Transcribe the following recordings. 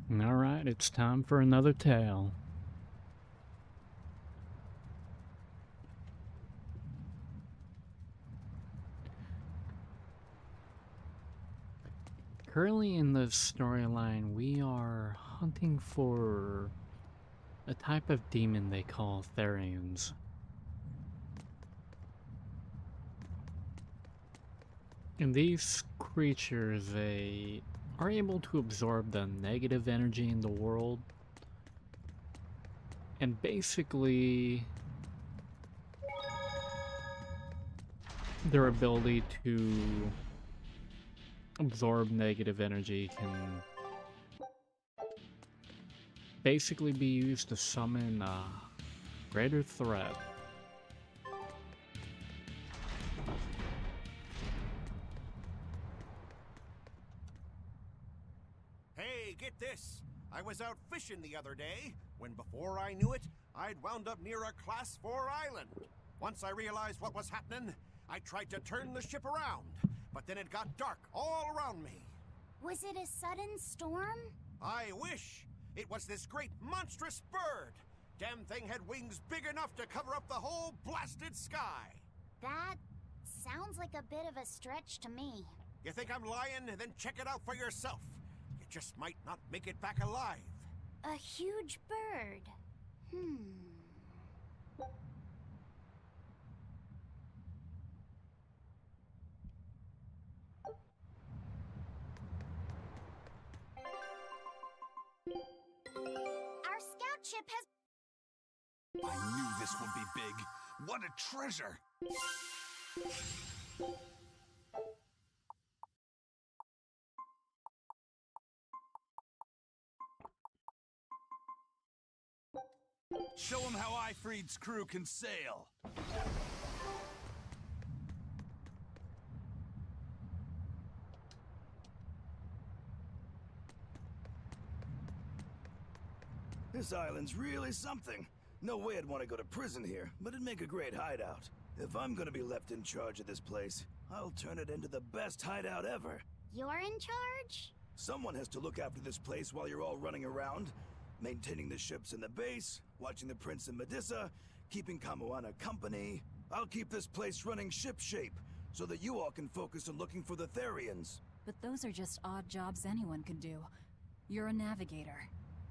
Alright, it's time for another tale. Currently in the storyline, we are hunting for a type of demon they call Therions. And these creatures, they are able to absorb the negative energy in the world. And basically, their ability to absorb negative energy can basically be used to summon a greater threat. Hey, get this! I was out fishing the other day, when before I knew it, I'd wound up near a Class 4 island. Once I realized what was happening, I tried to turn the ship around, but then it got dark all around me. Was it a sudden storm? I wish! It was this great monstrous bird! Damn thing had wings big enough to cover up the whole blasted sky! That sounds like a bit of a stretch to me. You think I'm lying? Then check it out for yourself. You just might not make it back alive. A huge bird. Our scout ship has... I knew this would be big. What a treasure! Show him how Ifreed's crew can sail. This island's really something. No way I'd want to go to prison here, but it'd make a great hideout. If I'm gonna be left in charge of this place, I'll turn it into the best hideout ever. You're in charge? Someone has to look after this place while you're all running around, maintaining the ships in the base, watching the Prince and Medusa, keeping Kamoana company. I'll keep this place running ship-shape, so that you all can focus on looking for the Therions. But those are just odd jobs anyone could do. You're a navigator.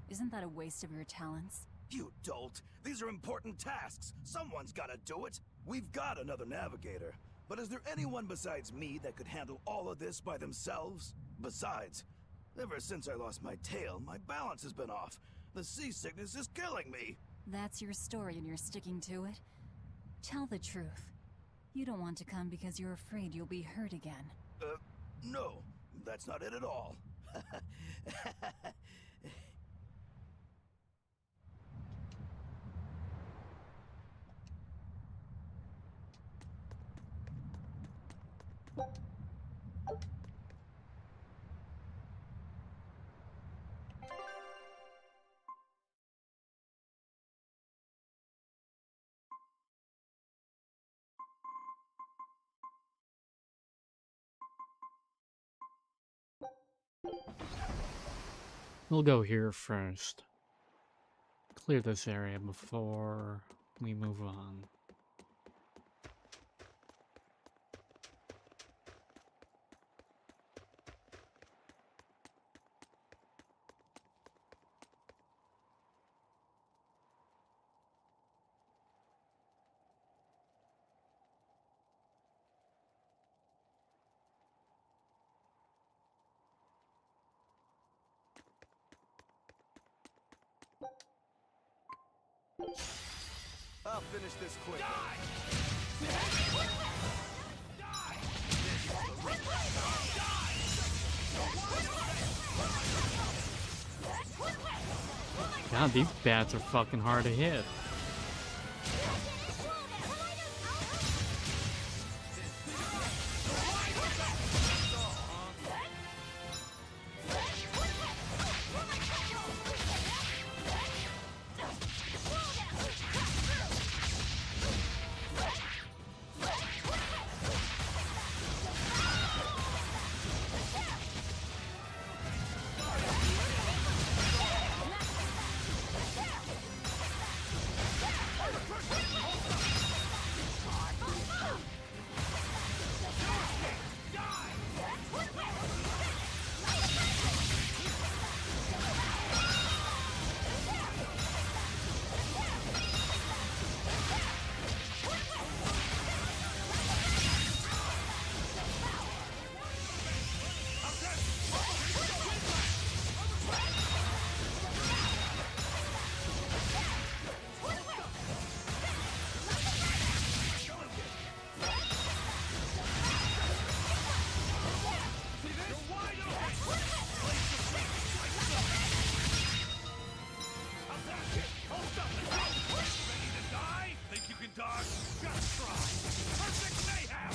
Isn't that a waste of your talents? You dolt! These are important tasks! Someone's gotta do it! We've got another navigator, but is there anyone besides me that could handle all of this by themselves? Besides, ever since I lost my tail, my balance has been off. The seasickness is killing me! That's your story and you're sticking to it? Tell the truth. You don't want to come because you're afraid you'll be hurt again. No, that's not it at all. We'll go here first. Clear this area before we move on. I'll finish this quick. God, these bats are fucking hard to hit. dodge? Just try! Perfect mayhem!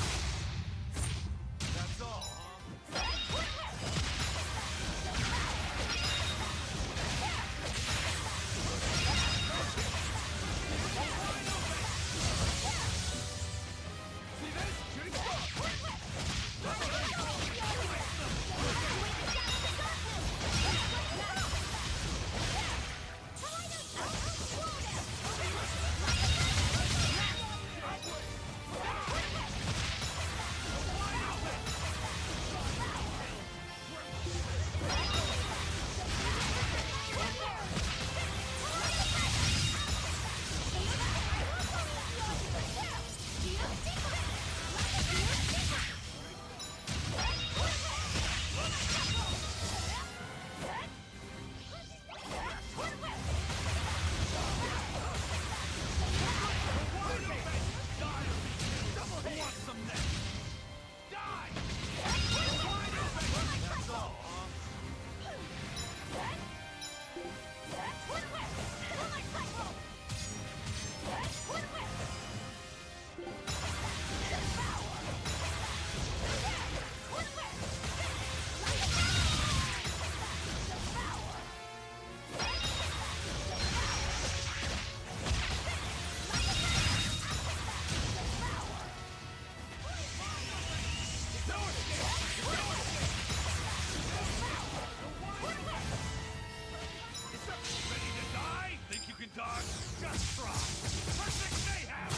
That's all, huh? See this? Shooting star! Ready to die? Think you can dodge? Just try! Perfect mayhem!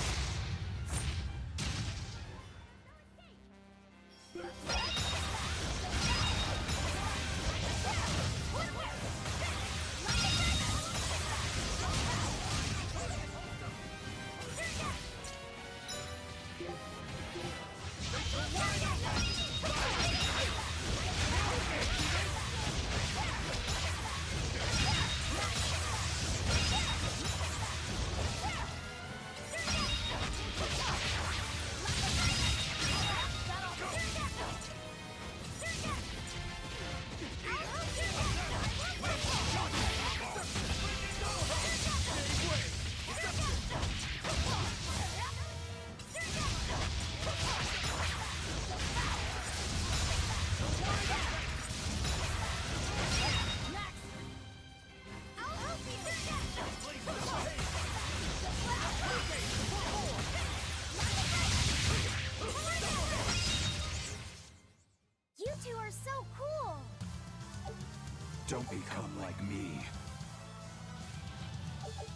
You two are so cool! Don't become like me.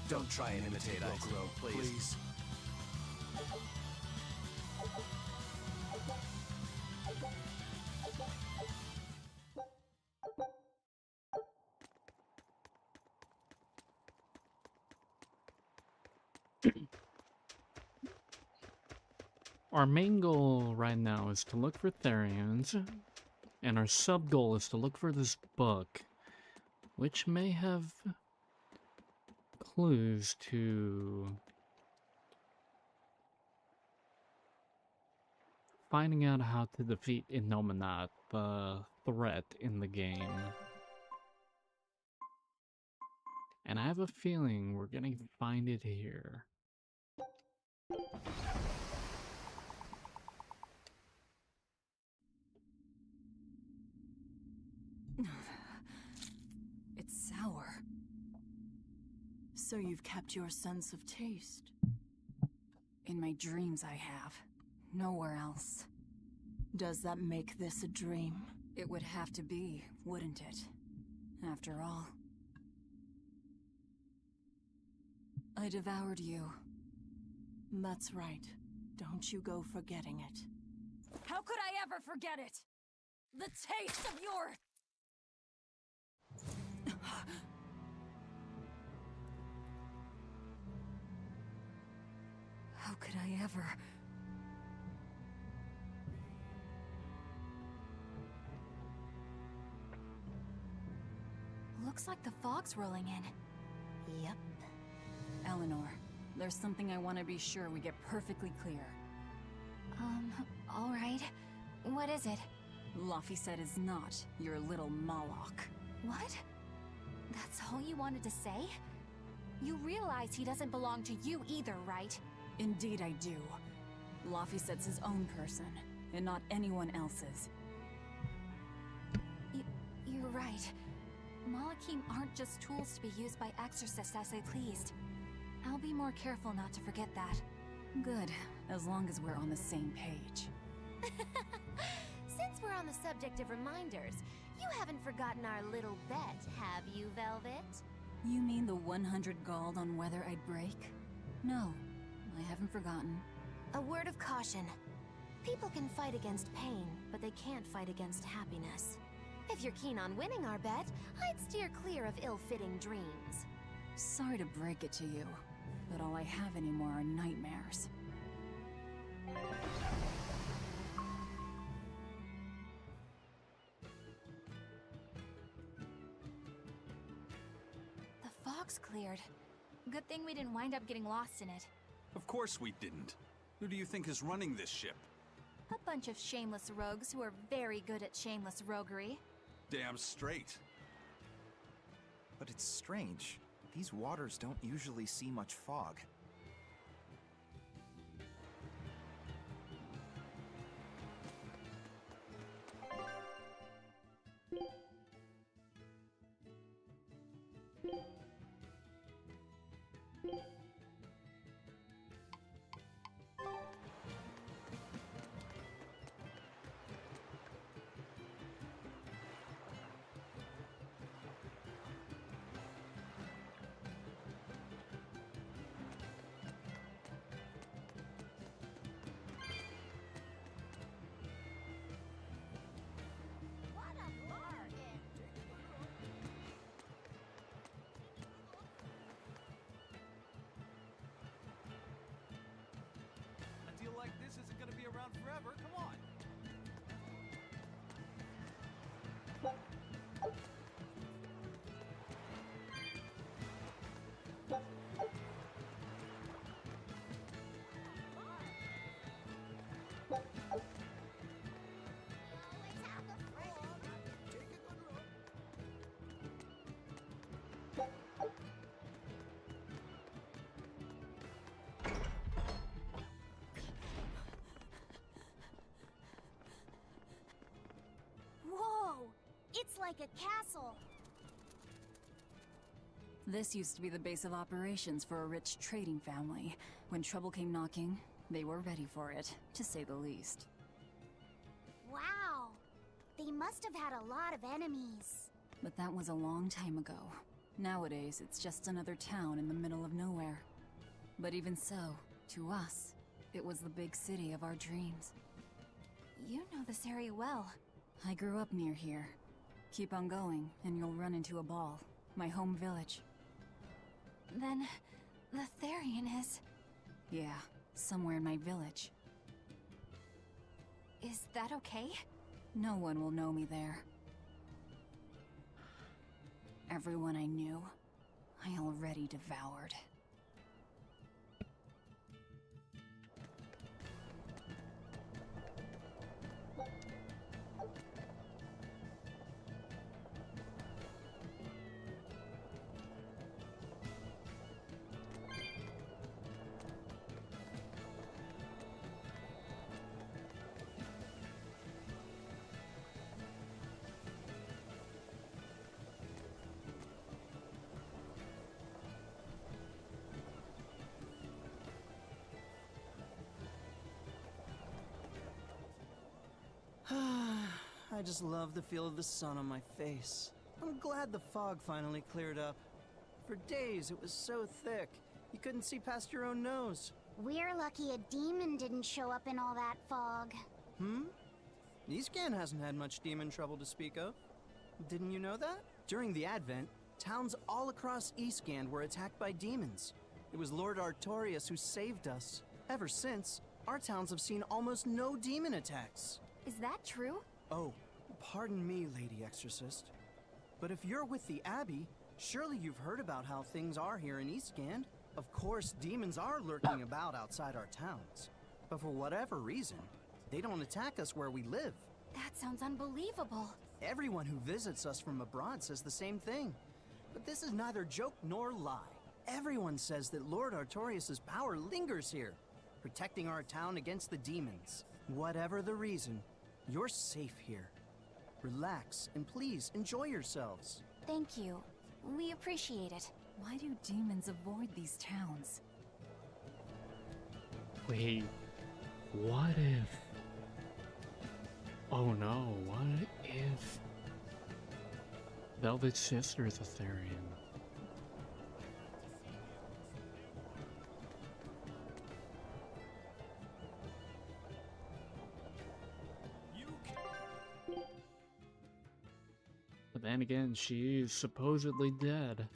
Don't try and imitate Okuro, please. Our main goal right now is to look for Therions, and our sub goal is to look for this book, which may have clues to finding out how to defeat Innominat, the threat in the game. And I have a feeling we're gonna find it here. It's sour. So you've kept your sense of taste. In my dreams I have. Nowhere else. Does that make this a dream? It would have to be, wouldn't it? After all. I devoured you. That's right. Don't you go forgetting it. How could I ever forget it? The taste of your... How could I ever... Looks like the fog's rolling in. Yep. Eleanor, there's something I want to be sure we get perfectly clear. Alright. What is it? Luffy said is not your little Moloch. What? That's all you wanted to say? You realize he doesn't belong to you either, right? Indeed I do. Laphicet's his own person, and not anyone else's. You're right. Malachim aren't just tools to be used by exorcists as they pleased. I'll be more careful not to forget that. Good, as long as we're on the same page. Since we're on the subject of reminders, you haven't forgotten our little bet, have you, Velvet? You mean the 100 gold on whether I'd break? No, I haven't forgotten. A word of caution. People can fight against pain, but they can't fight against happiness. If you're keen on winning our bet, I'd steer clear of ill-fitting dreams. Sorry to break it to you, but all I have anymore are nightmares. The fog's cleared. Good thing we didn't wind up getting lost in it. Of course we didn't. Who do you think is running this ship? A bunch of shameless rogues who are very good at shameless roguery. Damn straight. But it's strange. These waters don't usually see much fog. A deal like this isn't gonna be around forever, come on! Whoa! It's like a castle! This used to be the base of operations for a rich trading family. When trouble came knocking, they were ready for it, to say the least. Wow! They must have had a lot of enemies. But that was a long time ago. Nowadays, it's just another town in the middle of nowhere. But even so, to us, it was the big city of our dreams. You know this area well. I grew up near here. Keep on going, and you'll run into a ball. My home village. Then, the Therion is... Yeah, somewhere in my village. Is that okay? No one will know me there. Everyone I knew, I already devoured. I just love the feel of the sun on my face. I'm glad the fog finally cleared up. For days it was so thick, you couldn't see past your own nose. We're lucky a demon didn't show up in all that fog. Eastgan hasn't had much demon trouble to speak of. Didn't you know that? During the Advent, towns all across Eastgan were attacked by demons. It was Lord Artorius who saved us. Ever since, our towns have seen almost no demon attacks. Is that true? Oh, pardon me, Lady Exorcist. But if you're with the Abbey, surely you've heard about how things are here in Eastgand. Of course, demons are lurking about outside our towns. But for whatever reason, they don't attack us where we live. That sounds unbelievable. Everyone who visits us from abroad says the same thing. But this is neither joke nor lie. Everyone says that Lord Artorius' power lingers here. protecting our town against the demons. Whatever the reason, you're safe here. Relax, and please enjoy yourselves. Thank you. We appreciate it. Why do demons avoid these towns? Wait, what if... Oh no, what if... Velvet's sister is a Therion? But then again, she's supposedly dead.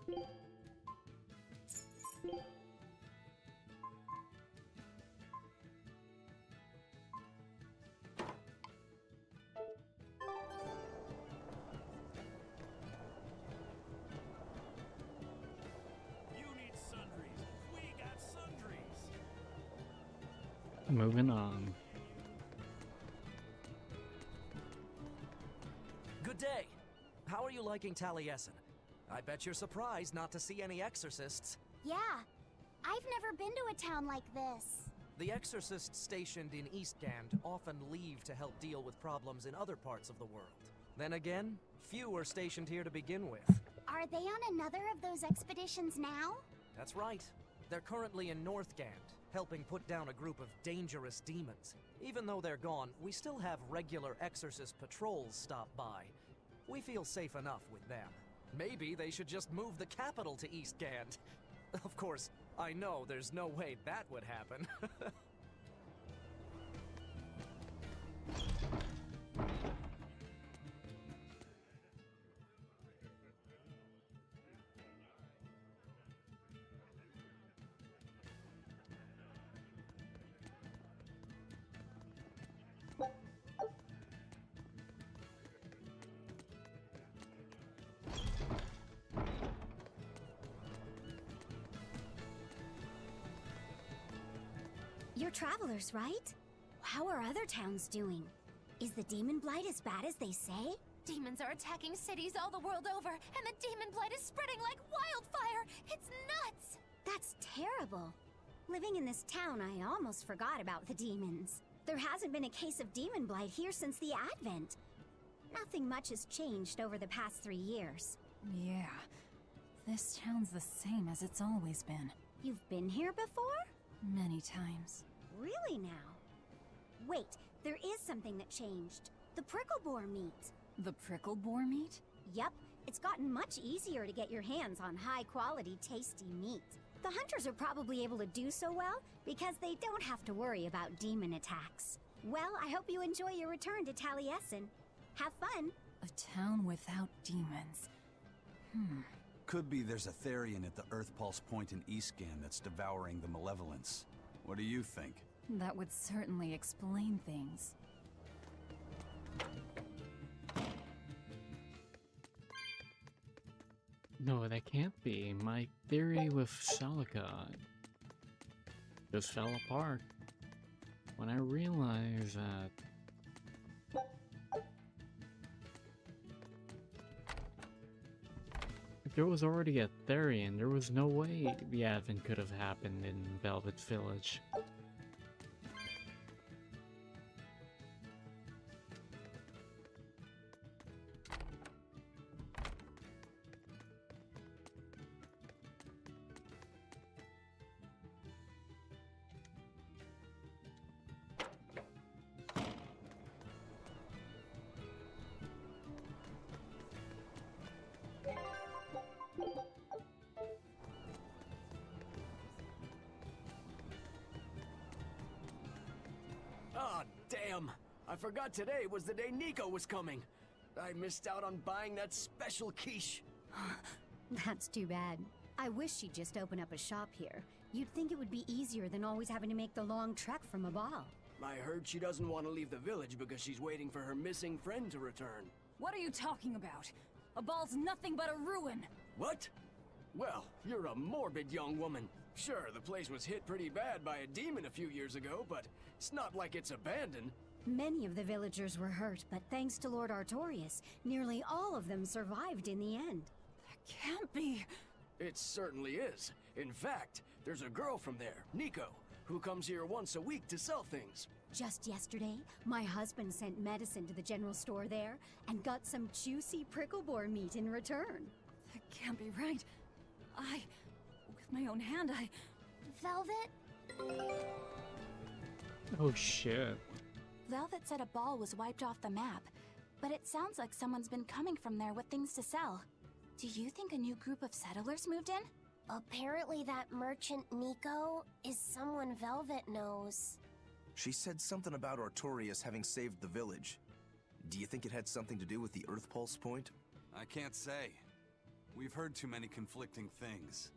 You need sundries. We got sundries. Moving on. Good day. How are you liking Taliesin? I bet you're surprised not to see any exorcists. Yeah, I've never been to a town like this. The exorcists stationed in Eastgand often leave to help deal with problems in other parts of the world. Then again, few are stationed here to begin with. Are they on another of those expeditions now? That's right. They're currently in Northgand, helping put down a group of dangerous demons. Even though they're gone, we still have regular exorcist patrols stop by. We feel safe enough with them. Maybe they should just move the capital to Eastgand. Of course, I know there's no way that would happen. You're travelers, right? How are other towns doing? Is the demon blight as bad as they say? Demons are attacking cities all the world over, and the demon blight is spreading like wildfire! It's nuts! That's terrible. Living in this town, I almost forgot about the demons. There hasn't been a case of demon blight here since the Advent. Nothing much has changed over the past 3 years. Yeah. This town's the same as it's always been. You've been here before? Many times. Really now? Wait, there is something that changed. The prickle boar meat. The prickle boar meat? Yep, it's gotten much easier to get your hands on high-quality, tasty meat. The hunters are probably able to do so well because they don't have to worry about demon attacks. Well, I hope you enjoy your return to Taliesin. Have fun! A town without demons. Could be there's a Therion at the Earth Pulse Point in Eastgand that's devouring the malevolence. What do you think? That would certainly explain things. No, that can't be. My theory with Celica just fell apart when I realized that if there was already a Therion, there was no way the Advent could have happened in Velvet Village. Ah, damn! I forgot today was the day Nico was coming. I missed out on buying that special quiche. That's too bad. I wish she'd just open up a shop here. You'd think it would be easier than always having to make the long trek from a ball. I heard she doesn't want to leave the village because she's waiting for her missing friend to return. What are you talking about? A ball's nothing but a ruin. What? Well, you're a morbid young woman. Sure, the place was hit pretty bad by a demon a few years ago, but it's not like it's abandoned. Many of the villagers were hurt, but thanks to Lord Artorius, nearly all of them survived in the end. That can't be. It certainly is. In fact, there's a girl from there, Nico, who comes here once a week to sell things. Just yesterday, my husband sent medicine to the general store there and got some juicy prickle boar meat in return. That can't be right. With my own hand, Velvet? Oh shit. Velvet said a ball was wiped off the map, but it sounds like someone's been coming from there with things to sell. Do you think a new group of settlers moved in? Apparently that merchant Nico is someone Velvet knows. She said something about Artorius having saved the village. Do you think it had something to do with the Earth Pulse Point? I can't say. We've heard too many conflicting things.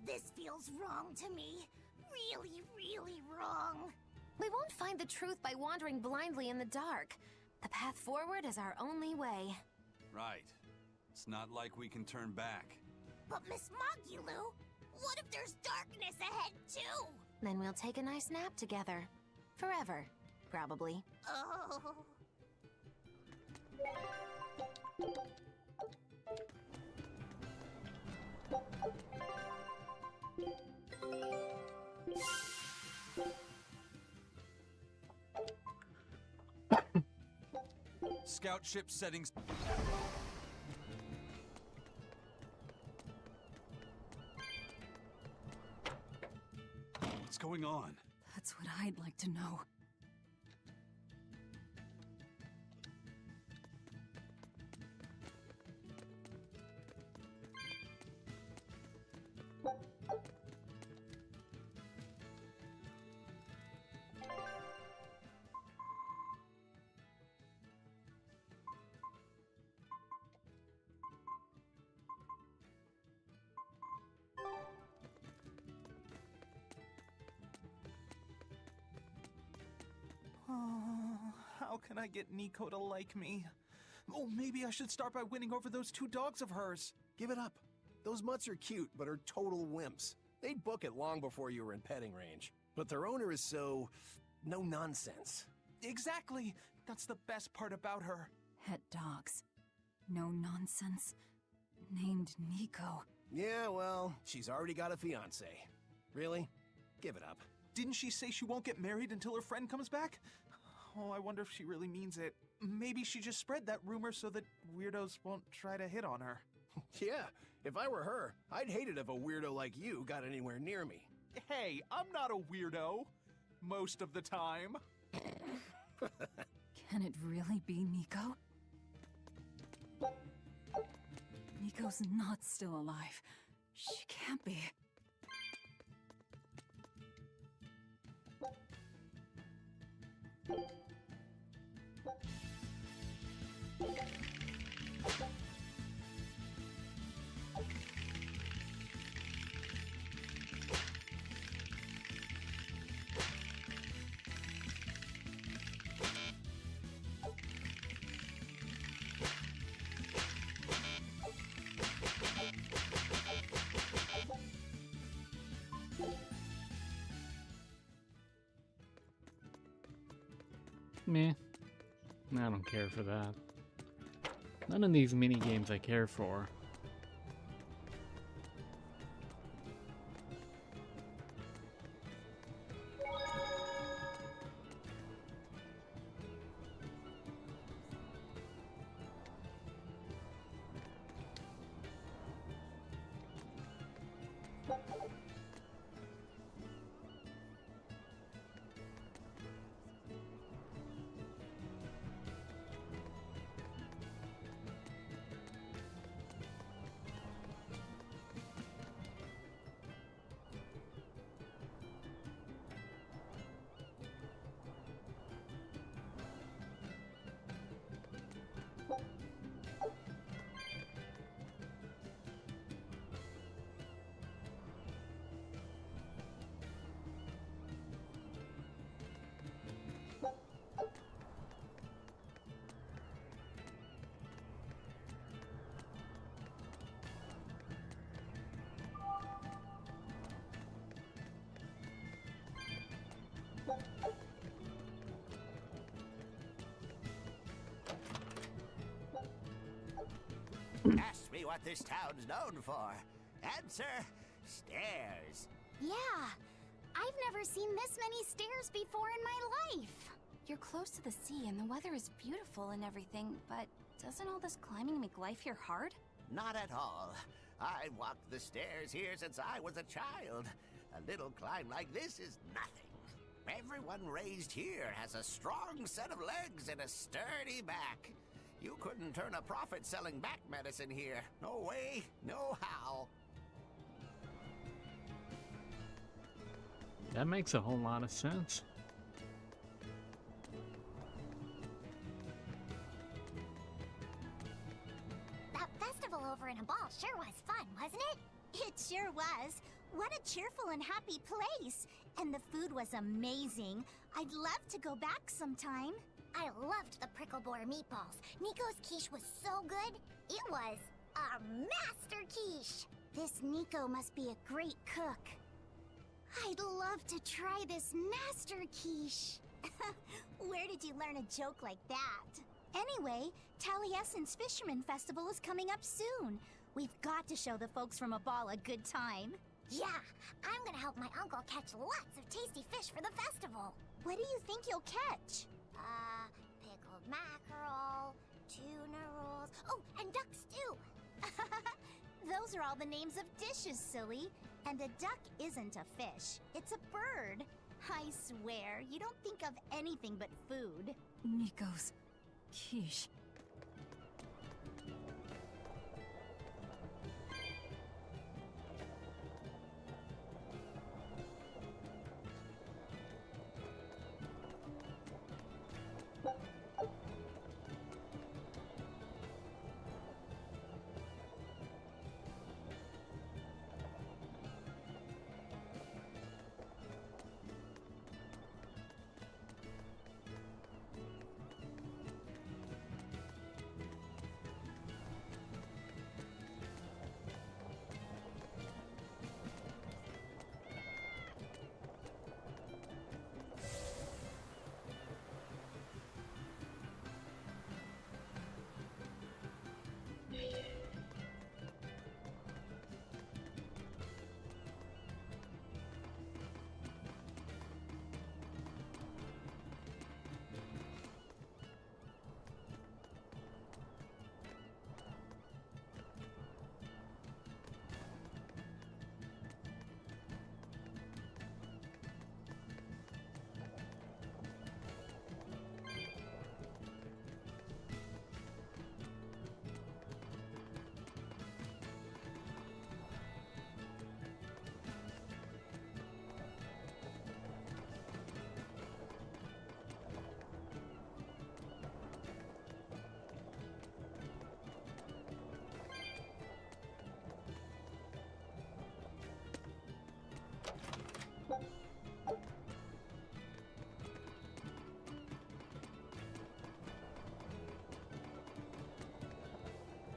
This feels wrong to me. Really, really wrong. We won't find the truth by wandering blindly in the dark. The path forward is our only way. Right. It's not like we can turn back. But Miss Mogulu, what if there's darkness ahead too? Then we'll take a nice nap together. Forever, probably. Oh. Scout ship settings. What's going on? That's what I'd like to know. Oh, how can I get Nico to like me? Oh, maybe I should start by winning over those 2 dogs of hers. Give it up. Those mutts are cute, but are total wimps. They'd book it long before you were in petting range. But their owner is so... no nonsense. Exactly. That's the best part about her. Het dogs. No nonsense. Named Nico. Yeah, well, she's already got a fiancé. Really? Give it up. Didn't she say she won't get married until her friend comes back? Oh, I wonder if she really means it. Maybe she just spread that rumor so that weirdos won't try to hit on her. Yeah, if I were her, I'd hate it if a weirdo like you got anywhere near me. Hey, I'm not a weirdo. Most of the time. Can it really be Nico? Nico's not still alive. She can't be. Meh. I don't care for that. None of these mini games I care for. Ask me what this town's known for. Answer, stairs. Yeah, I've never seen this many stairs before in my life. You're close to the sea and the weather is beautiful and everything, but doesn't all this climbing make life here hard? Not at all. I've walked the stairs here since I was a child. A little climb like this is nothing. Everyone raised here has a strong set of legs and a sturdy back. You couldn't turn a profit selling back medicine here. No way, no how. That makes a whole lot of sense. That festival over in a ball sure was fun, wasn't it? It sure was. What a cheerful and happy place. And the food was amazing. I'd love to go back sometime. I loved the prickle boar meatballs. Nico's quiche was so good. It was a master quiche. This Nico must be a great cook. I'd love to try this master quiche. Where did you learn a joke like that? Anyway, Taliesin's Fisherman Festival is coming up soon. We've got to show the folks from Abal a good time. Yeah, I'm gonna help my uncle catch lots of tasty fish for the festival. What do you think you'll catch? Pickled mackerel, tuna rolls, oh, and duck stew. Those are all the names of dishes, silly. And a duck isn't a fish, it's a bird. I swear, you don't think of anything but food. Nico's quiche.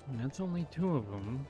And that's only 2 of them.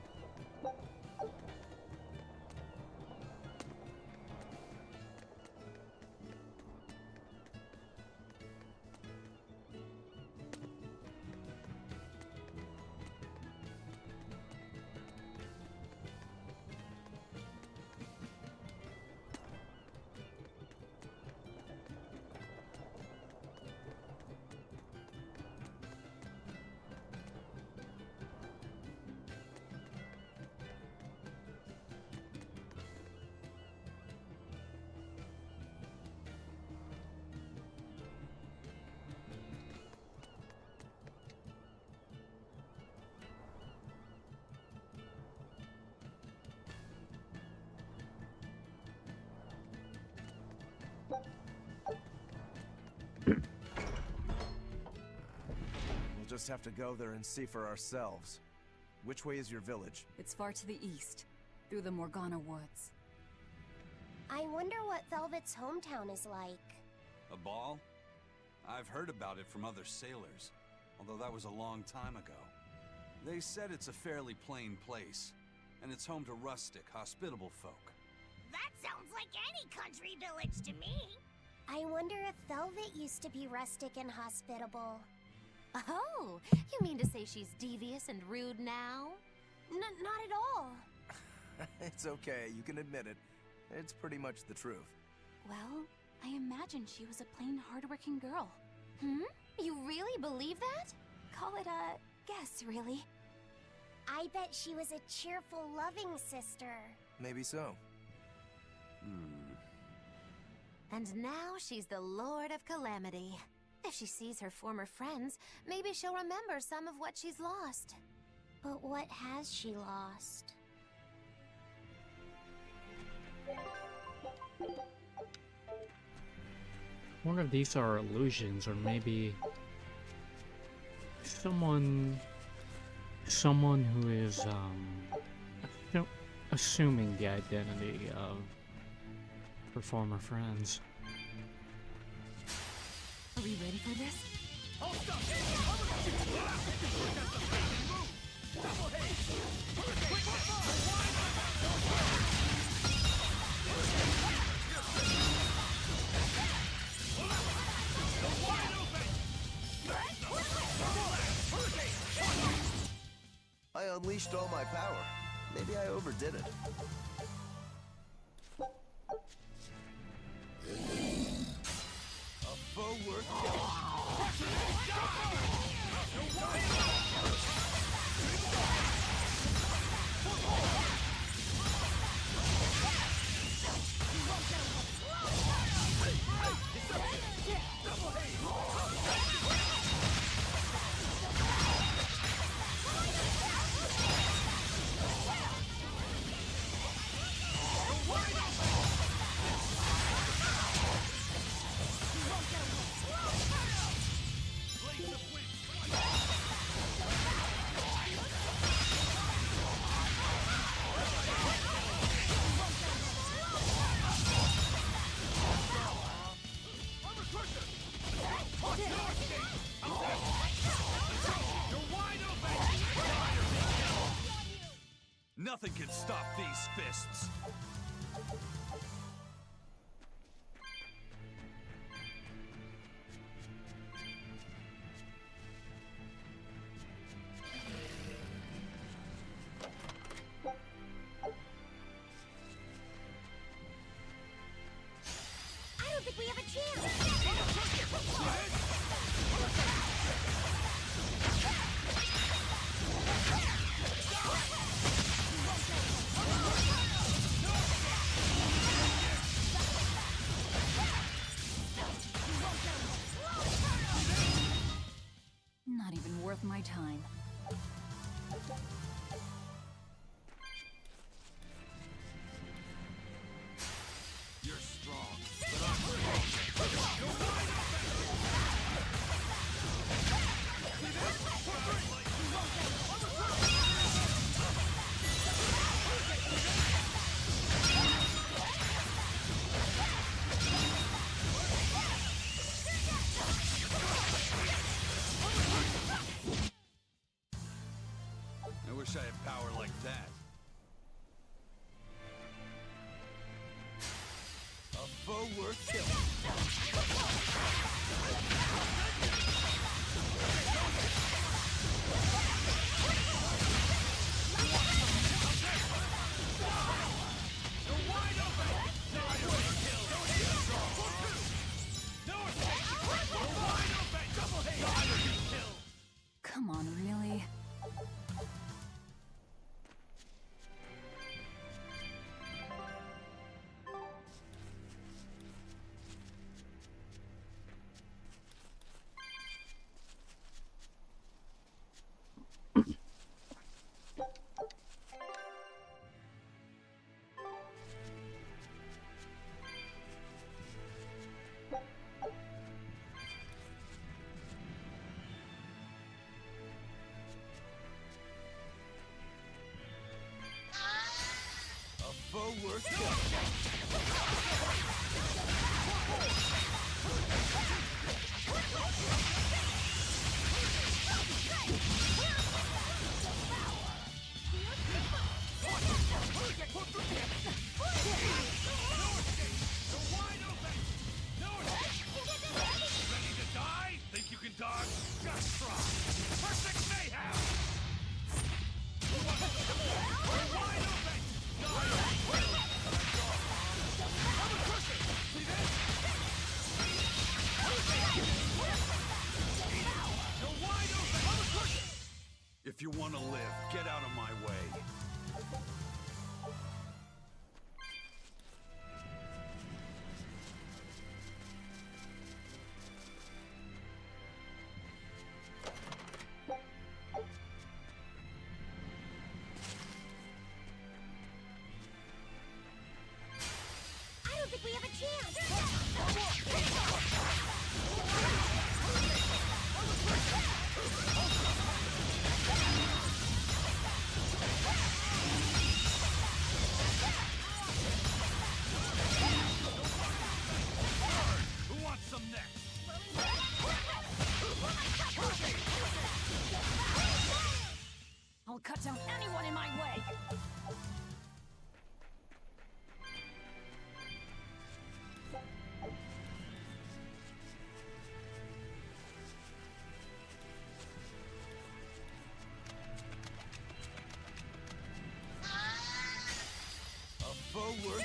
We'll just have to go there and see for ourselves. Which way is your village? It's far to the east, through the Morgana woods. I wonder what Velvet's hometown is like. A ball? I've heard about it from other sailors, although that was a long time ago. They said it's a fairly plain place, and it's home to rustic, hospitable folk. That sounds like any country village to me. I wonder if Velvet used to be rustic and hospitable. Oh, you mean to say she's devious and rude now? Not at all. It's okay, you can admit it. It's pretty much the truth. Well, I imagine she was a plain hardworking girl. Hmm? You really believe that? Call it a guess, really. I bet she was a cheerful, loving sister. Maybe so. And now she's the Lord of Calamity. If she sees her former friends, maybe she'll remember some of what she's lost. But what has she lost? More of these are illusions, or maybe someone someone who is assuming the identity of her former friends. Are we ready for this? I unleashed all my power. Maybe I overdid it. A foe worth killing. Nothing can stop these fists. I don't think we have a chance! Not even worth my time. You're strong, but I'm I wish I had power like that. A foe worth killing. Come on, really? A foe worth killing. Ready to die? Think you can dodge? Just try. Perfect mayhem! You're wide open! If you want to live, get out of my way. I don't think we have a chance! cut down anyone in my way! Forward.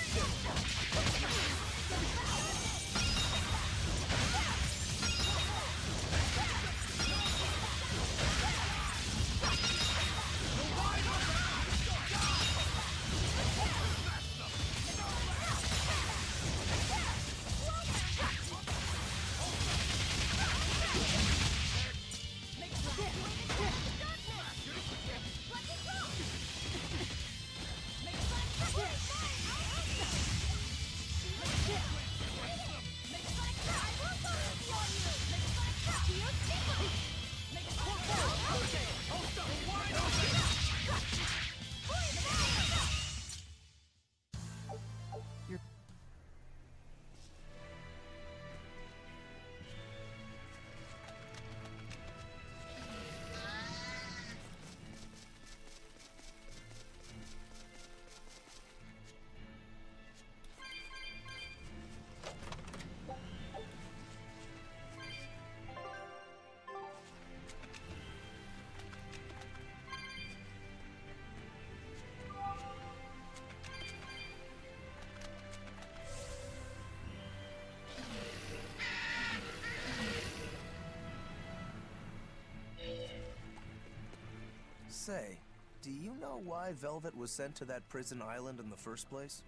Say, do you know why Velvet was sent to that prison island in the first place?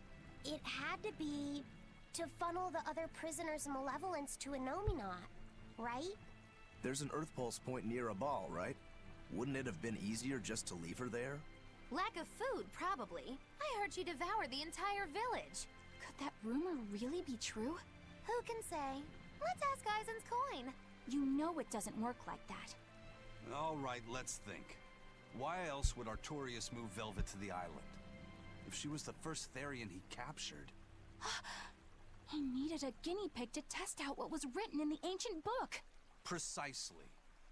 It had to be to funnel the other prisoners' malevolence to Enominat, right? There's an Earth Pulse point near a ball, right? Wouldn't it have been easier just to leave her there? Lack of food, probably. I heard she devoured the entire village. Could that rumor really be true? Who can say? Let's ask Eisen's coin. You know it doesn't work like that. All right, let's think. Why else would Artorius move Velvet to the island? If she was the first Therion he captured... He needed a guinea pig to test out what was written in the ancient book. Precisely.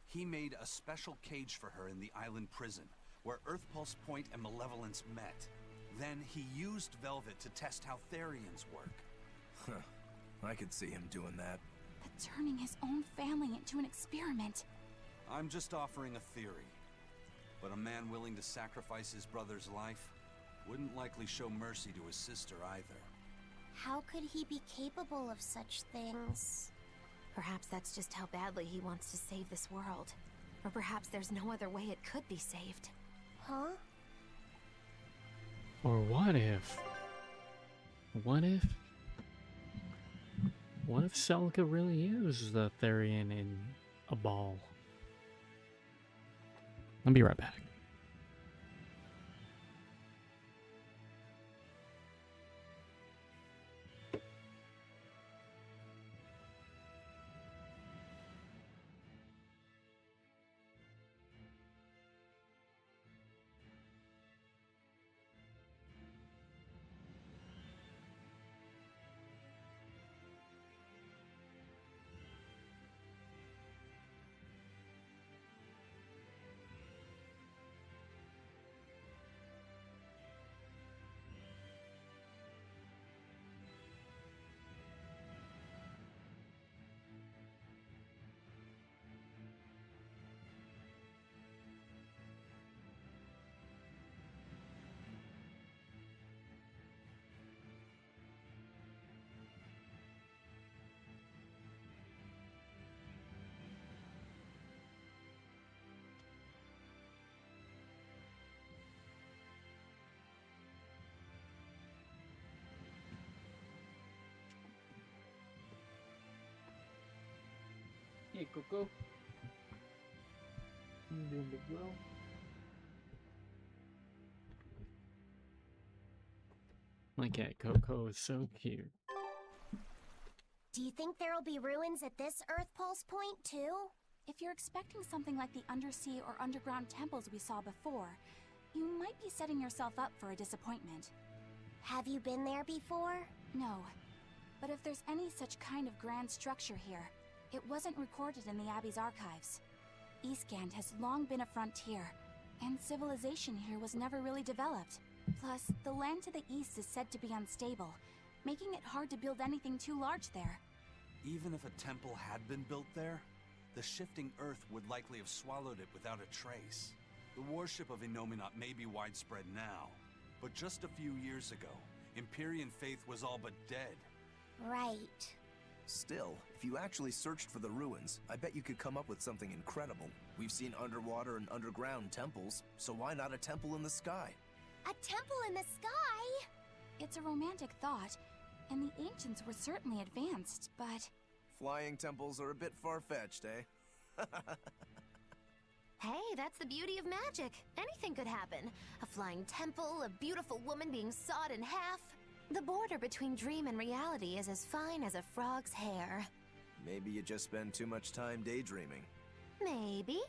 He made a special cage for her in the island prison, where Earth Pulse Point and Malevolence met. Then he used Velvet to test how Therions work. Huh. I could see him doing that. But turning his own family into an experiment. I'm just offering a theory. But a man willing to sacrifice his brother's life wouldn't likely show mercy to his sister either. How could he be capable of such things? Perhaps that's just how badly he wants to save this world. Or perhaps there's no other way it could be saved. Huh? Or what if? What if Celica really is the Therion in a ball? I'll be right back. Hey, Coco. You doing big girl? My cat Coco is so cute. Do you think there'll be ruins at this Earth Pulse point, too? If you're expecting something like the undersea or underground temples we saw before, you might be setting yourself up for a disappointment. Have you been there before? No. But if there's any such kind of grand structure here, it wasn't recorded in the Abbey's archives. Eastgand has long been a frontier, And civilization here was never really developed. Plus, the land to the east is said to be unstable, making it hard to build anything too large there. Even if a temple had been built there, the shifting earth would likely have swallowed it without a trace. The worship of Innominat may be widespread now, but just a few years ago, Empyrean faith was all but dead. Right. Still, if you actually searched for the ruins, I bet you could come up with something incredible. We've seen underwater and underground temples, so why not a temple in the sky? A temple in the sky? It's a romantic thought, and the ancients were certainly advanced, but... Flying temples are a bit far-fetched, eh? Hey, that's the beauty of magic. Anything could happen. A flying temple, a beautiful woman being sawed in half. The border between dream and reality is as fine as a frog's hair. Maybe you just spend too much time daydreaming. Maybe.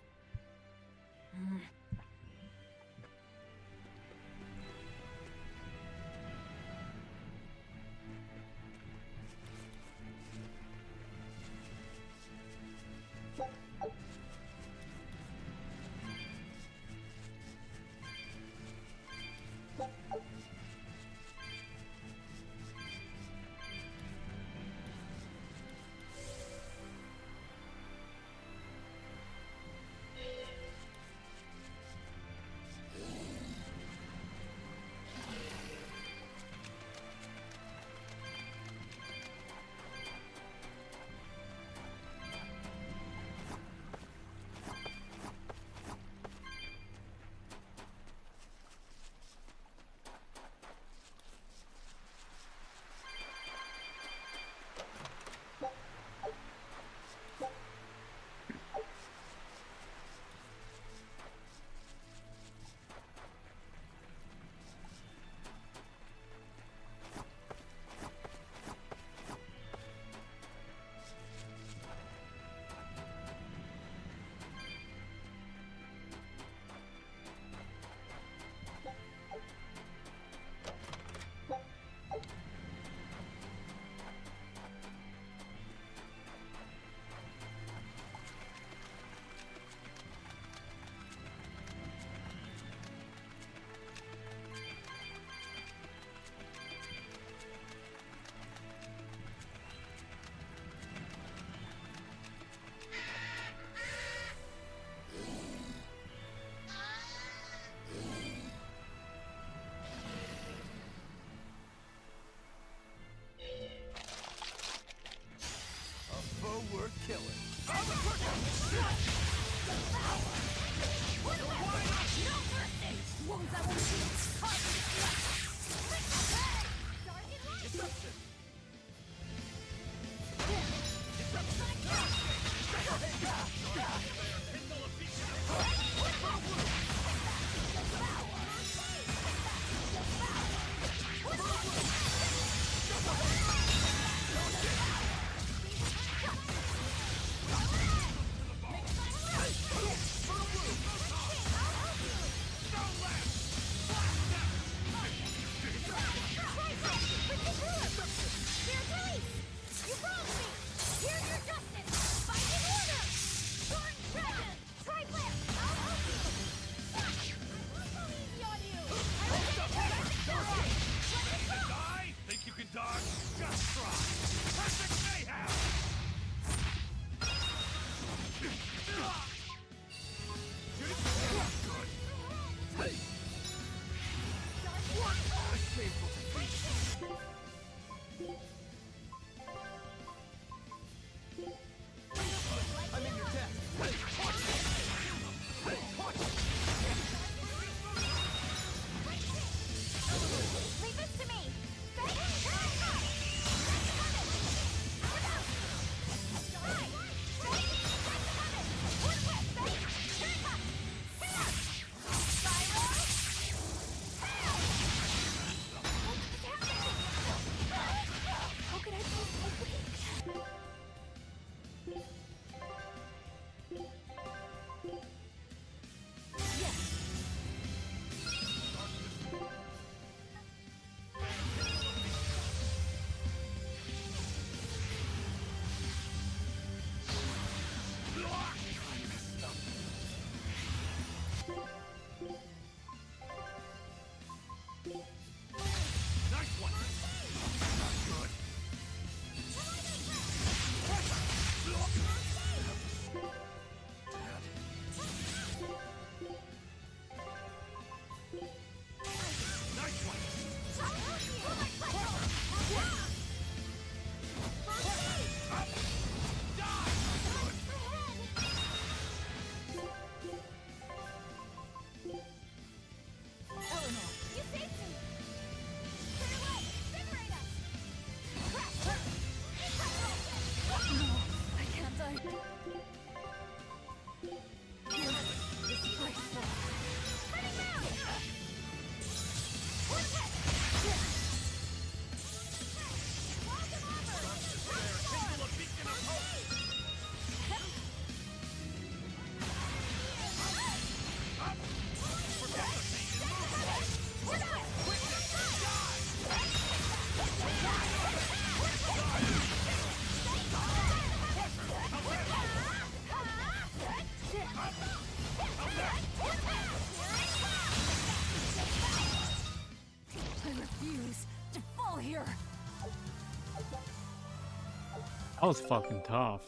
That was fucking tough.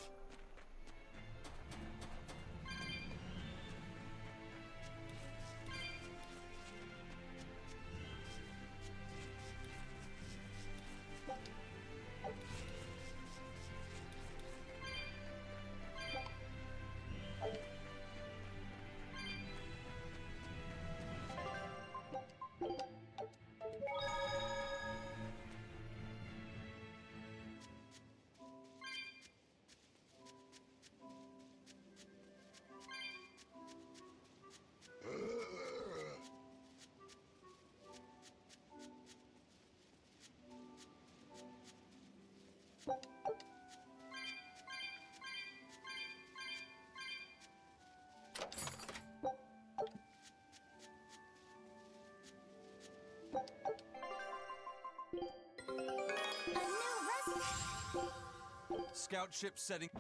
Scout ship setting.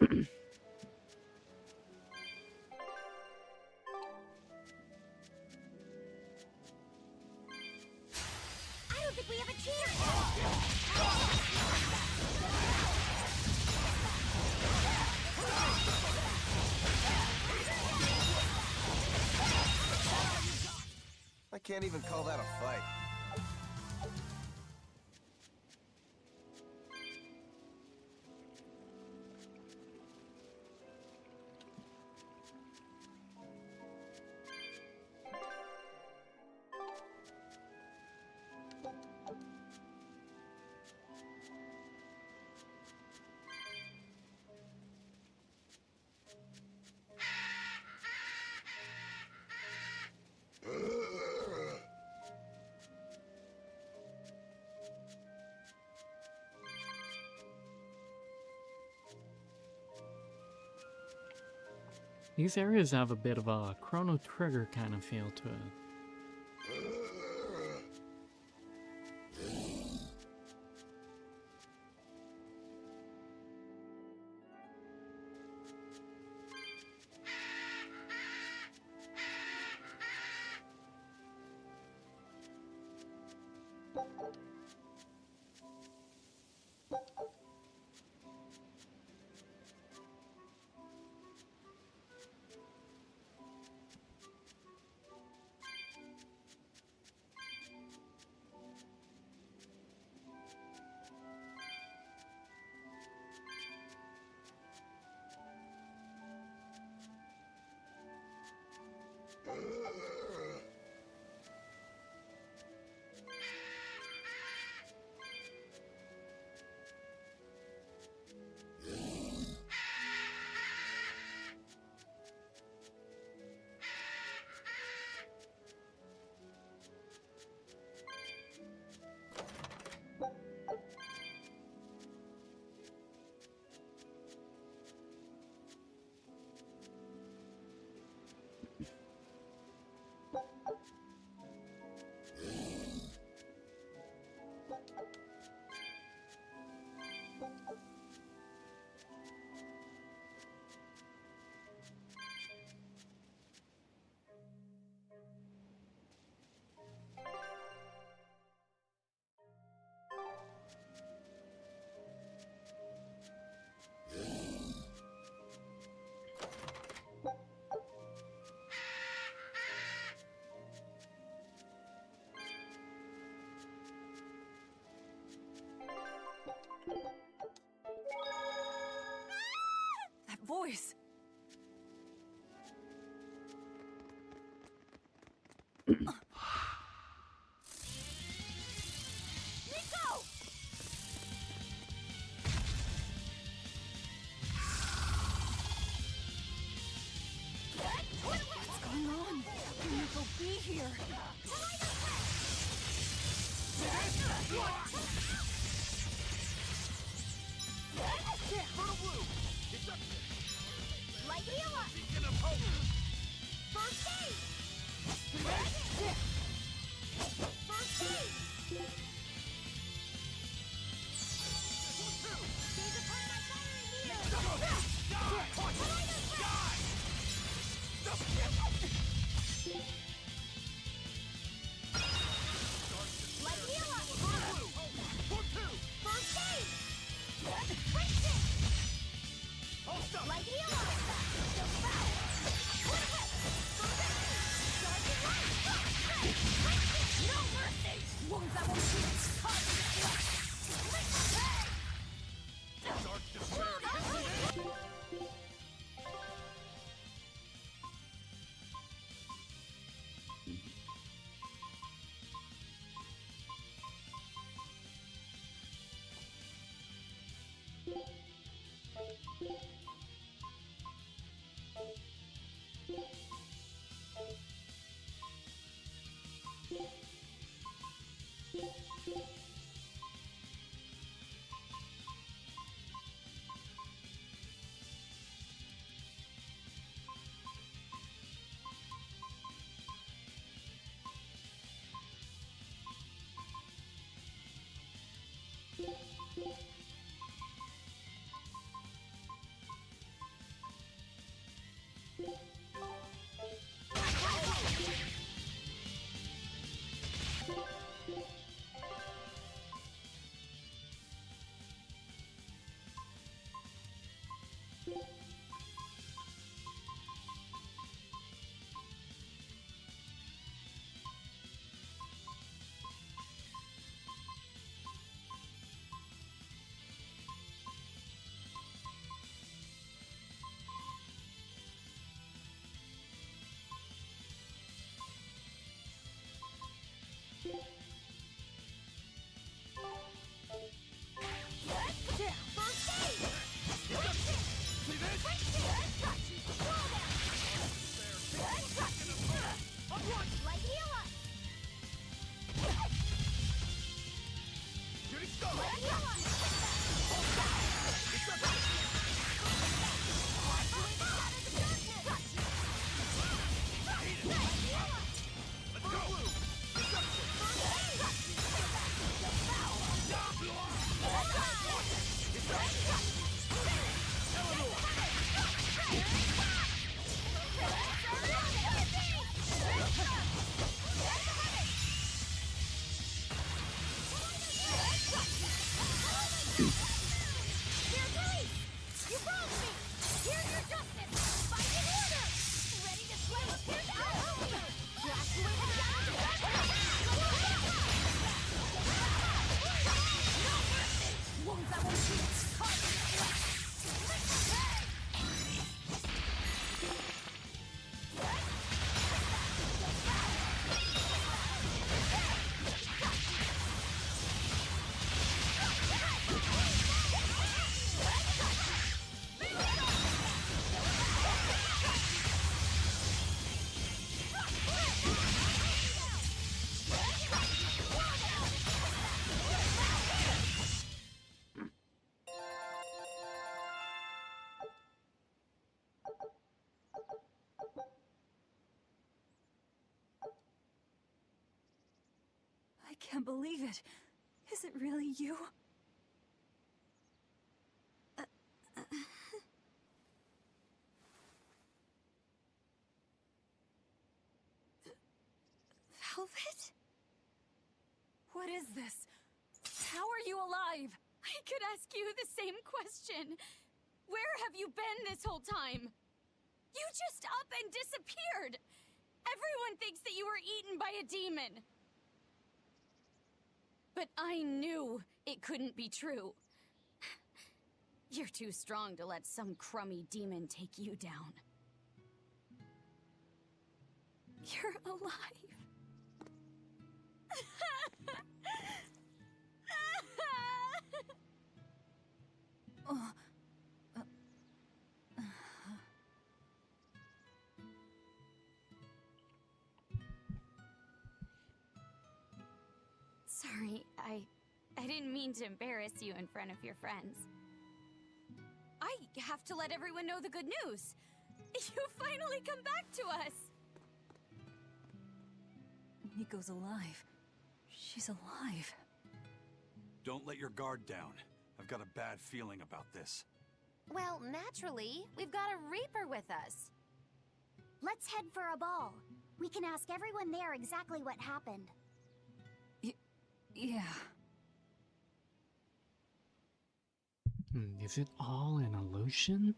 I don't think we have a chance! I can't even call that a fight. These areas have a bit of a Chrono Trigger kind of feel to it. That voice! What's going on? Nico, be here! Light me up! First aid! First aid! Days upon my fiery wheel! Like heal on devour! No mercy! Wounds that won't heal! Cause Dark despair. I can't believe it. Is it really you? Velvet? What is this? How are you alive? I could ask you the same question. Where have you been this whole time? You just up and disappeared! Everyone thinks that you were eaten by a demon! But I knew it couldn't be true. You're too strong to let some crummy demon take you down. You're alive. Sorry, I didn't mean to embarrass you in front of your friends. I have to let everyone know the good news. You finally come back to us! Nico's alive. She's alive. Don't let your guard down. I've got a bad feeling about this. Well, naturally, we've got a Reaper with us. Let's head for a ball. We can ask everyone there exactly what happened. Yeah. Is it all an illusion?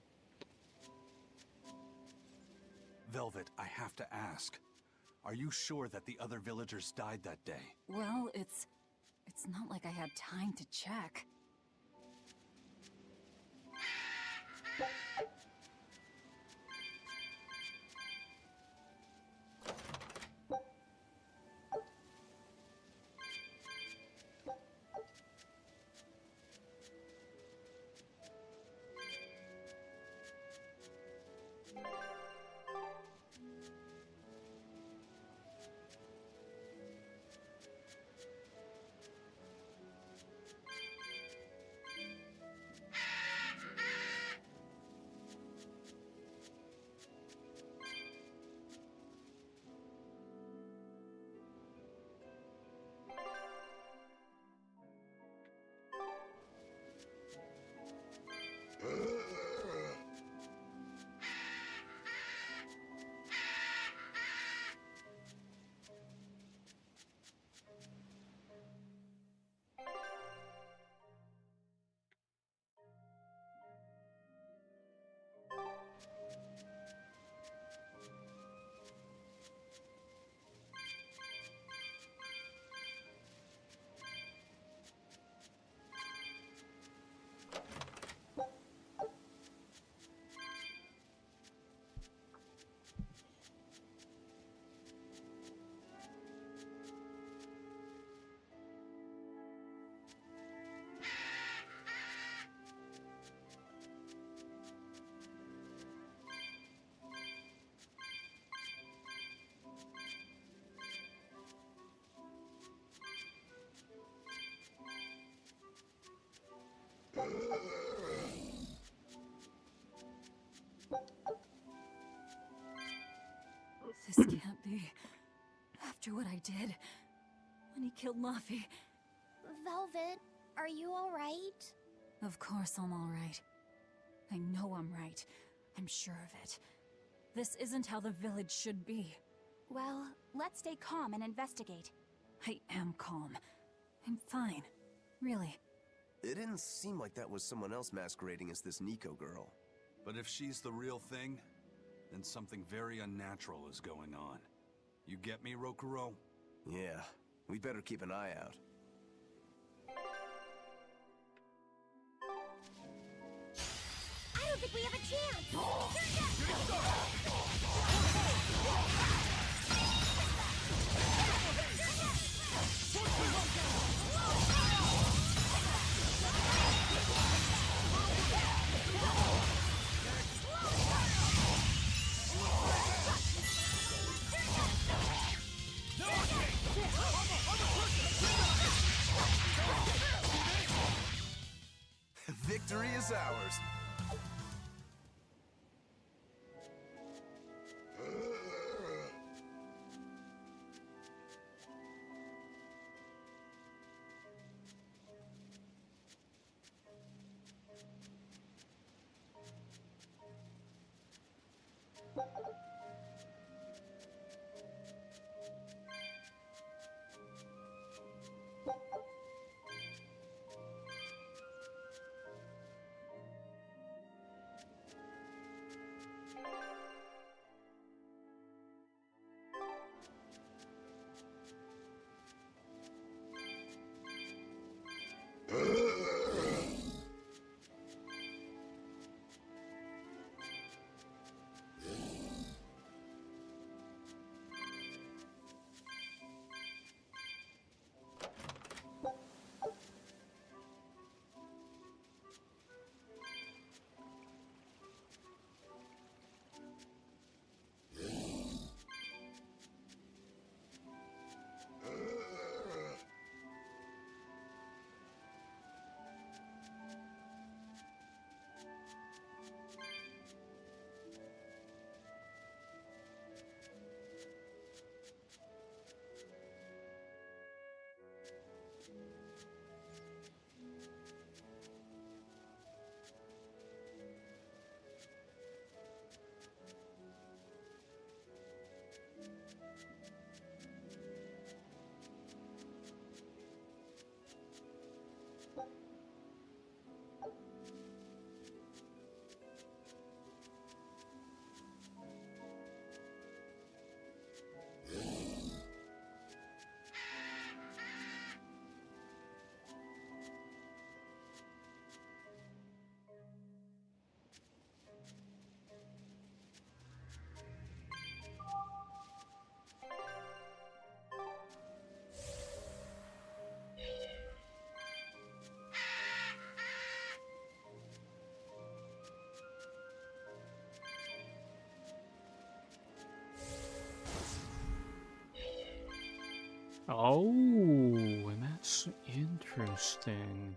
Velvet, I have to ask. Are you sure that the other villagers died that day? Well, it's not like I had time to check. This can't be. After what I did, when he killed Laffy. Velvet, are you alright? Of course I'm alright. I know I'm right. I'm sure of it. This isn't how the village should be. Well, let's stay calm and investigate. I am calm. I'm fine. Really. It didn't seem like that was someone else masquerading as this Nico girl. But if she's the real thing, then something very unnatural is going on. You get me, Rokuro? Yeah, we better keep an eye out. I don't think we have a chance! Victory is ours. Oh, and that's interesting.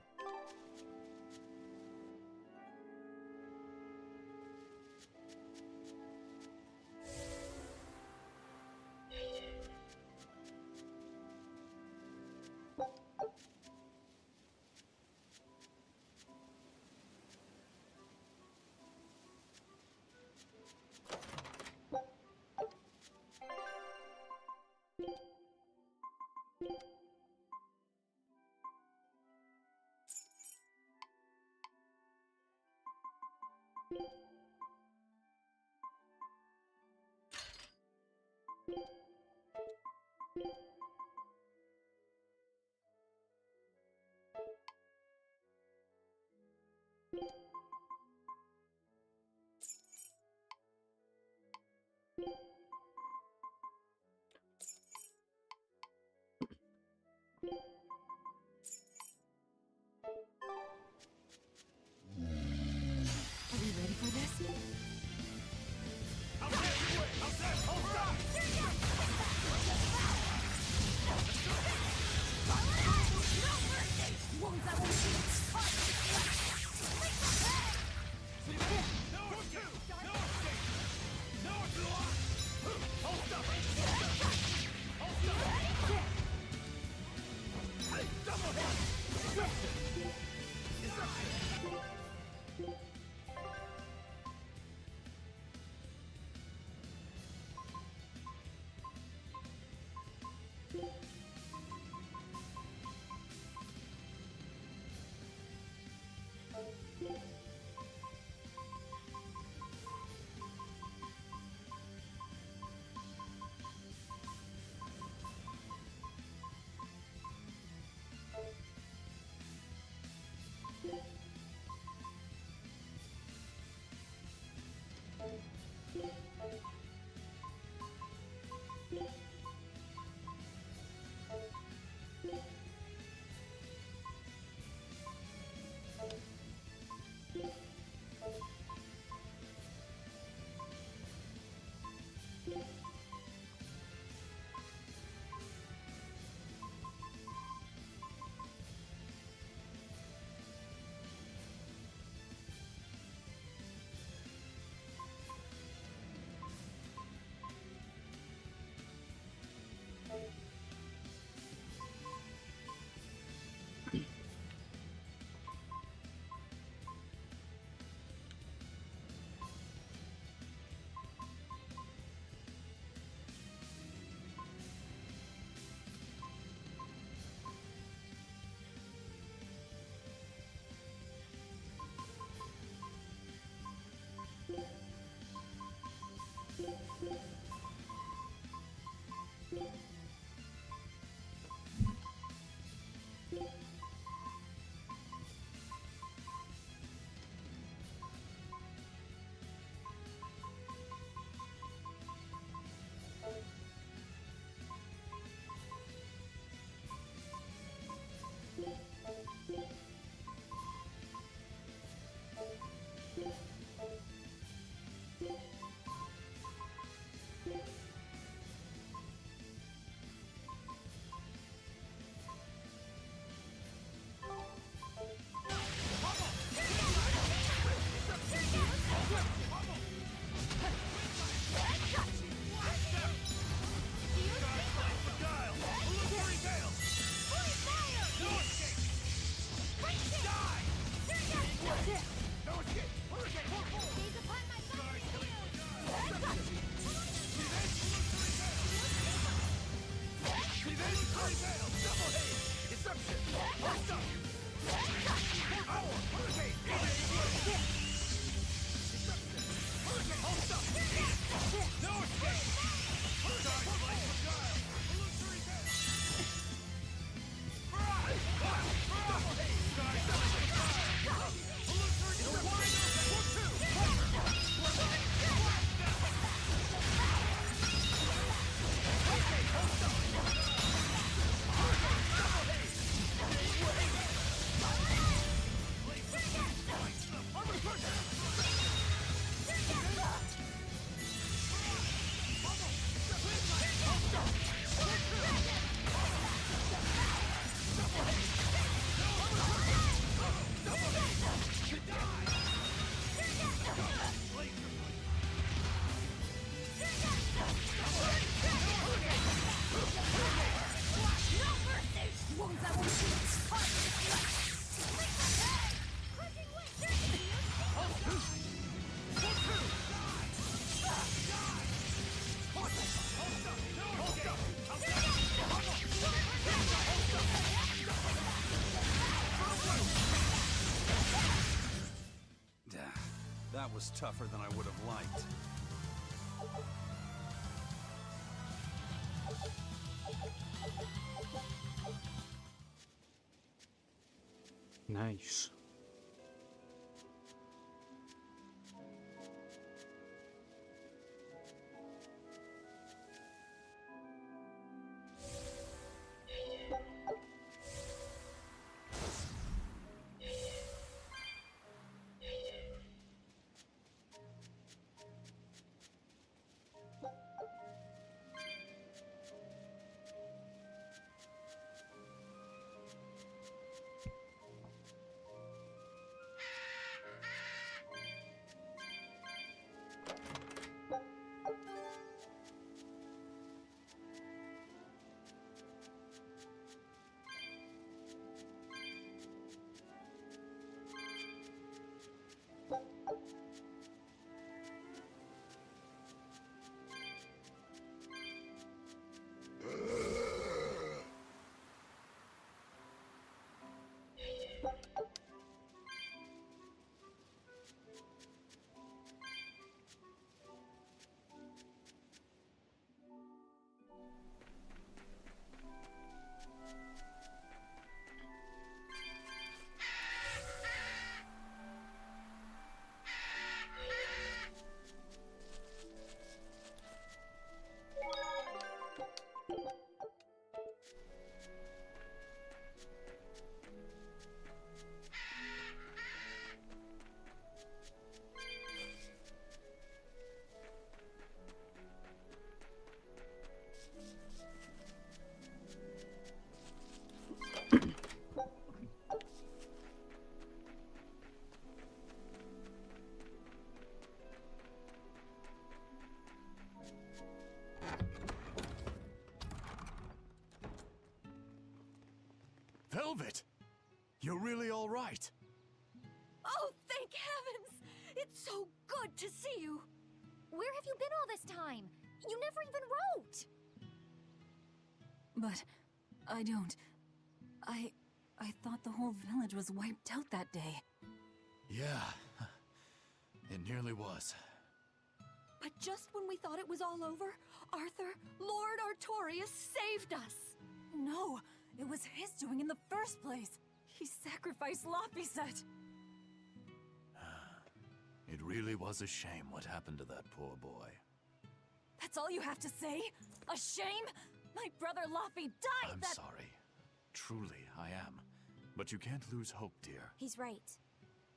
Are we ready for this? That was tougher than I would have liked. Nice. Velvet! You're really all right. Oh, thank heavens! It's so good to see you! Where have you been all this time? You never even wrote! But I don't. I thought the whole village was wiped out that day. Yeah, it nearly was. But just when we thought it was all over, Arthur, Lord Artorias saved us! No, it was his doing in the first place. He sacrificed Laphicet. It really was a shame what happened to that poor boy. That's all you have to say? A shame? My brother Laffy died. I'm sorry. Truly, I am. But you can't lose hope, dear. He's right.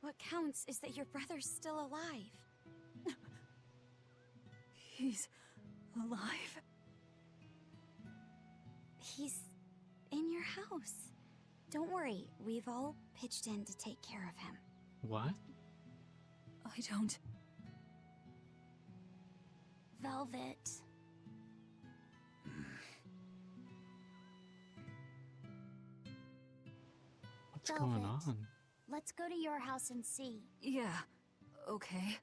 What counts is that your brother's still alive. He's alive? He's in your house. Don't worry, we've all pitched in to take care of him. What? I don't... Velvet. What's going on? Let's go to your house and see. Yeah, okay.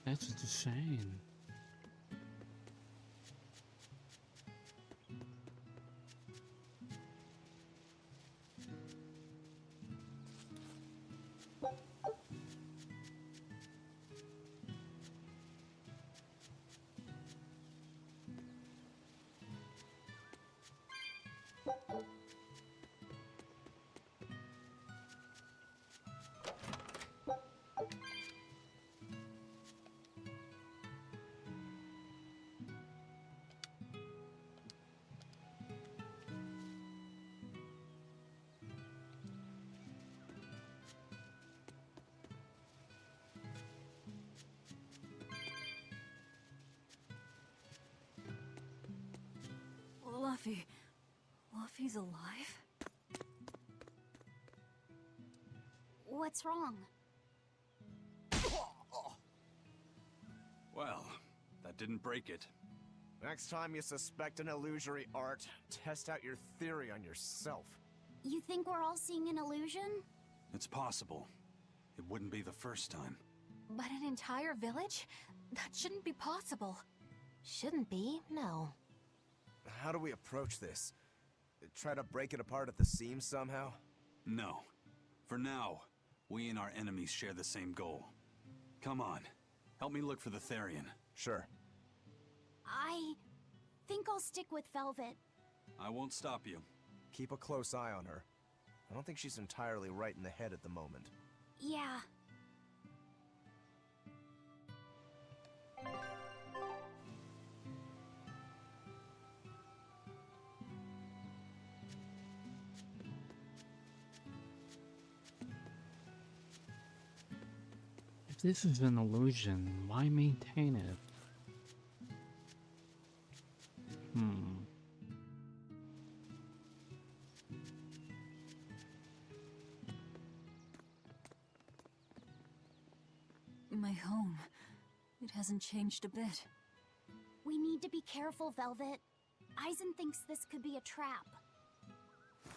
That's insane. Luffy's alive? What's wrong? That didn't break it. Next time you suspect an illusory art, test out your theory on yourself. You think we're all seeing an illusion? It's possible. It wouldn't be the first time. But an entire village? That shouldn't be possible. Shouldn't be, no. How do we approach this? Try to break it apart at the seams somehow? No. For now, we and our enemies share the same goal. Come on. Help me look for the Therion. Sure. I think I'll stick with Velvet. I won't stop you. Keep a close eye on her. I don't think she's entirely right in the head at the moment. Yeah. If this is an illusion, why maintain it? My home. It hasn't changed a bit. We need to be careful, Velvet. Eisen thinks this could be a trap.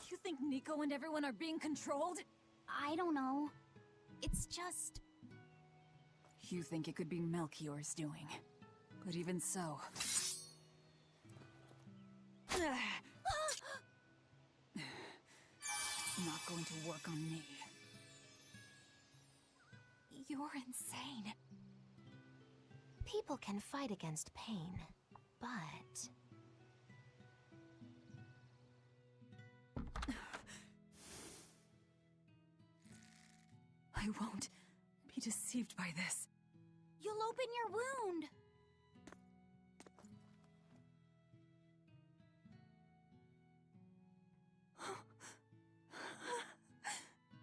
You think Nico and everyone are being controlled? I don't know. It's just... You think it could be Melchior's doing. But even so... It's not going to work on me. You're insane. People can fight against pain, but... I won't be deceived by this. You'll open your wound!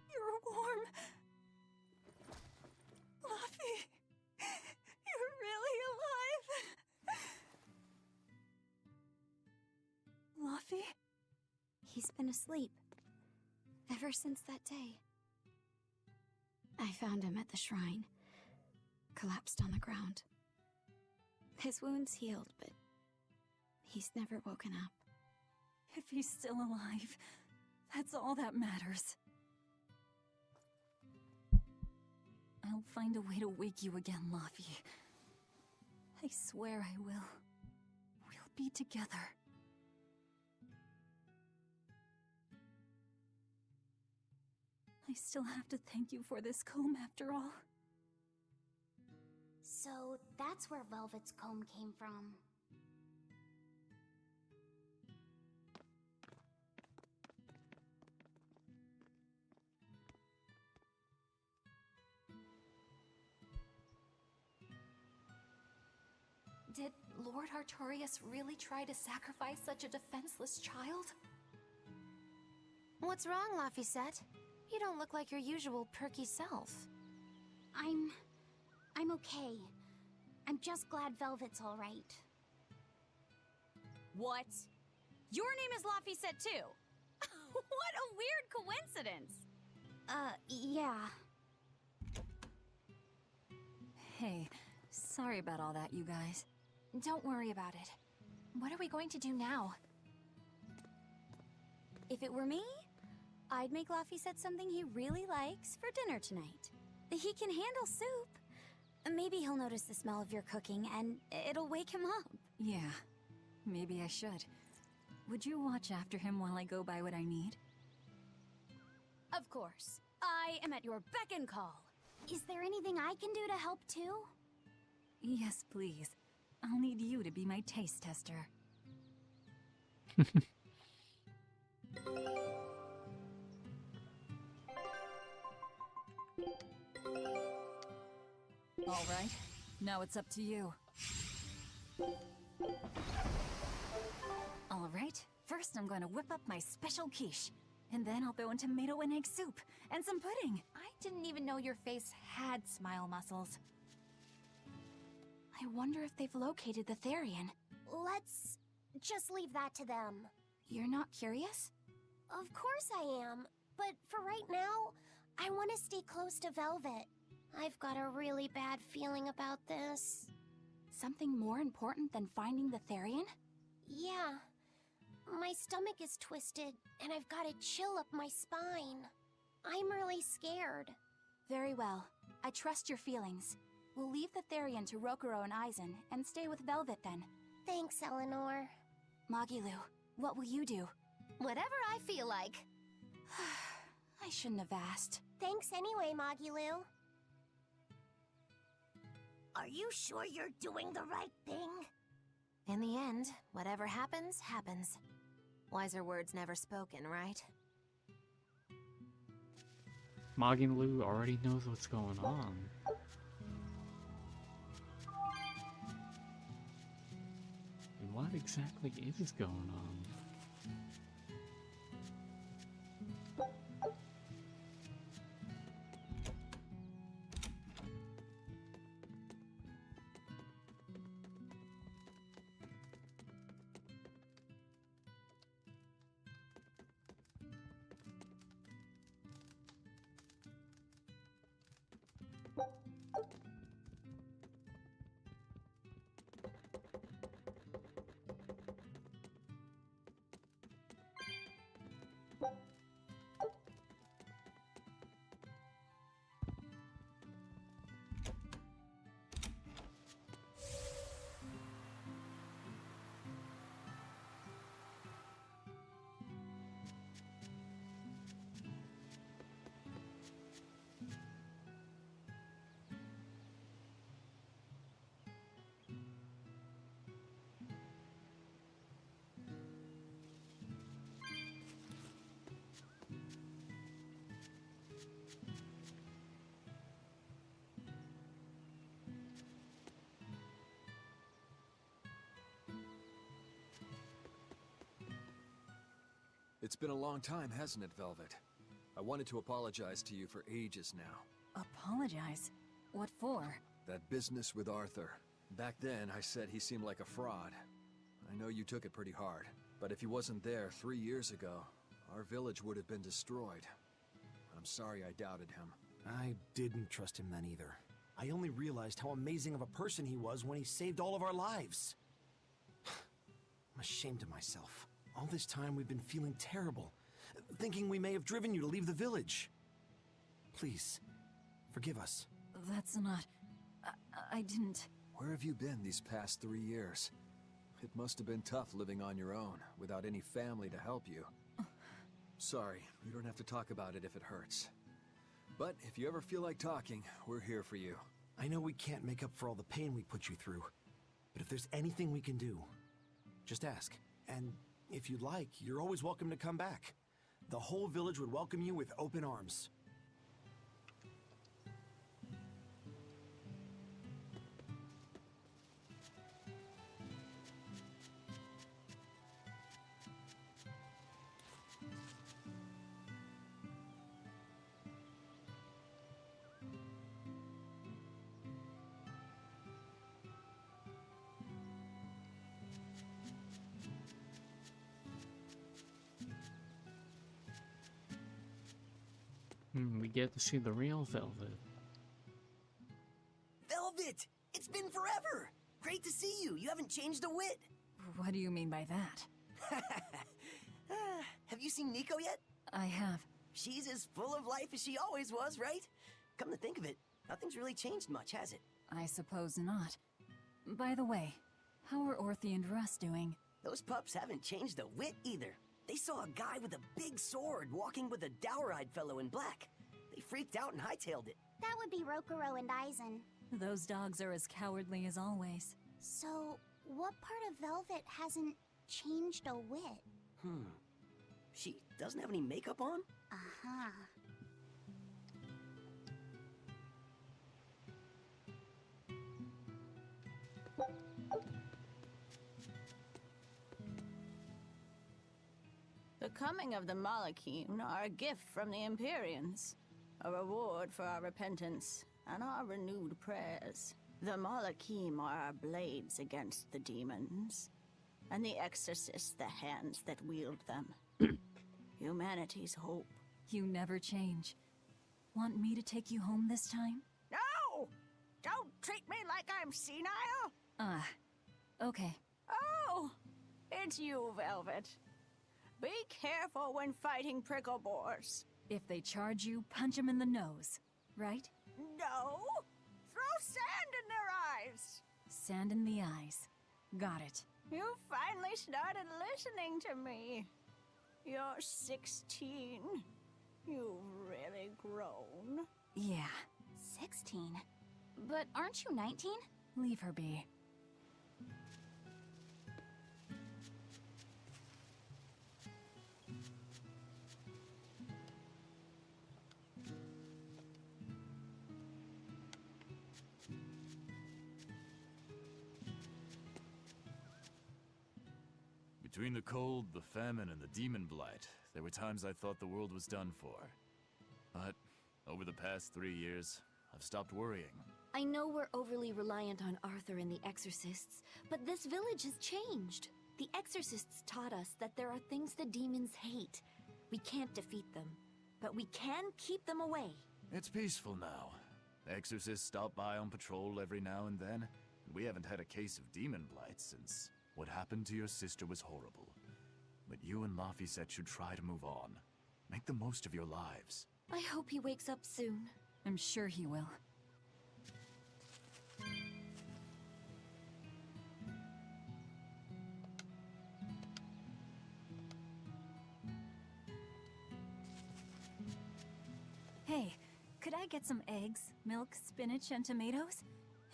You're warm. Luffy, you're really alive. Luffy? He's been asleep. Ever since that day. I found him at the shrine. Collapsed on the ground. His wounds healed, but he's never woken up. If he's still alive, that's all that matters. I'll find a way to wake you again, Luffy. I swear I will. We'll be together. I still have to thank you for this comb after all. So that's where Velvet's comb came from. Did Lord Artorias really try to sacrifice such a defenseless child? What's wrong, Laphicet? You don't look like your usual perky self. I'm okay. I'm just glad Velvet's all right. What? Your name is Laphicet too? What a weird coincidence! Yeah. Hey, sorry about all that, you guys. Don't worry about it. What are we going to do now? If it were me, I'd make Laphicet something he really likes for dinner tonight. He can handle soup. Maybe he'll notice the smell of your cooking and it'll wake him up. Yeah, maybe I should. Would you watch after him while I go buy what I need? Of course. I am at your beck and call. Is there anything I can do to help too? Yes, please. I'll need you to be my taste tester. All right, now it's up to you. All right, first I'm going to whip up my special quiche. And then I'll throw in tomato and egg soup, and some pudding. I didn't even know your face had smile muscles. I wonder if they've located the Therion. Let's just leave that to them. You're not curious? Of course I am, but for right now, I want to stay close to Velvet. I've got a really bad feeling about this. Something more important than finding the Therion? Yeah. My stomach is twisted, and I've got a chill up my spine. I'm really scared. Very well. I trust your feelings. We'll leave the Therion to Rokuro and Aizen, and stay with Velvet then. Thanks, Eleanor. Magilu, what will you do? Whatever I feel like. I shouldn't have asked. Thanks anyway, Magilu. Are you sure you're doing the right thing? In the end, whatever happens, happens. Wiser words never spoken, right? Magilu already knows what's going on. What exactly is going on? It's been a long time, hasn't it, Velvet? I wanted to apologize to you for ages now. Apologize? What for? That business with Arthur. Back then, I said he seemed like a fraud. I know you took it pretty hard, but if he wasn't there 3 years ago, our village would have been destroyed. I'm sorry I doubted him. I didn't trust him then either. I only realized how amazing of a person he was when he saved all of our lives. I'm ashamed of myself. All this time we've been feeling terrible, thinking we may have driven you to leave the village. Please, forgive us. That's not... I didn't... Where have you been these past 3 years? It must have been tough living on your own, without any family to help you. Sorry, we don't have to talk about it if it hurts. But if you ever feel like talking, we're here for you. I know we can't make up for all the pain we put you through, but if there's anything we can do, just ask. And if you'd like, you're always welcome to come back. The whole village would welcome you with open arms. We get to see the real Velvet. Velvet! It's been forever! Great to see you. You haven't changed a whit. What do you mean by that? Have you seen Nico yet? I have. She's as full of life as she always was, right? Come to think of it, nothing's really changed much, has it? I suppose not. By the way, how are Orthy and Russ doing? Those pups haven't changed a whit either. They saw a guy with a big sword walking with a dour-eyed fellow in black. They freaked out and hightailed it. That would be Rokuro and Aizen. Those dogs are as cowardly as always. So, what part of Velvet hasn't changed a whit? She doesn't have any makeup on? Uh-huh. The coming of the Malakim are a gift from the Empyreans, a reward for our repentance and our renewed prayers. The Malakim are our blades against the demons, and the exorcists the hands that wield them. Humanity's hope. You never change. Want me to take you home this time? No! Don't treat me like I'm senile? Okay. Oh, it's you, Velvet. Be careful when fighting prickle boars. If they charge you, punch them in the nose, right? No! Throw sand in their eyes! Sand in the eyes. Got it. You finally started listening to me. You're 16. You've really grown. Yeah. 16? But aren't you 19? Leave her be. Between the cold, the famine, and the demon blight, there were times I thought the world was done for. But over the past 3 years, I've stopped worrying. I know we're overly reliant on Arthur and the Exorcists, but this village has changed. The Exorcists taught us that there are things the demons hate. We can't defeat them, but we can keep them away. It's peaceful now. Exorcists stop by on patrol every now and then. We haven't had a case of demon blight since what happened to your sister was horrible. But you and Laphicet should try to move on. Make the most of your lives. I hope he wakes up soon. I'm sure he will. Hey, could I get some eggs, milk, spinach, and tomatoes?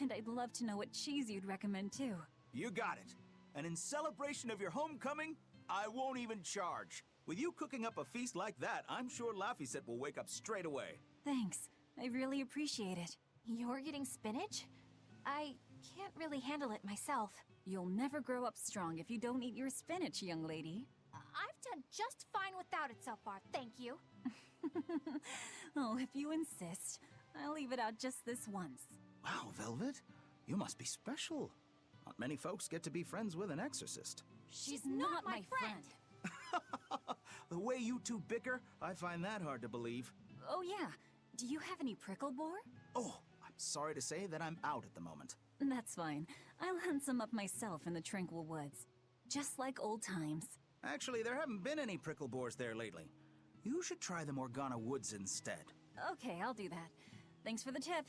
And I'd love to know what cheese you'd recommend too. You got it. And in celebration of your homecoming, I won't even charge. With you cooking up a feast like that, I'm sure Laphicet will wake up straight away. Thanks. I really appreciate it. You're getting spinach? I can't really handle it myself. You'll never grow up strong if you don't eat your spinach, young lady. I've done just fine without it so far, thank you. Oh, if you insist. I'll leave it out just this once. Wow, Velvet. You must be special. Not many folks get to be friends with an exorcist. She's not my friend. The way you two bicker, I find that hard to believe. Oh yeah, do you have any prickle boar? Oh, I'm sorry to say that I'm out at the moment. That's fine. I'll hunt some up myself in the tranquil woods. Just like old times. Actually, there haven't been any prickle boars there lately. You should try the Morgana Woods instead. Okay, I'll do that. Thanks for the tip.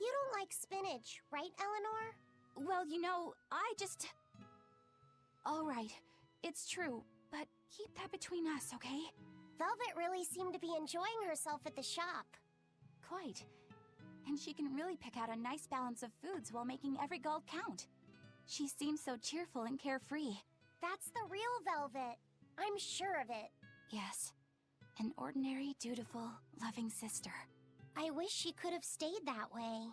You don't like spinach, right, Eleanor? Well, you know, I just... All right, it's true, but keep that between us, okay? Velvet really seemed to be enjoying herself at the shop. Quite. And she can really pick out a nice balance of foods while making every gulp count. She seems so cheerful and carefree. That's the real Velvet. I'm sure of it. Yes. An ordinary, dutiful, loving sister. I wish she could have stayed that way.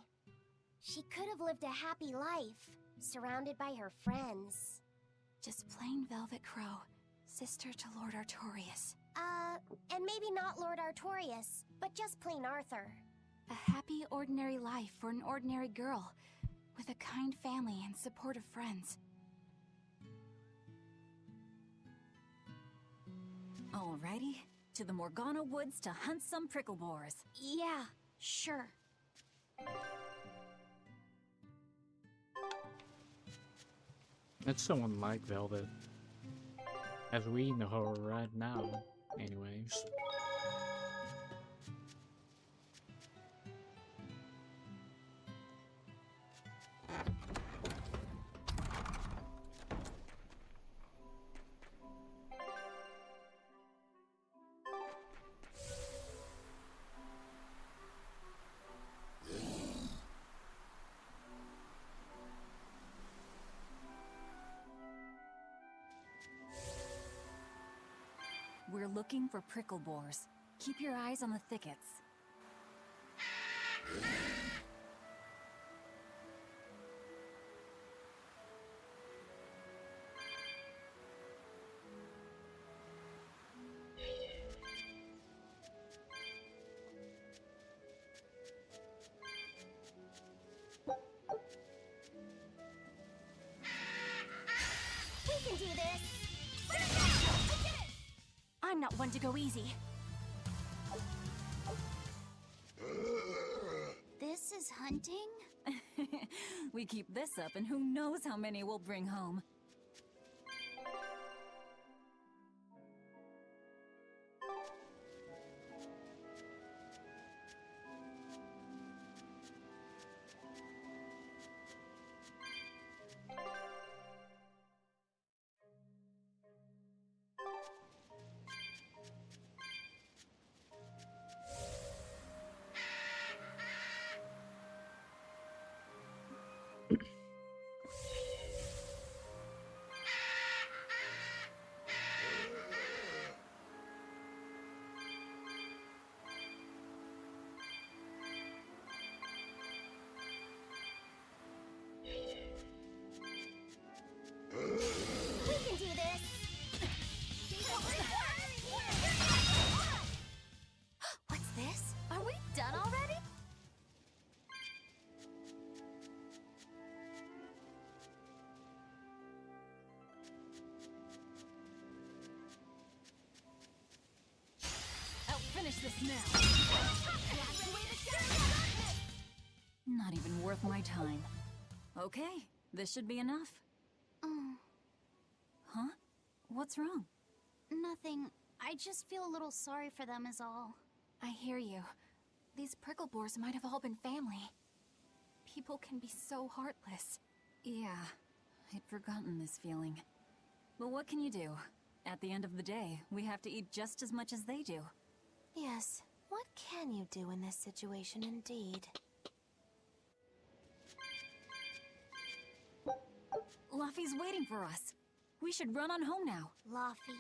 She could have lived a happy life, surrounded by her friends. Just plain Velvet Crow, sister to Lord Artorias. And maybe not Lord Artorias, but just plain Arthur. A happy, ordinary life for an ordinary girl, with a kind family and supportive friends. Alrighty, to the Morgana Woods to hunt some prickle boars. Yeah, sure. It's someone like Velvet. As we know her right now, anyways. We're looking for prickle boars. Keep your eyes on the thickets. We can do this! I'm not one to go easy. Therions hunting? We keep this up, and who knows how many we'll bring home. We can do this! What's this? Are we done already? I'll finish this now. Not even worth my time. Okay, this should be enough. Huh? What's wrong? Nothing. I just feel a little sorry for them is all. I hear you. These prickle boars might have all been family. People can be so heartless. Yeah, I'd forgotten this feeling. But what can you do? At the end of the day, we have to eat just as much as they do. Yes, what can you do in this situation indeed? Luffy's waiting for us. We should run on home now. Luffy.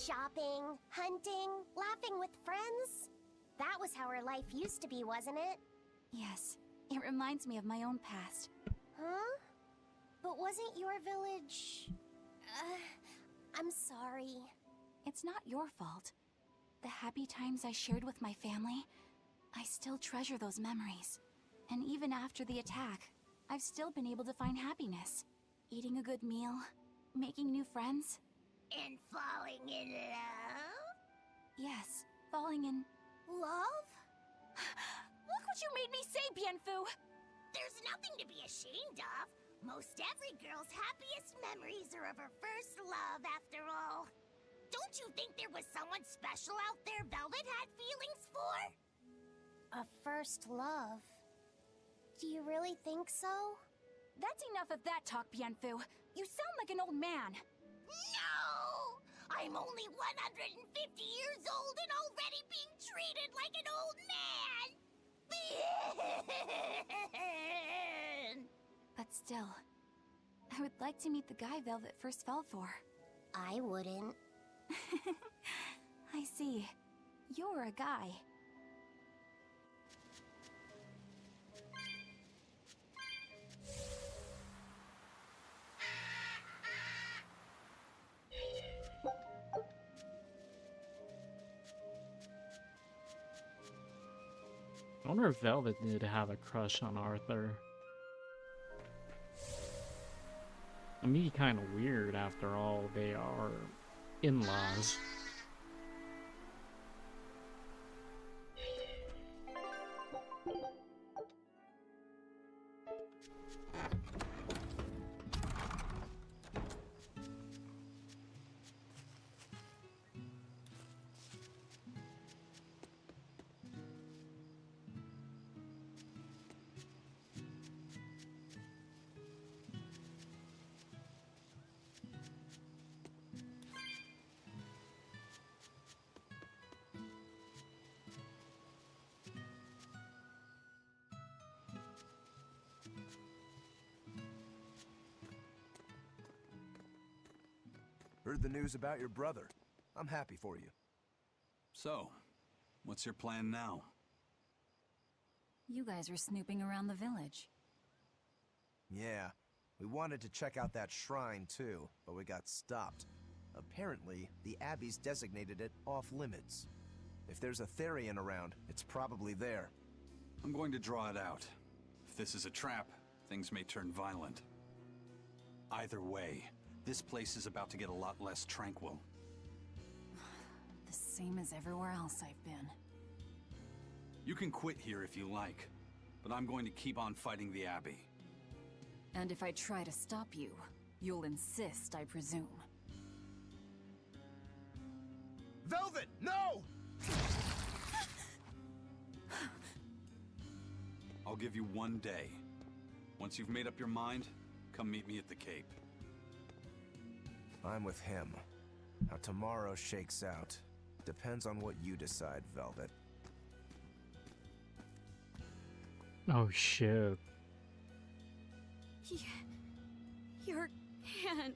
Shopping, hunting, laughing with friends. That was how our life used to be, wasn't it? Yes, it reminds me of my own past. Huh? But wasn't your village... I'm sorry. It's not your fault. The happy times I shared with my family, I still treasure those memories. And even after the attack, I've still been able to find happiness. Eating a good meal, making new friends. And falling in love? Yes, falling in... Love? Look what you made me say, Bienfu! There's nothing to be ashamed of. Most every girl's happiest memories are of her first love, after all. Don't you think there was someone special out there Velvet had feelings for? A first love? Do you really think so? That's enough of that talk, Bienfu. You sound like an old man. No! I'm only 150 years old and already being treated like an old man! But still, I would like to meet the guy Velvet first fell for. I wouldn't. I see. You're a guy. I wonder if Velvet did have a crush on Arthur. I mean, kind of weird after all, they are in-laws. Heard the news about your brother. I'm happy for you. So, what's your plan now? You guys were snooping around the village. Yeah, we wanted to check out that shrine too, but we got stopped. Apparently, the Abbey's designated it off-limits. If there's a Therion around, it's probably there. I'm going to draw it out. If this is a trap, things may turn violent. Either way, this place is about to get a lot less tranquil. The same as everywhere else I've been. You can quit here if you like, but I'm going to keep on fighting the Abbey. And if I try to stop you, you'll insist, I presume. Velvet, no! I'll give you 1 day. Once you've made up your mind, come meet me at the Cape. I'm with him. How tomorrow shakes out depends on what you decide, Velvet. Oh shit. Your hand.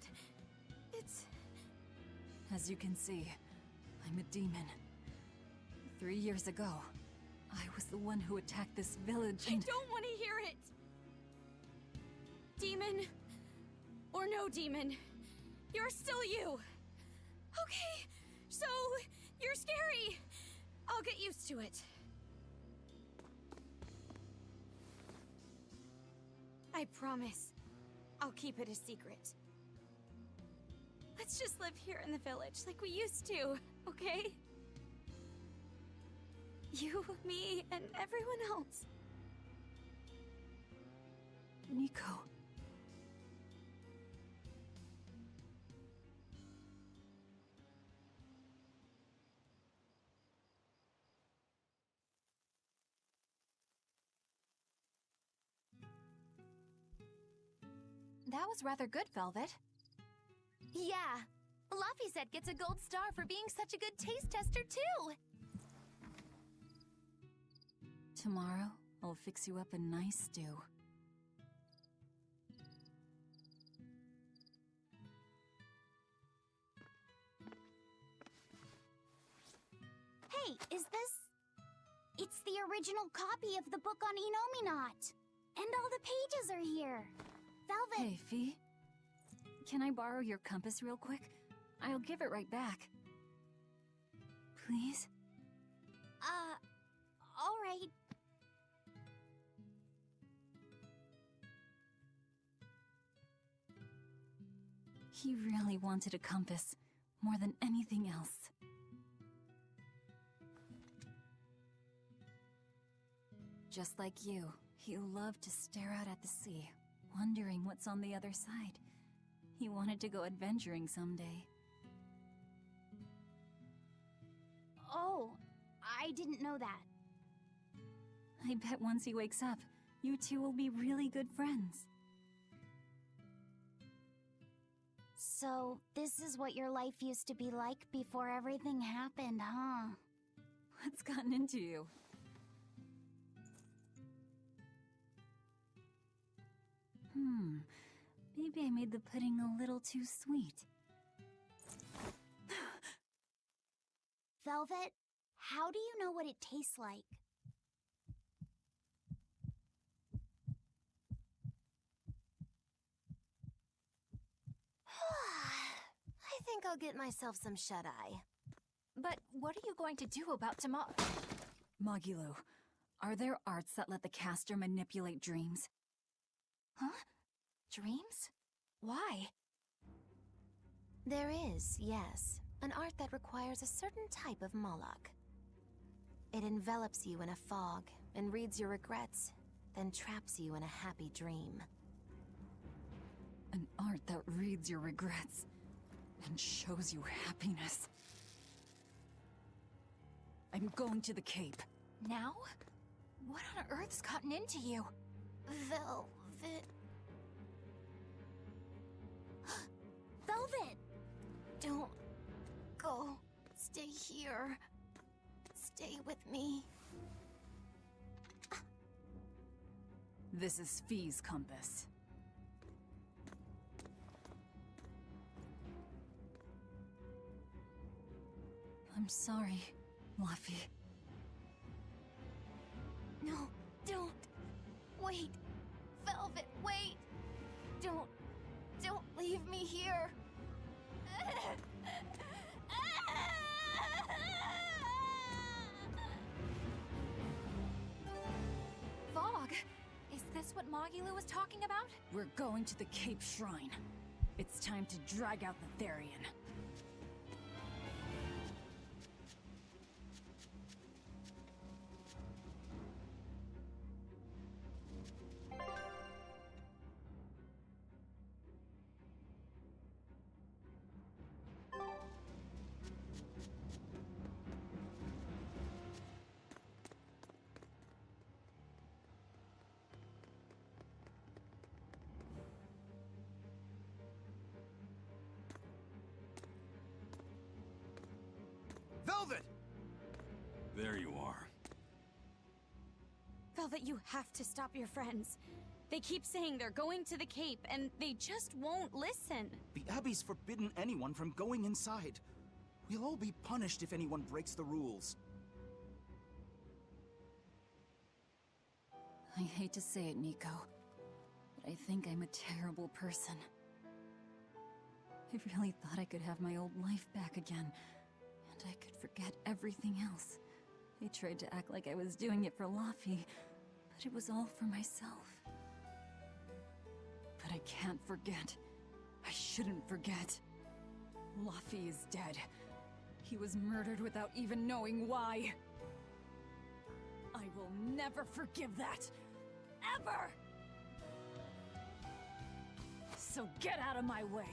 It's... As you can see, I'm a demon. 3 years ago, I was the one who attacked this village and... I don't want to hear it! Demon, or no demon, you're still you. Okay, so you're scary. I'll get used to it. I promise, I'll keep it a secret. Let's just live here in the village like we used to, okay? You, me, and everyone else. Nico. That was rather good, Velvet. Yeah. Laphicet gets a gold star for being such a good taste tester, too! Tomorrow, I'll fix you up a nice stew. Hey, is this... It's the original copy of the book on Enominat. And all the pages are here. Velvet... Hey, Fee. Can I borrow your compass real quick? I'll give it right back. Please? All right. He really wanted a compass, more than anything else. Just like you, he loved to stare out at the sea, wondering what's on the other side. He wanted to go adventuring someday. Oh, I didn't know that. I bet once he wakes up, you two will be really good friends. So, this is what your life used to be like before everything happened, huh? What's gotten into you? Maybe I made the pudding a little too sweet. Velvet, how do you know what it tastes like? I think I'll get myself some shut-eye. But what are you going to do about tomorrow? Magilu, are there arts that let the caster manipulate dreams? Huh? Dreams? Why? There is, yes. An art that requires a certain type of Moloch. It envelops you in a fog and reads your regrets, then traps you in a happy dream. An art that reads your regrets and shows you happiness. I'm going to the Cape. Now? What on earth's gotten into you? Velvet... Velvet! Don't go. Stay here. Stay with me. This is Fee's compass. I'm sorry, Luffy. No, don't. Wait. Velvet, wait. Don't leave me here. Fog, is this what Magilu was talking about? We're going to the Cape Shrine. It's time to drag out the Therion. Velvet! There you are. Velvet, you have to stop your friends. They keep saying they're going to the Cape, and they just won't listen. The Abbey's forbidden anyone from going inside. We'll all be punished if anyone breaks the rules. I hate to say it, Nico, but I think I'm a terrible person. I really thought I could have my old life back again, and I could forget everything else. I tried to act like I was doing it for Laffy, but it was all for myself. But I can't forget. I shouldn't forget. Laffy is dead. He was murdered without even knowing why. I will never forgive that. Ever! So get out of my way.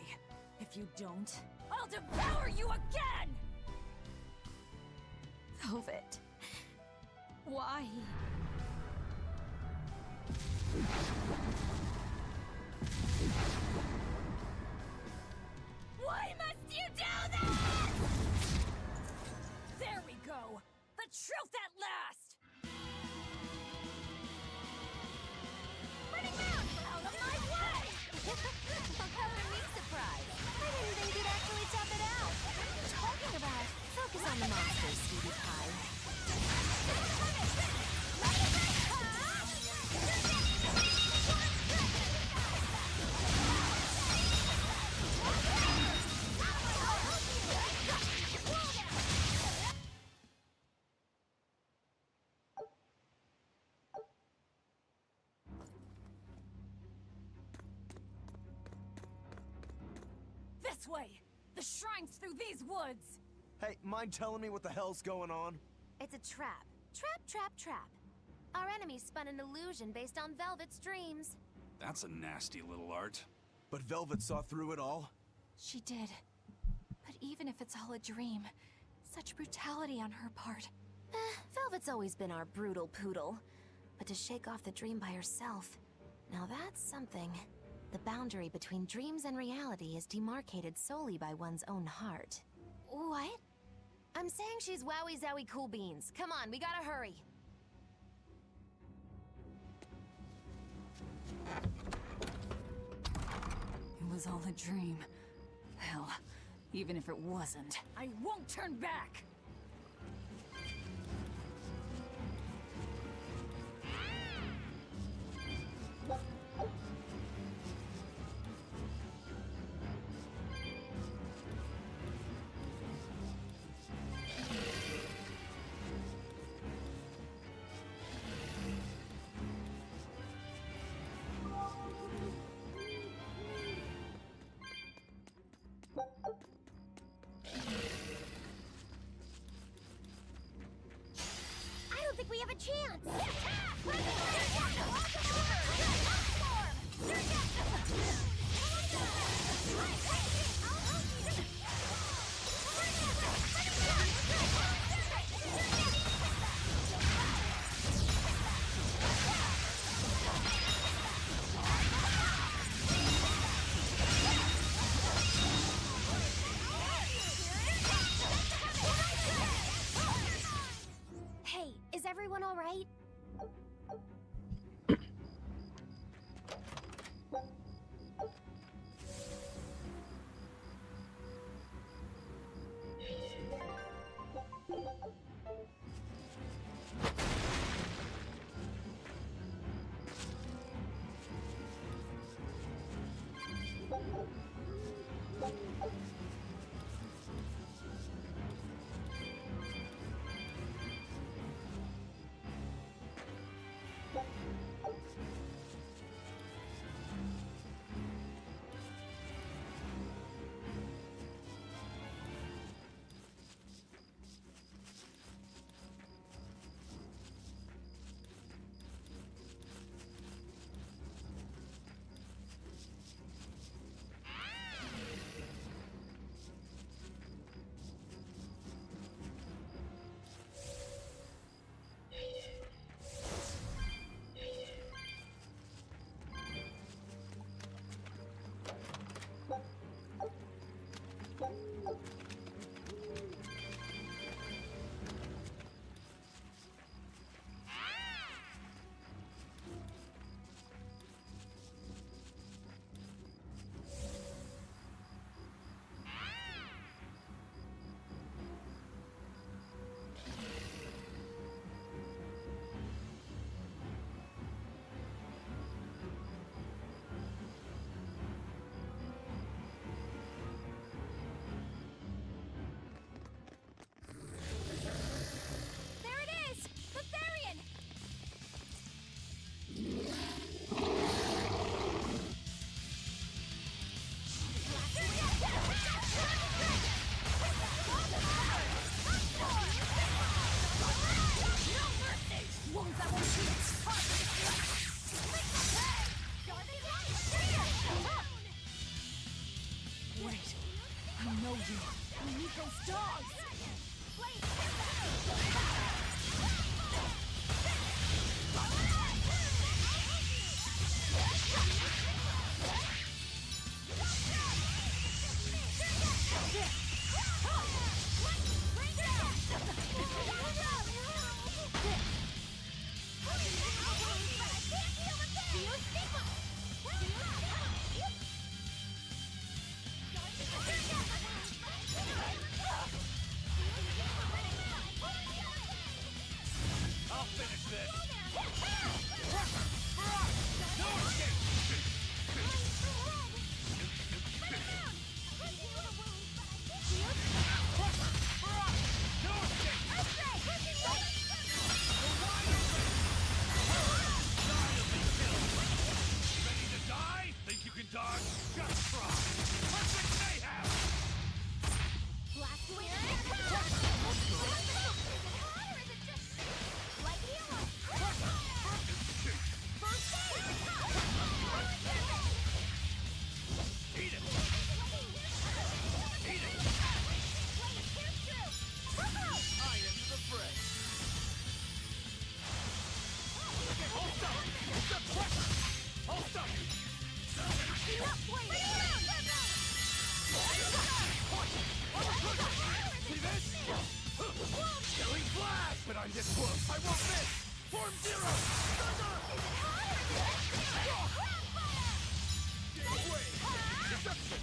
If you don't, I'll devour you again! Velvet. Why? Why must you do this? There we go. The truth at last! Running around! Out of my way! Well, color me surprised. I didn't think you'd actually tough it out. What are you talking about? Focus on the monsters, sweetie pie. This way! The shrine's through these woods! Hey, mind telling me what the hell's going on? It's a trap. Trap. Our enemy spun an illusion based on Velvet's dreams. That's a nasty little art. But Velvet saw through it all? She did. But even if it's all a dream, such brutality on her part. Velvet's always been our brutal poodle. But to shake off the dream by herself, now that's something. The boundary between dreams and reality is demarcated solely by one's own heart. What? I'm saying she's wowie zowie cool beans. Come on, we gotta hurry. It was all a dream. Hell, even if it wasn't, I won't turn back! I don't think we have a chance. Hey, is everyone all right? There it is! The Therion! Wait, I know you. We need those dogs! I'll finish this! No escape! Ready to die? Think you can dodge? Just try! Perfect mayhem! Blast away! Eat it! Eat it! I enter the fray. Hold up! Hold up! See this? Killing flash! But I'm this close! I won't miss! Form zero! Thunder! Gateway! Deception!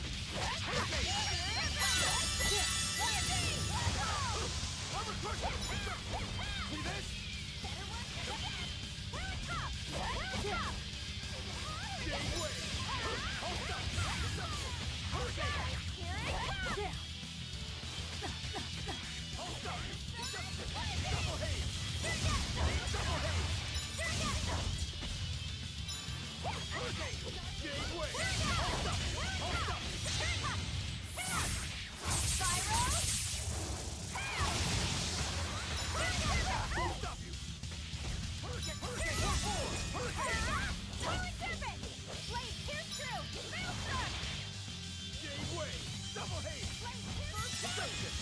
Hurricane! Armor crush! See this? Gateway! Hold up! Deception! Hurricane! Hold up! Deception! Double haze! Double haze! Hurricane! Gateway! Hold up! Hold up! Hold up you! Hurricane! Hurricane! 1-4! Hurricane! Gateway! Double haze! Deception!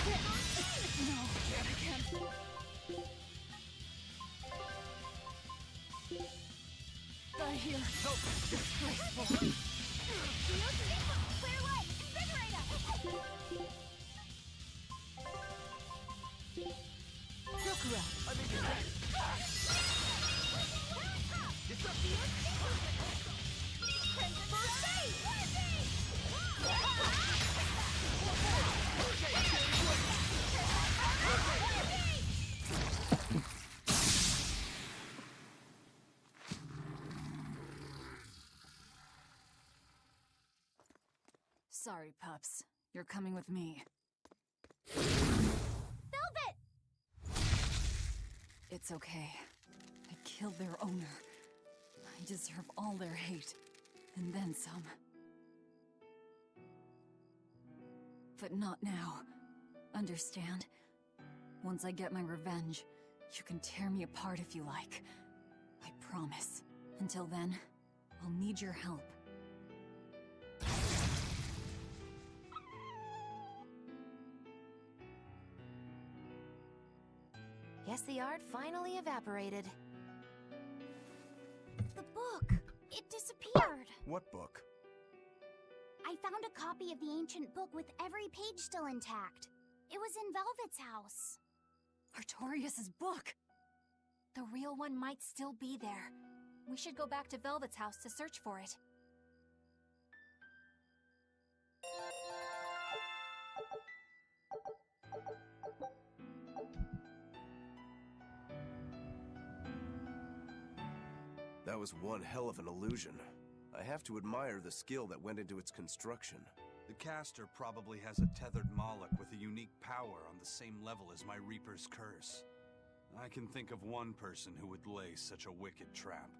No, I can't. I hear Help! disgraceful. Look around. I mean, Sorry, pups. You're coming with me. Velvet! It's okay. I killed their owner. I deserve all their hate. And then some. But not now. Understand? Once I get my revenge, you can tear me apart if you like. I promise. Until then, I'll need your help. Guess the art finally evaporated. The book! It disappeared! What book? I found a copy of the ancient book with every page still intact. It was in Velvet's house. Artorius' book! The real one might still be there. We should go back to Velvet's house to search for it. That was one hell of an illusion. I have to admire the skill that went into its construction. The caster probably has a tethered Moloch with a unique power on the same level as my Reaper's curse. I can think of one person who would lay such a wicked trap.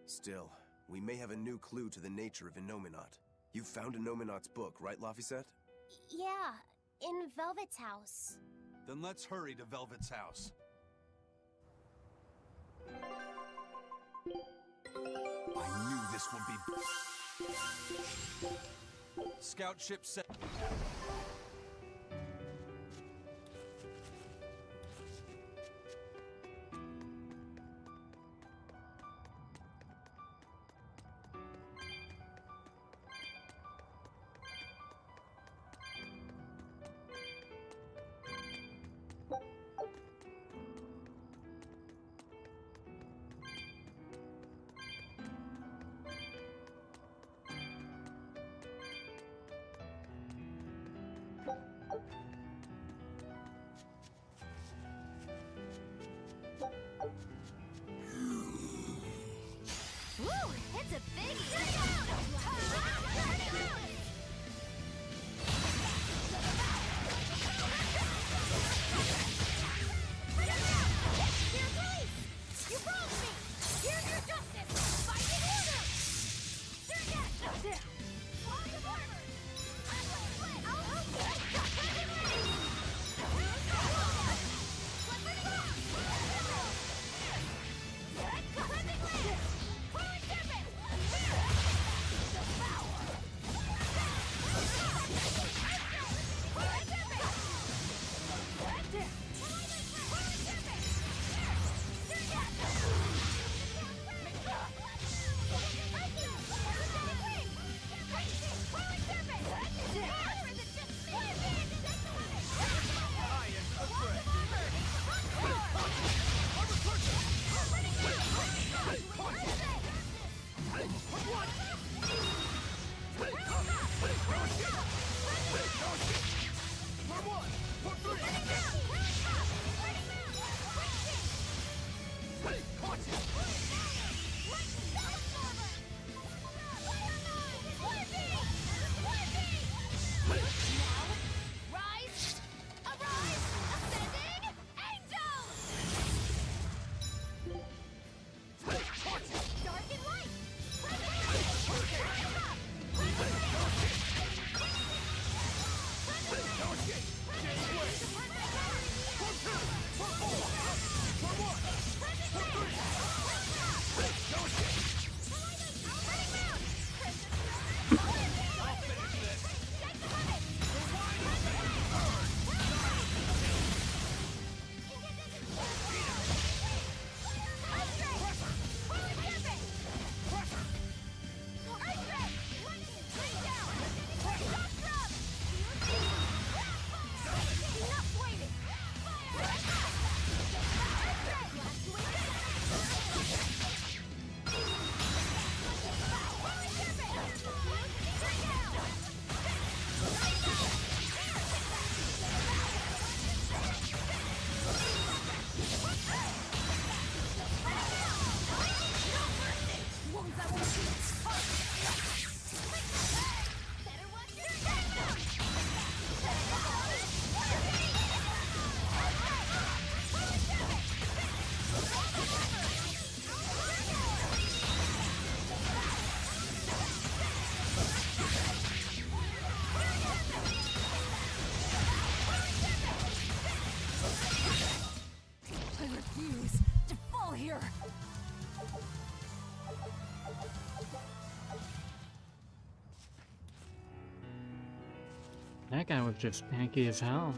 Still, we may have a new clue to the nature of Innominat. You found Innominat's book, right, Laphicet? Yeah, in Velvet's house. Then let's hurry to Velvet's house. I knew this would be... Scout ship set... Woo! It's a biggie! You wronged me! Here's your justice! Fight in order! There! Fly the armor! I'm going to win! That guy was just tanky as hell.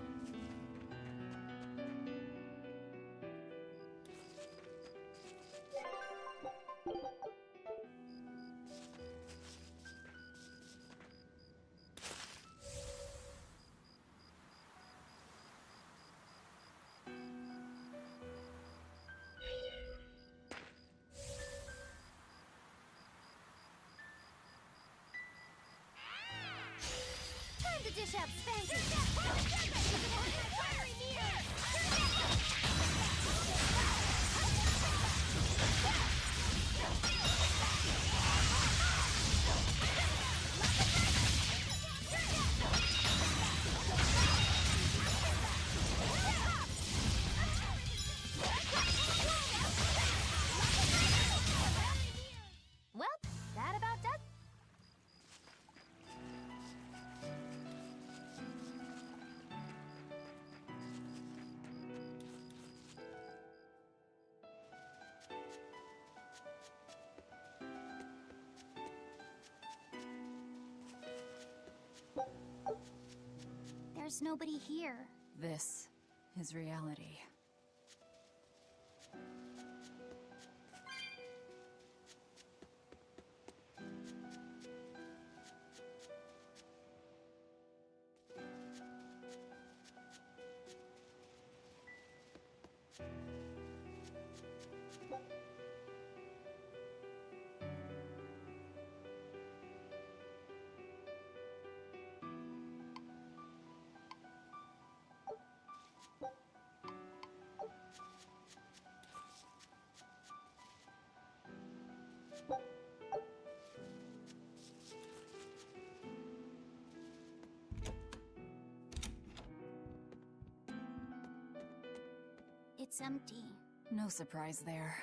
Time to dish out spankings! Well, that about does. There's nobody here. This is reality. It's empty. No surprise there.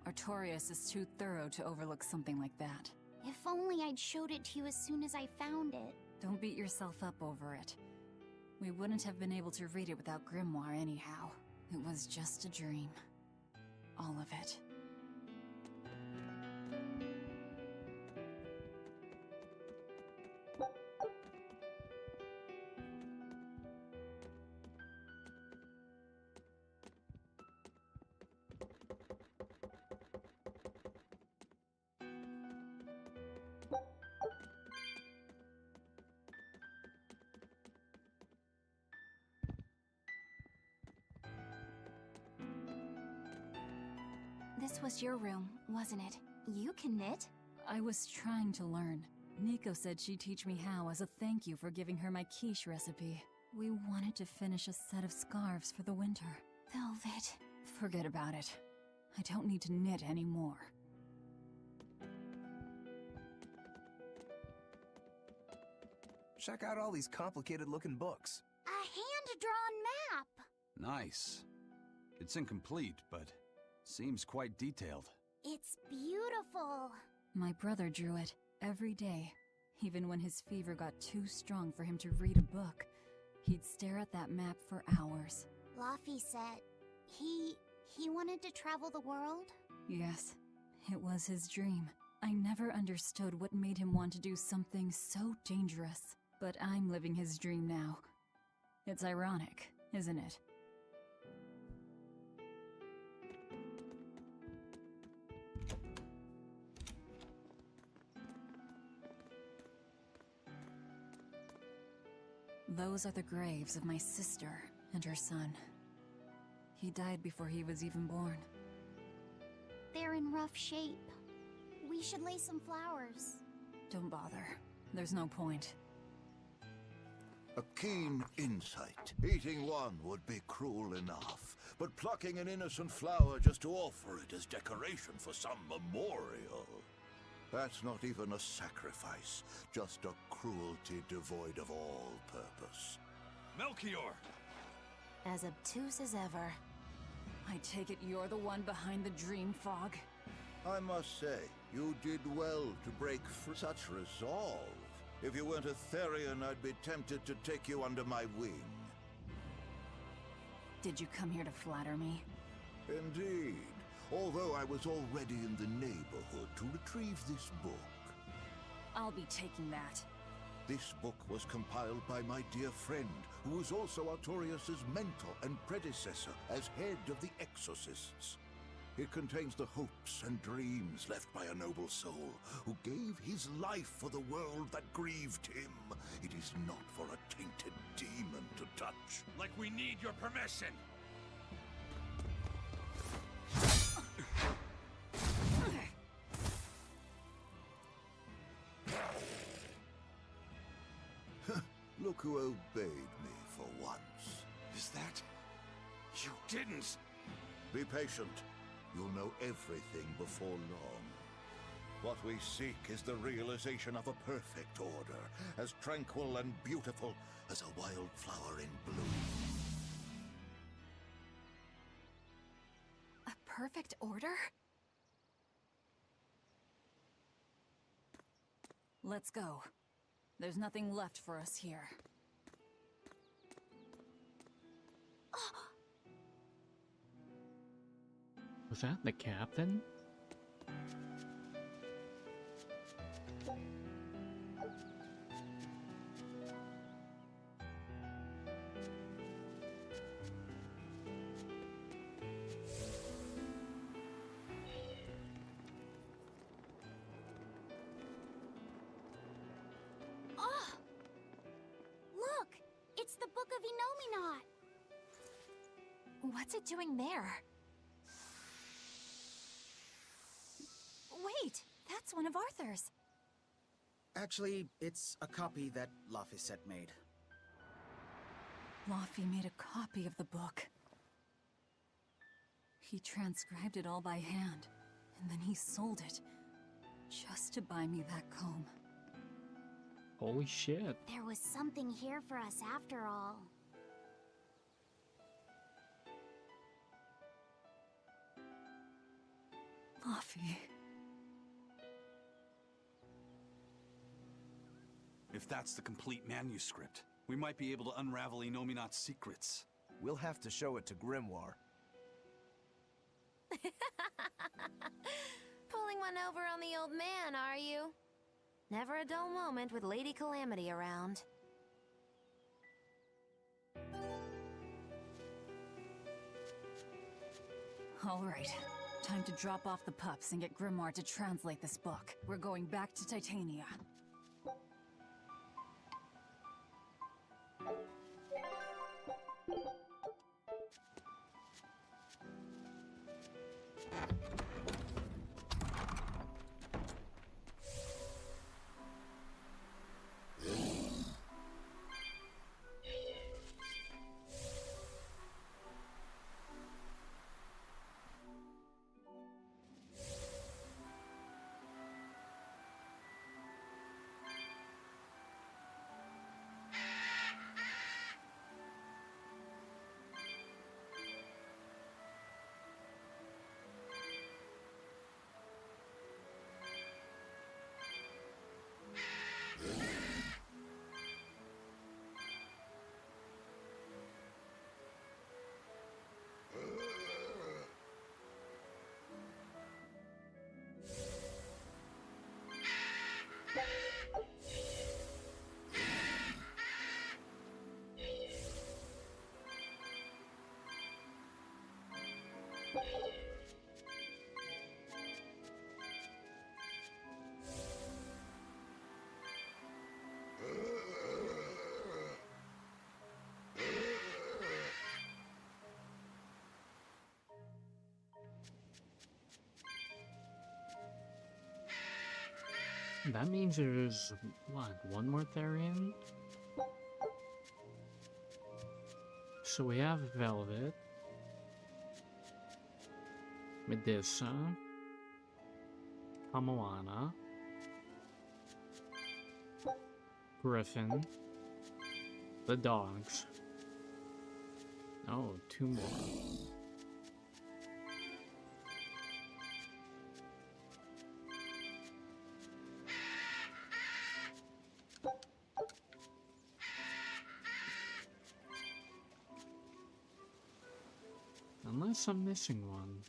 Artorias is too thorough to overlook something like that. If only I'd showed it to you as soon as I found it. Don't beat yourself up over it. We wouldn't have been able to read it without Grimoire anyhow. It was just a dream. All of it. This was your room, wasn't it? You can knit? I was trying to learn. Nico said she'd teach me how as a thank you for giving her my quiche recipe. We wanted to finish a set of scarves for the winter. Velvet. Forget about it. I don't need to knit anymore. Check out all these complicated-looking books. A hand-drawn map! Nice. It's incomplete, but seems quite detailed. It's beautiful. My brother drew it every day. Even when his fever got too strong for him to read a book, he'd stare at that map for hours. Laffy said he wanted to travel the world? Yes, it was his dream. I never understood what made him want to do something so dangerous. But I'm living his dream now. It's ironic, isn't it? Those are the graves of my sister and her son. He died before he was even born. They're in rough shape. We should lay some flowers. Don't bother. There's no point. A keen insight. Eating one would be cruel enough, but plucking an innocent flower just to offer it as decoration for some memorial. That's not even a sacrifice, just a cruelty devoid of all purpose. Melchior! As obtuse as ever. I take it you're the one behind the dream fog? I must say, you did well to break such resolve. If you weren't a Therion, I'd be tempted to take you under my wing. Did you come here to flatter me? Indeed. although I was already in the neighborhood to retrieve this book. I'll be taking that. This book was compiled by my dear friend, who was also Artorias' mentor and predecessor as head of the Exorcists. It contains the hopes and dreams left by a noble soul who gave his life for the world that grieved him. It is not for a tainted demon to touch. Like we need your permission! Look who obeyed me for once. Is that... You didn't... Be patient. You'll know everything before long. What we seek is the realization of a perfect order, as tranquil and beautiful as a wildflower in bloom. A perfect order? Let's go. There's nothing left for us here. Was that the captain? Look! It's the Book of Enominat! What's it doing there? Wait, that's one of Arthur's. Actually, it's a copy that Laphicet made. Laffy made a copy of the book. He transcribed it all by hand, and then he sold it, just to buy me that comb. Holy shit. There was something here for us after all. Laffy. If that's the complete manuscript, we might be able to unravel Enominat's secrets. We'll have to show it to Grimoire. Pulling one over on the old man, are you? Never a dull moment with Lady Calamity around. All right. Time to drop off the pups and get Grimoire to translate this book. We're going back to Titania. That means there's, what, one more Therion? So we have Velvet, Medusa, Kamoana, Griffin, the dogs. Oh, two more. Unless I'm missing one.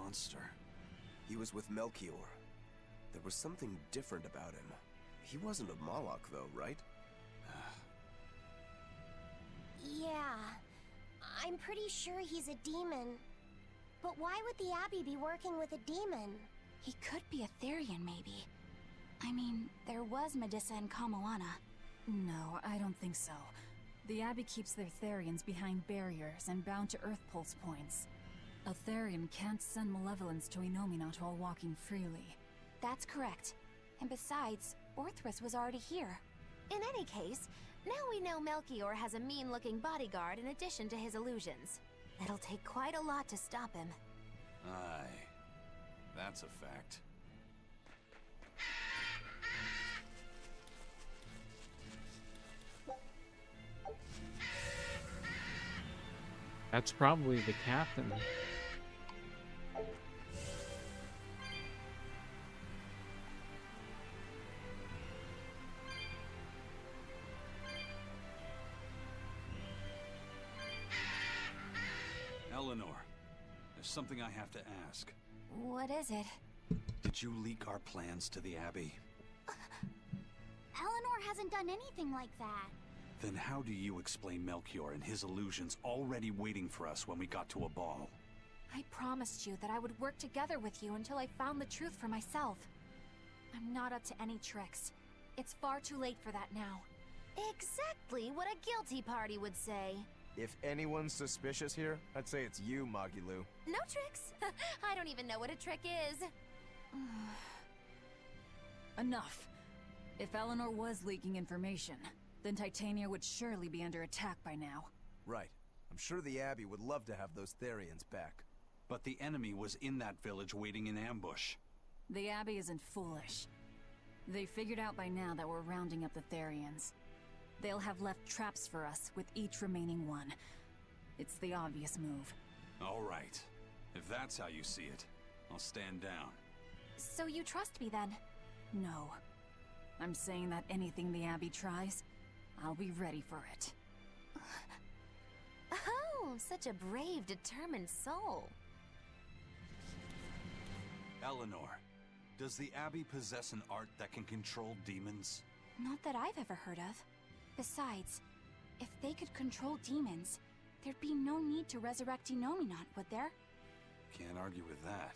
monster? He was with Melchior. There was something different about him. He wasn't a Moloch, though, right? Yeah, I'm pretty sure he's a demon. But why would the Abbey be working with a demon? He could be a Therion, maybe. I mean, there was Medissa and Kamoana. No, I don't think so. The Abbey keeps their Therions behind barriers and bound to Earth Pulse points. A Therion can't send malevolence to Inominat while walking freely. That's correct. And besides, Orthrus was already here. In any case, now we know Melchior has a mean-looking bodyguard in addition to his illusions. It'll take quite a lot to stop him. Aye. That's a fact. That's probably the captain. Eleanor, there's something I have to ask. What is it? Did you leak our plans to the Abbey? Eleanor hasn't done anything like that. Then how do you explain Melchior and his illusions already waiting for us when we got to a ball? I promised you that I would work together with you until I found the truth for myself. I'm not up to any tricks. It's far too late for that now. Exactly what a guilty party would say. If anyone's suspicious here, I'd say it's you, Magilu. No tricks. I don't even know what a trick is. Enough. If Eleanor was leaking information, then Titania would surely be under attack by now. Right. I'm sure the Abbey would love to have those Therions back. But the enemy was in that village waiting in ambush. The Abbey isn't foolish. They figured out by now that we're rounding up the Therions. They'll have left traps for us with each remaining one. It's the obvious move. All right. If that's how you see it, I'll stand down. So you trust me then? No. I'm saying that anything the Abbey tries, I'll be ready for it. Oh, such a brave, determined soul. Eleanor, does the Abbey possess an art that can control demons? Not that I've ever heard of. Besides, if they could control demons, there'd be no need to resurrect Inominat, would there? Can't argue with that.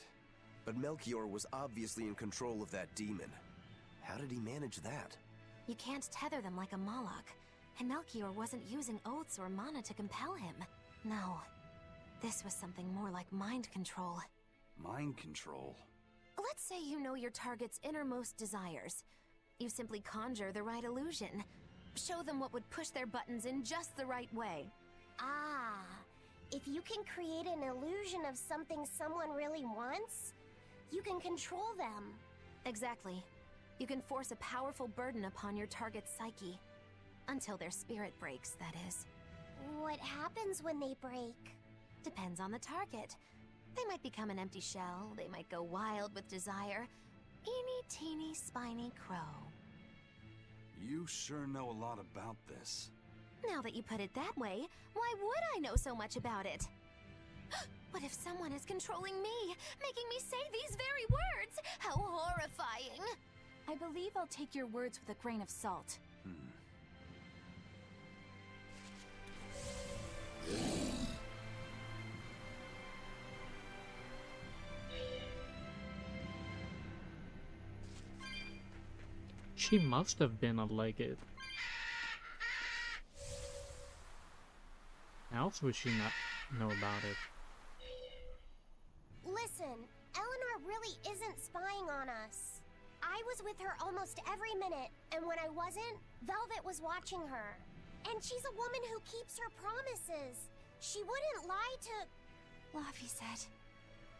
But Melchior was obviously in control of that demon. How did he manage that? You can't tether them like a Moloch, and Melchior wasn't using oaths or mana to compel him. No, this was something more like mind control. Mind control? Let's say you know your target's innermost desires. You simply conjure the right illusion. Show them what would push their buttons in just the right way. Ah, if you can create an illusion of something someone really wants, you can control them. Exactly. You can force a powerful burden upon your target's psyche. Until their spirit breaks, that is. What happens when they break? Depends on the target. They might become an empty shell, they might go wild with desire. Eeny teeny spiny crow. You sure know a lot about this. Now that you put it that way, why would I know so much about it? What if someone is controlling me, making me say these very words? How horrifying! I believe I'll take your words with a grain of salt. She must have been a legate. How else would she not know about it? Listen, Eleanor really isn't spying on us. I was with her almost every minute, and when I wasn't, Velvet was watching her. And she's a woman who keeps her promises. She wouldn't lie to... Laphicet.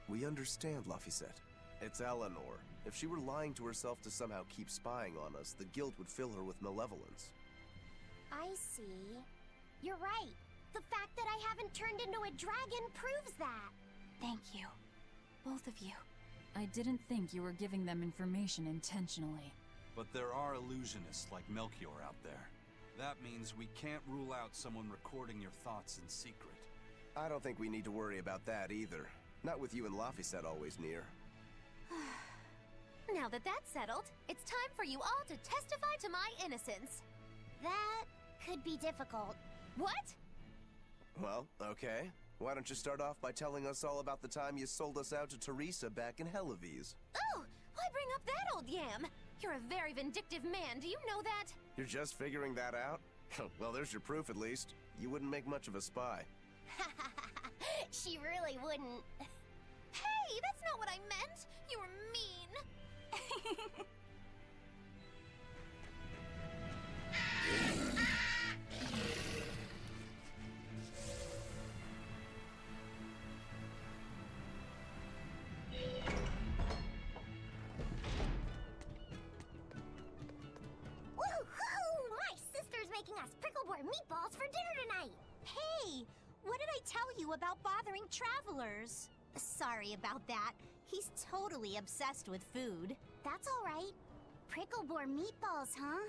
We understand, Laphicet. It's Eleanor. If she were lying to herself to somehow keep spying on us, the guilt would fill her with malevolence. I see. You're right. The fact that I haven't turned into a dragon proves that. Thank you. Both of you. I didn't think you were giving them information intentionally. But there are illusionists like Melchior out there. That means we can't rule out someone recording your thoughts in secret. I don't think we need to worry about that either. Not with you and Laphicet always near. Now that that's settled, it's time for you all to testify to my innocence. That could be difficult. What? Well, okay. Why don't you start off by telling us all about the time you sold us out to Teresa back in Helives? Oh, why bring up that old yam? You're a very vindictive man, do you know that? You're just figuring that out? Well, there's your proof at least. You wouldn't make much of a spy. She really wouldn't. Hey, that's not what I meant! You were mean! Woohoo! My sister's making us prickle-boar meatballs for dinner tonight! Hey! What did I tell you about bothering travelers? Sorry about that. He's totally obsessed with food. That's all right. Prickle-boar meatballs, huh?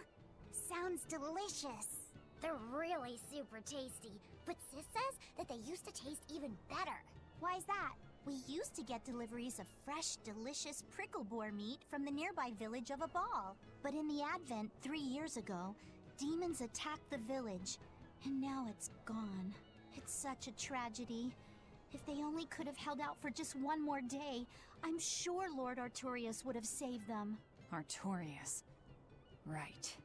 Sounds delicious. They're really super tasty, but Sis says that they used to taste even better. Why's that? We used to get deliveries of fresh, delicious prickle-boar meat from the nearby village of Abal. But in the Advent 3 years ago, demons attacked the village, and now it's gone. It's such a tragedy. If they only could have held out for just one more day, I'm sure Lord Artorius would have saved them. Artorius. Right.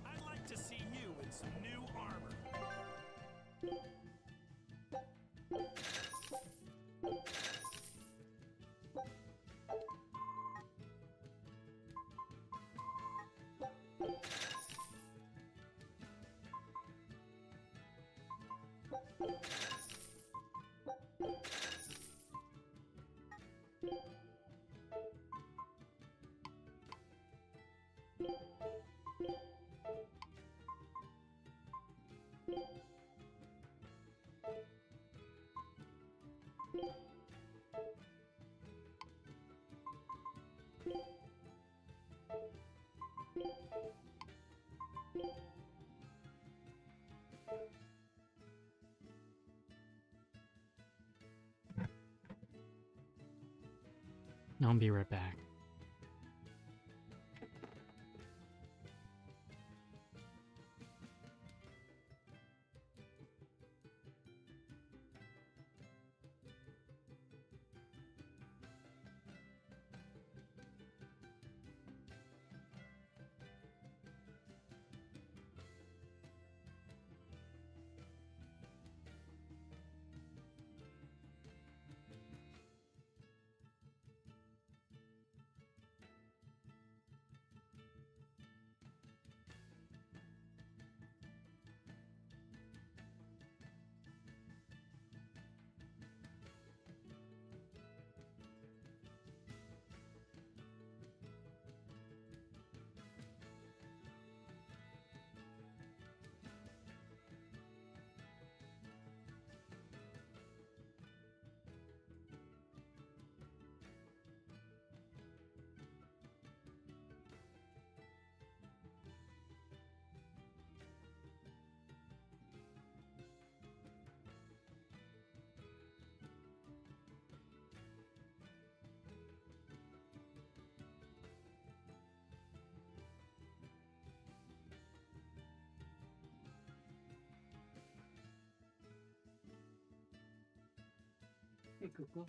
I'd like to see you in some new armor. I'll be right back. Hey, Cuckoo.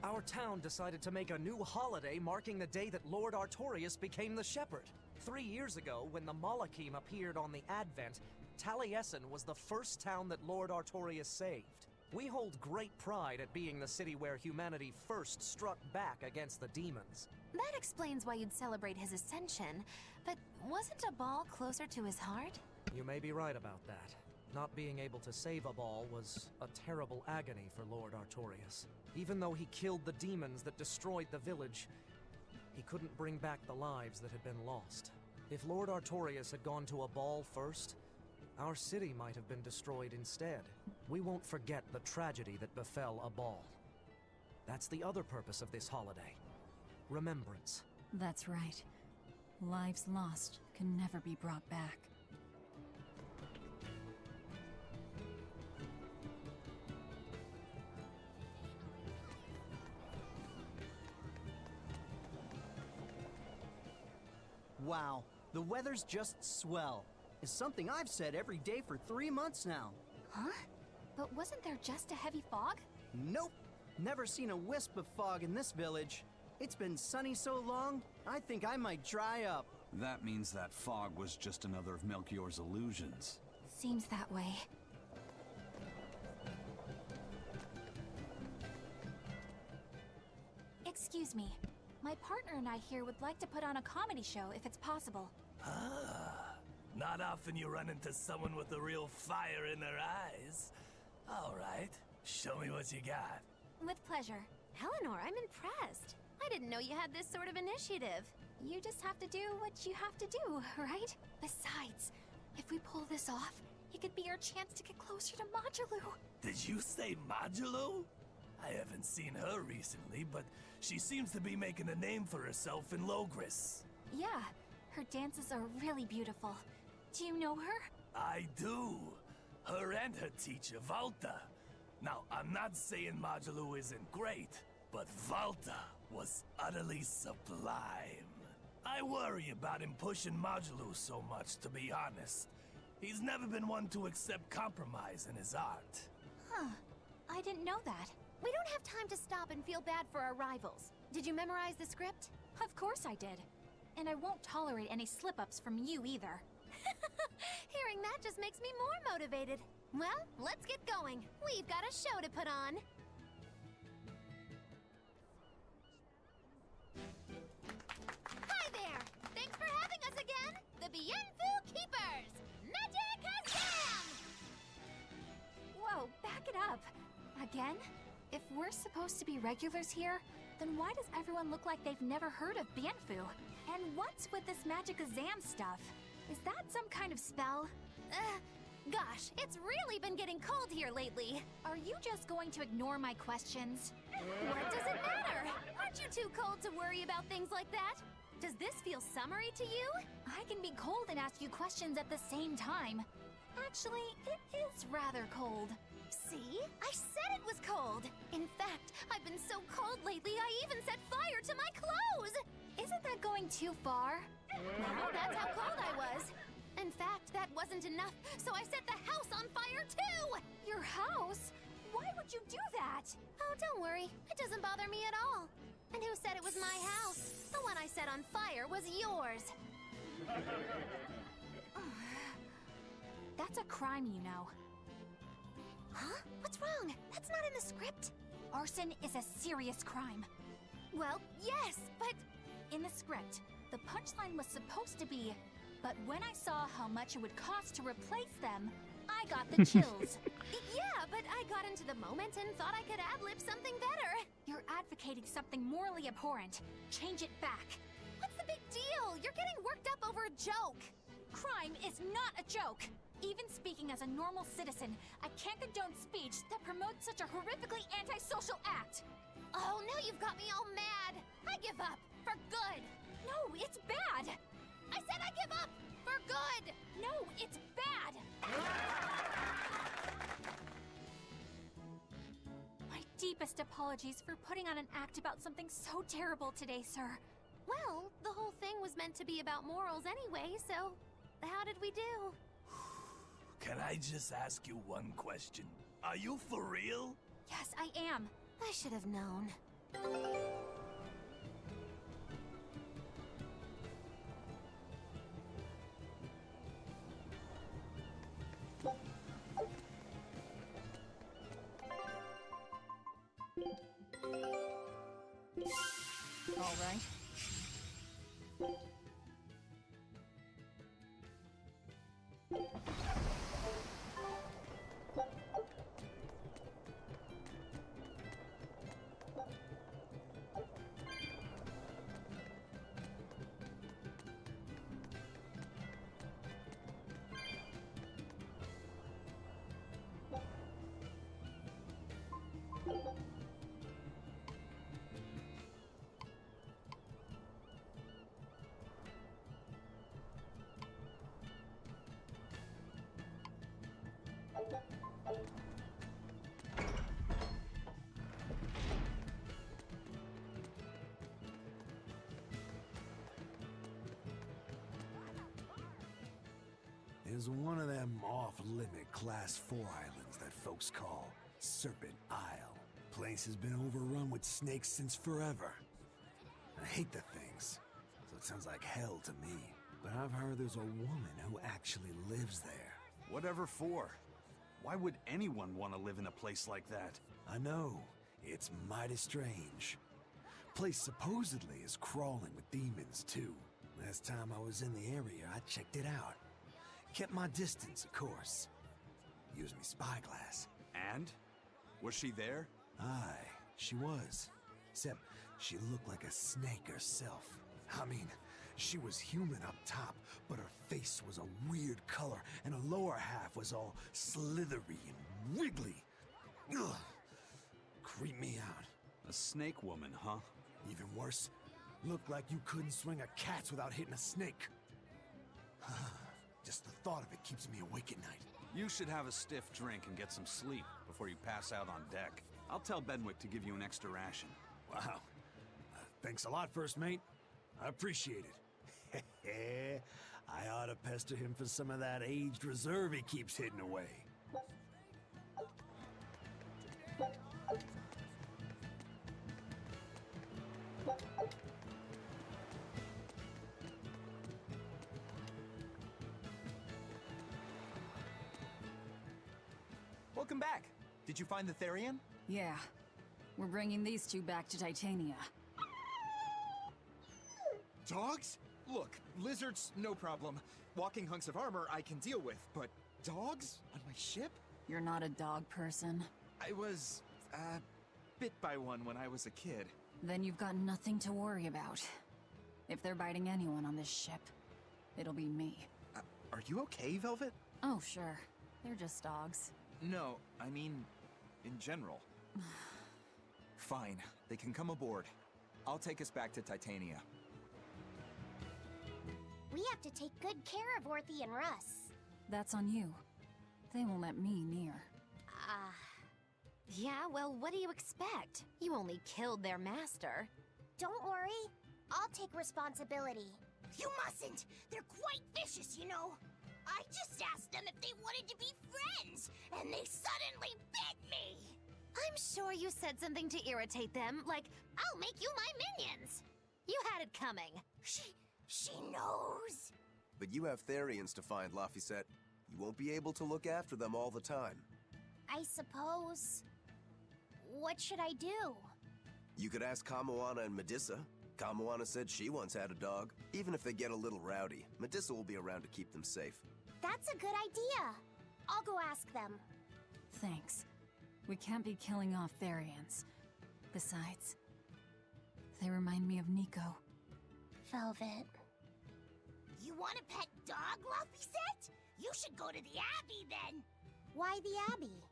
Our town decided to make a new holiday marking the day that Lord Artorius became the Shepherd. 3 years ago, when the Malachim appeared on the Advent, Taliesin was the first town that Lord Artorius saved. We hold great pride at being the city where humanity first struck back against the demons. That explains why you'd celebrate his ascension, but wasn't a ball closer to his heart? You may be right about that. Not being able to save a ball was a terrible agony for Lord Artorias. Even though he killed the demons that destroyed the village, he couldn't bring back the lives that had been lost. If Lord Artorias had gone to a ball first, our city might have been destroyed instead. We won't forget the tragedy that befell a ball. That's the other purpose of this holiday. Remembrance. That's right. Lives lost can never be brought back. Wow, the weather's just swell. It's something I've said every day for 3 months now. Huh? But wasn't there just a heavy fog? Nope. Never seen a wisp of fog in this village. It's been sunny so long, I think I might dry up. That means that fog was just another of Melchior's illusions. Seems that way. Excuse me. My partner and I here would like to put on a comedy show if it's possible. Ah, not often you run into someone with a real fire in their eyes. All right, show me what you got. With pleasure. Eleanor, I'm impressed. I didn't know you had this sort of initiative. You just have to do what you have to do, right? Besides, if we pull this off, it could be our chance to get closer to Modulu. Did you say Modulu? I haven't seen her recently, but she seems to be making a name for herself in Logris. Yeah, her dances are really beautiful. Do you know her? I do. Her and her teacher, Valta. Now, I'm not saying Modulu isn't great, but Valta was utterly sublime. I worry about him pushing Modulu so much, to be honest. He's never been one to accept compromise in his art. Huh. I didn't know that. We don't have time to stop and feel bad for our rivals. Did you memorize the script? Of course I did. And I won't tolerate any slip-ups from you either. Hearing that just makes me more motivated. Well, let's get going. We've got a show to put on. Hi there! Thanks for having us again! The Bienfu Keepers! Magic Azam! Whoa, back it up. Again? If we're supposed to be regulars here, then why does everyone look like they've never heard of Bienfu? And what's with this Magic Azam stuff? Is that some kind of spell? Gosh, it's really been getting cold here lately. Are you just going to ignore my questions? What does it matter? Aren't you too cold to worry about things like that? Does this feel summery to you? I can be cold and ask you questions at the same time. Actually, it is rather cold. See? I said it was cold! In fact, I've been so cold lately I even set fire to my clothes! Isn't that going too far? Well, that's how cold I was. In fact, that wasn't enough, so I set the house on fire too! Your house? Why would you do that? Oh, don't worry. It doesn't bother me at all. And who said it was my house? The one I set on fire was yours. That's a crime, you know. Huh? What's wrong? That's not in the script. Arson is a serious crime. Well, yes, but... In the script, the punchline was supposed to be, but when I saw how much it would cost to replace them, I got the chills. Yeah, but I got into the moment and thought I could ad-lib something better. You're advocating something morally abhorrent. Change it back. What's the big deal? You're getting worked up over a joke. Crime is not a joke. Even speaking as a normal citizen, I can't condone speech that promotes such a horrifically antisocial act. Oh, now you've got me all mad. I give up. For good. No, it's bad. I said I give up. For good. No, it's bad. My deepest apologies for putting on an act about something so terrible today, sir. Well, the whole thing was meant to be about morals anyway, so how did we do? Can I just ask you one question? Are you for real? Yes, I am. I should have known. There's one of them off-limit Class 4 islands that folks call Serpent Isle. Place has been overrun with snakes since forever. I hate the things, so it sounds like hell to me. But I've heard there's a woman who actually lives there. Whatever for? Why would anyone want to live in a place like that? I know. It's mighty strange. Place supposedly is crawling with demons, too. Last time I was in the area, I checked it out. Kept my distance, of course. Used me spyglass. And? Was she there? Aye, she was. Except she looked like a snake herself. I mean, she was human up top, but her face was a weird color, and her lower half was all slithery and wiggly. Ugh. Creeped me out. A snake woman, huh? Even worse, looked like you couldn't swing a cat without hitting a snake. Just the thought of it keeps me awake at night. You should have a stiff drink and get some sleep before you pass out on deck. I'll tell Benwick to give you an extra ration. Wow. Thanks a lot, First Mate. I appreciate it. I ought to pester him for some of that aged reserve he keeps hidden away. Welcome back. Did you find the Therion? Yeah. We're bringing these two back to Titania. Dogs? Look, lizards, no problem. Walking hunks of armor I can deal with, but dogs? On my ship? You're not a dog person. I was, bit by one when I was a kid. Then you've got nothing to worry about. If they're biting anyone on this ship, it'll be me. Are you okay, Velvet? Oh, sure. They're just dogs. No, I mean, in general. Fine, they can come aboard. I'll take us back to Titania. We have to take good care of Orthy and Russ. That's on you. They won't let me near. Yeah, well, what do you expect? You only killed their master. Don't worry. I'll take responsibility. You mustn't! They're quite vicious, you know. I just asked them if they wanted to be friends, and they suddenly bit me! I'm sure you said something to irritate them, like, I'll make you my minions! You had it coming. She knows. But you have Therions to find, Laphicet. You won't be able to look after them all the time. I suppose... What should I do? You could ask Kamoana and Medissa. Kamoana said she once had a dog. Even if they get a little rowdy, Medissa will be around to keep them safe. That's a good idea. I'll go ask them. Thanks. We can't be killing off Therions. Besides, they remind me of Nico. Velvet. You want a pet dog, Laphicet? You should go to the Abbey then. Why the Abbey?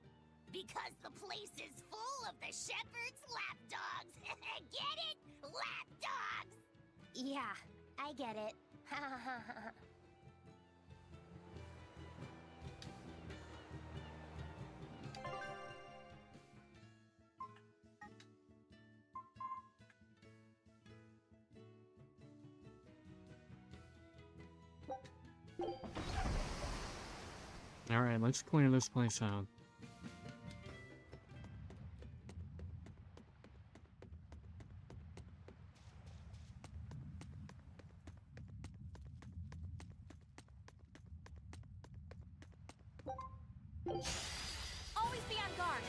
Because the place is full of the shepherd's lapdogs. Get it? Lapdogs! Yeah, I get it. Alright, let's clear this place out. Always be on guard.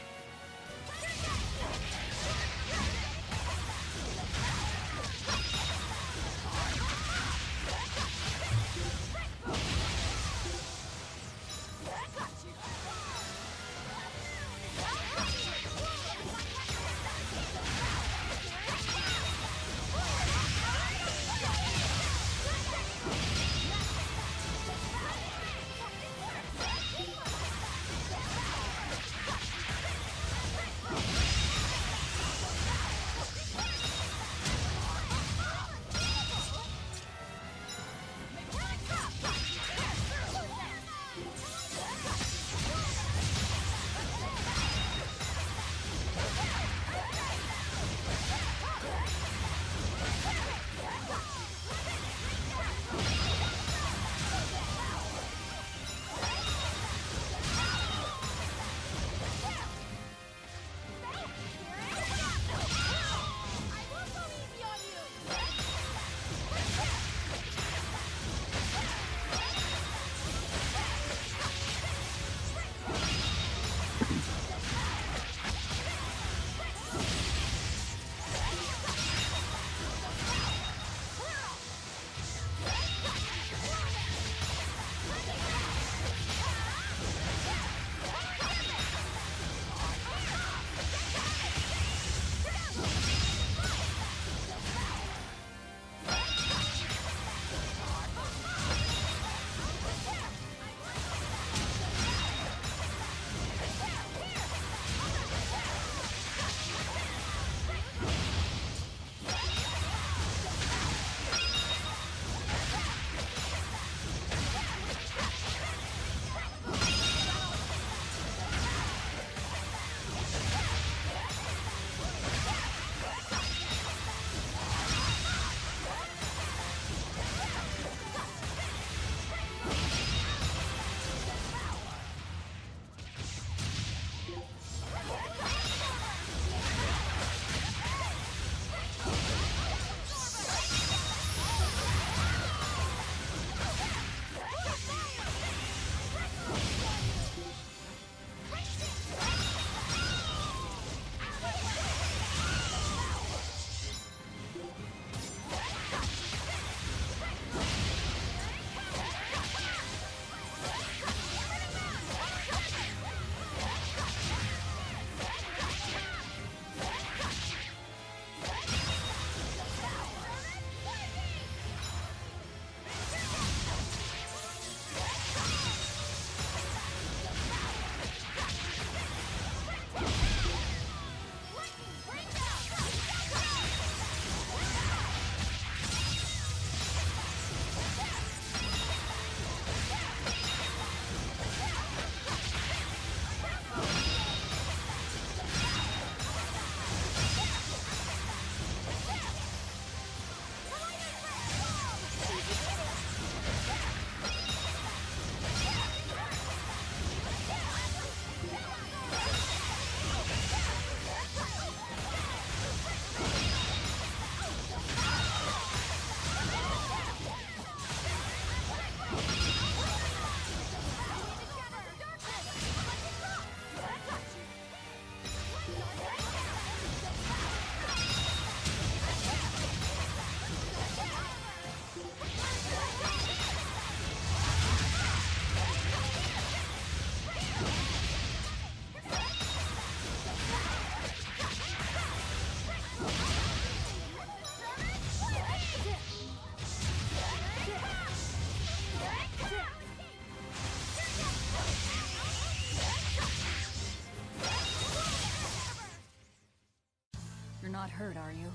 hurt, are you?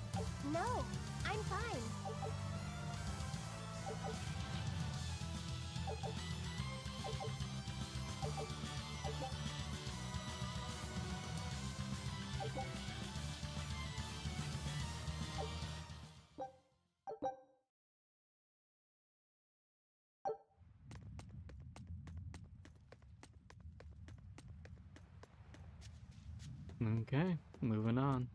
No, I'm fine. Okay, moving on.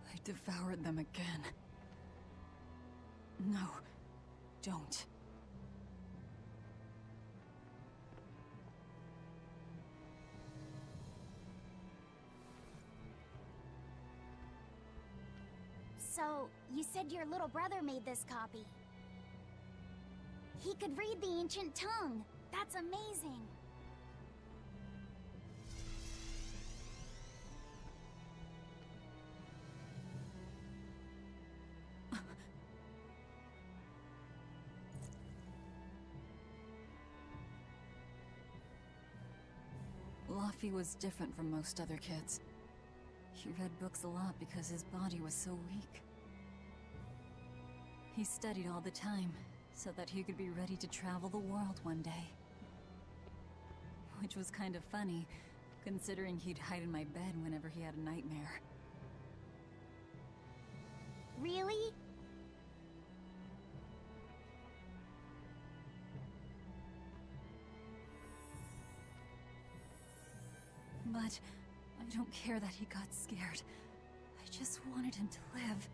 I devoured them again. No, don't. So, you said your little brother made this copy. He could read the ancient tongue. That's amazing. Laffy was different from most other kids. He read books a lot because his body was so weak. He studied all the time, so that he could be ready to travel the world one day. Which was kind of funny, considering he'd hide in my bed whenever he had a nightmare. Really? But I don't care that he got scared. I just wanted him to live.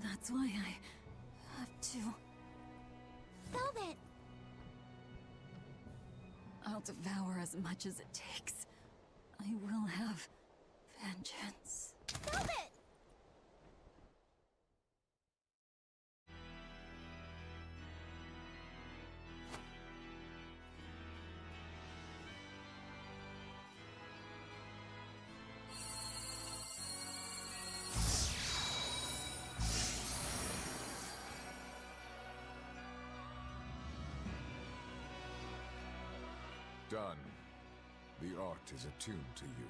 That's why I have to. Velvet! I'll devour as much as it takes. I will have vengeance. Velvet! Done. The art is attuned to you.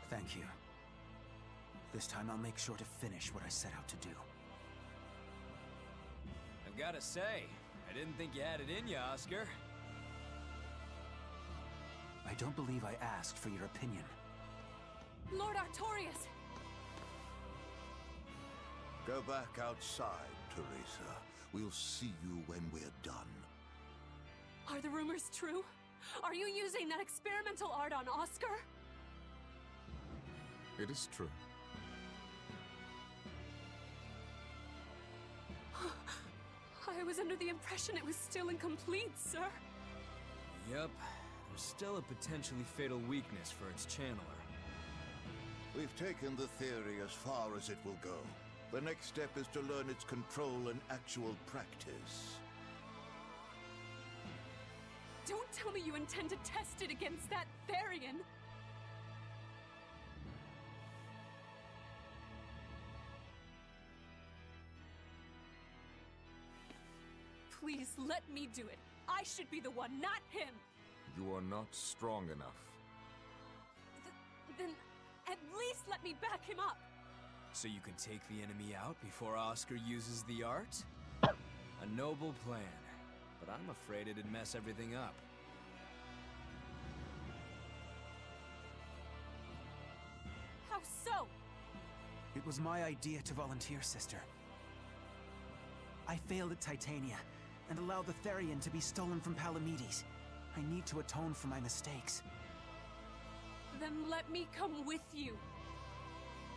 Thank you. This time I'll make sure to finish what I set out to do. I've gotta say, I didn't think you had it in you, Oscar. I don't believe I asked for your opinion. Lord Artorias! Go back outside, Teresa. We'll see you when we're done. Are the rumors true? Are you using that experimental art on Oscar? It is true. I was under the impression it was still incomplete, sir. Yep. There's still a potentially fatal weakness for its channeler. We've taken the theory as far as it will go. The next step is to learn its control and actual practice. Don't tell me you intend to test it against that Therion! Please let me do it. I should be the one, not him! You are not strong enough. Then at least let me back him up! So you can take the enemy out before Oscar uses the art? A noble plan, but I'm afraid it'd mess everything up. How so? It was my idea to volunteer, sister. I failed at Titania, and allowed the Therion to be stolen from Palamedes. I need to atone for my mistakes. Then let me come with you.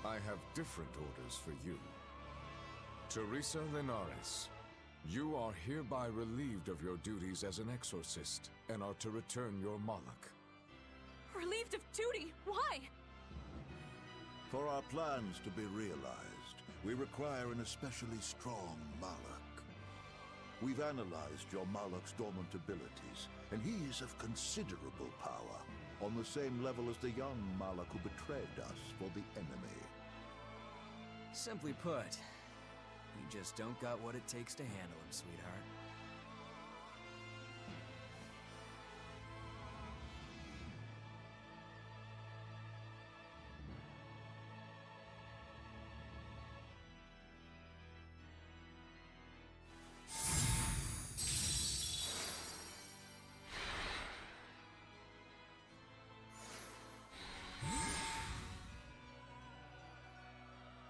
I have different orders for you. Teresa Linares, you are hereby relieved of your duties as an exorcist, and are to return your Moloch. Relieved of duty? Why? For our plans to be realized, we require an especially strong Moloch. We've analyzed your Malak's dormant abilities, and he is of considerable power, on the same level as the young Malak who betrayed us for the enemy. Simply put, you just don't got what it takes to handle him, sweetheart.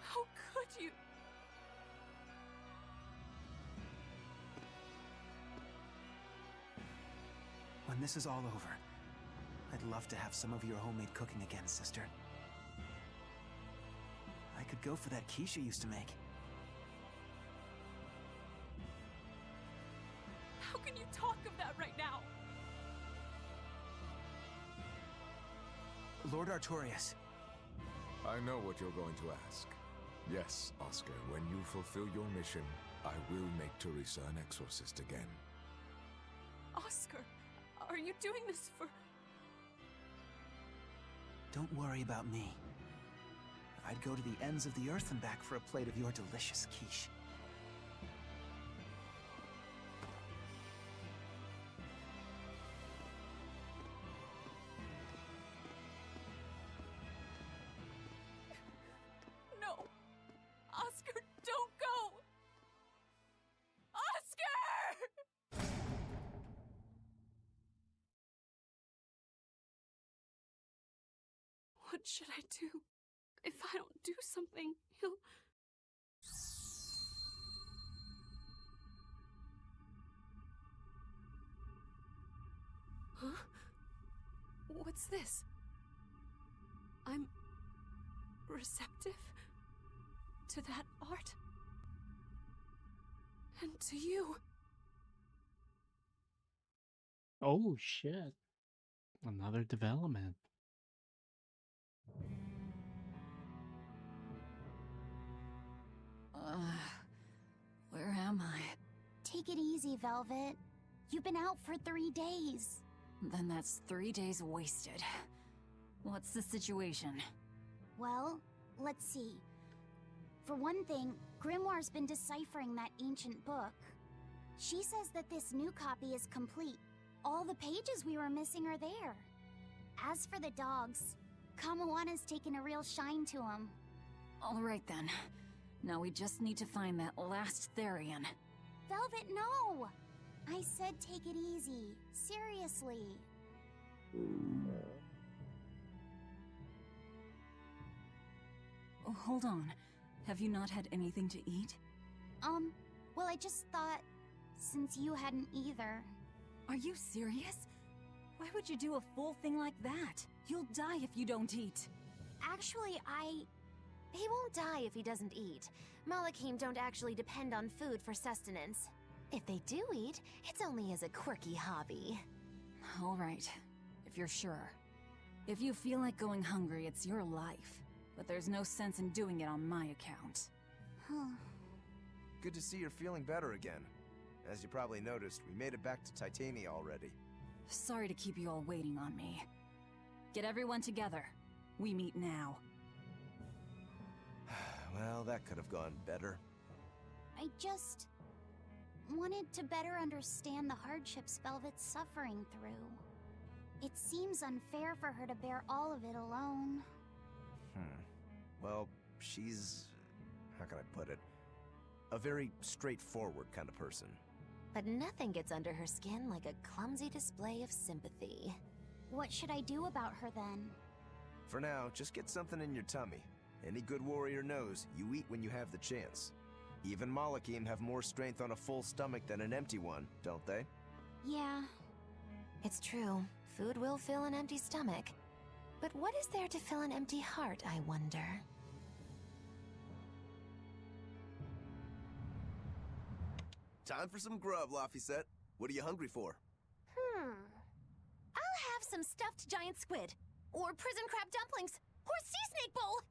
How could you? When this is all over, I'd love to have some of your homemade cooking again, sister. I could go for that quiche you used to make. How can you talk of that right now? Lord Artorias. I know what you're going to ask. Yes, Oscar, when you fulfill your mission, I will make Teresa an exorcist again. Oscar, are you doing this for... Don't worry about me. I'd go to the ends of the earth and back for a plate of your delicious quiche. No! Oscar, don't go! Oscar! What should I do? If I don't do something, he'll... Huh? What's this? I'm... receptive to that art. And to you. Oh shit. Another development. Where am I? Take it easy, Velvet. You've been out for 3 days. Then that's 3 days wasted. What's the situation? Well, let's see. For one thing, Grimoire's been deciphering that ancient book. She says that this new copy is complete. All the pages we were missing are there. As for the dogs, Kamawana's taken a real shine to them. All right then. Now we just need to find that last Therion. Velvet, no! I said take it easy. Seriously. Oh, hold on. Have you not had anything to eat? Well, I just thought, since you hadn't either. Are you serious? Why would you do a full thing like that? You'll die if you don't eat. Actually, He won't die if he doesn't eat. Malakim don't actually depend on food for sustenance. If they do eat, it's only as a quirky hobby. All right, if you're sure. If you feel like going hungry, it's your life. But there's no sense in doing it on my account. Good to see you're feeling better again. As you probably noticed, we made it back to Titania already. Sorry to keep you all waiting on me. Get everyone together. We meet now. Well, that could have gone better. I just wanted to better understand the hardships Velvet's suffering through. It seems unfair for her to bear all of it alone. Well, she's... how can I put it? A very straightforward kind of person. But nothing gets under her skin like a clumsy display of sympathy. What should I do about her then? For now, just get something in your tummy. Any good warrior knows you eat when you have the chance. Even Malakim have more strength on a full stomach than an empty one, don't they? Yeah. It's true. Food will fill an empty stomach. But what is there to fill an empty heart, I wonder? Time for some grub, Laphicet. What are you hungry for? I'll have some stuffed giant squid. Or prison crab dumplings. Or sea snake bowl.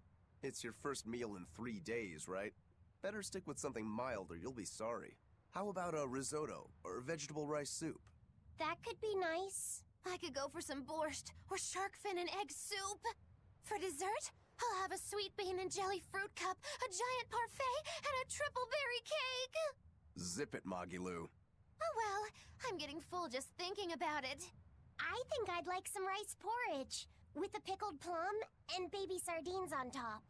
It's your first meal in 3 days, right? Better stick with something mild or you'll be sorry. How about a risotto or vegetable rice soup? That could be nice. I could go for some borscht or shark fin and egg soup. For dessert, I'll have a sweet bean and jelly fruit cup, a giant parfait, and a triple berry cake. Zip it, Magilu. Oh well, I'm getting full just thinking about it. I think I'd like some rice porridge with a pickled plum and baby sardines on top.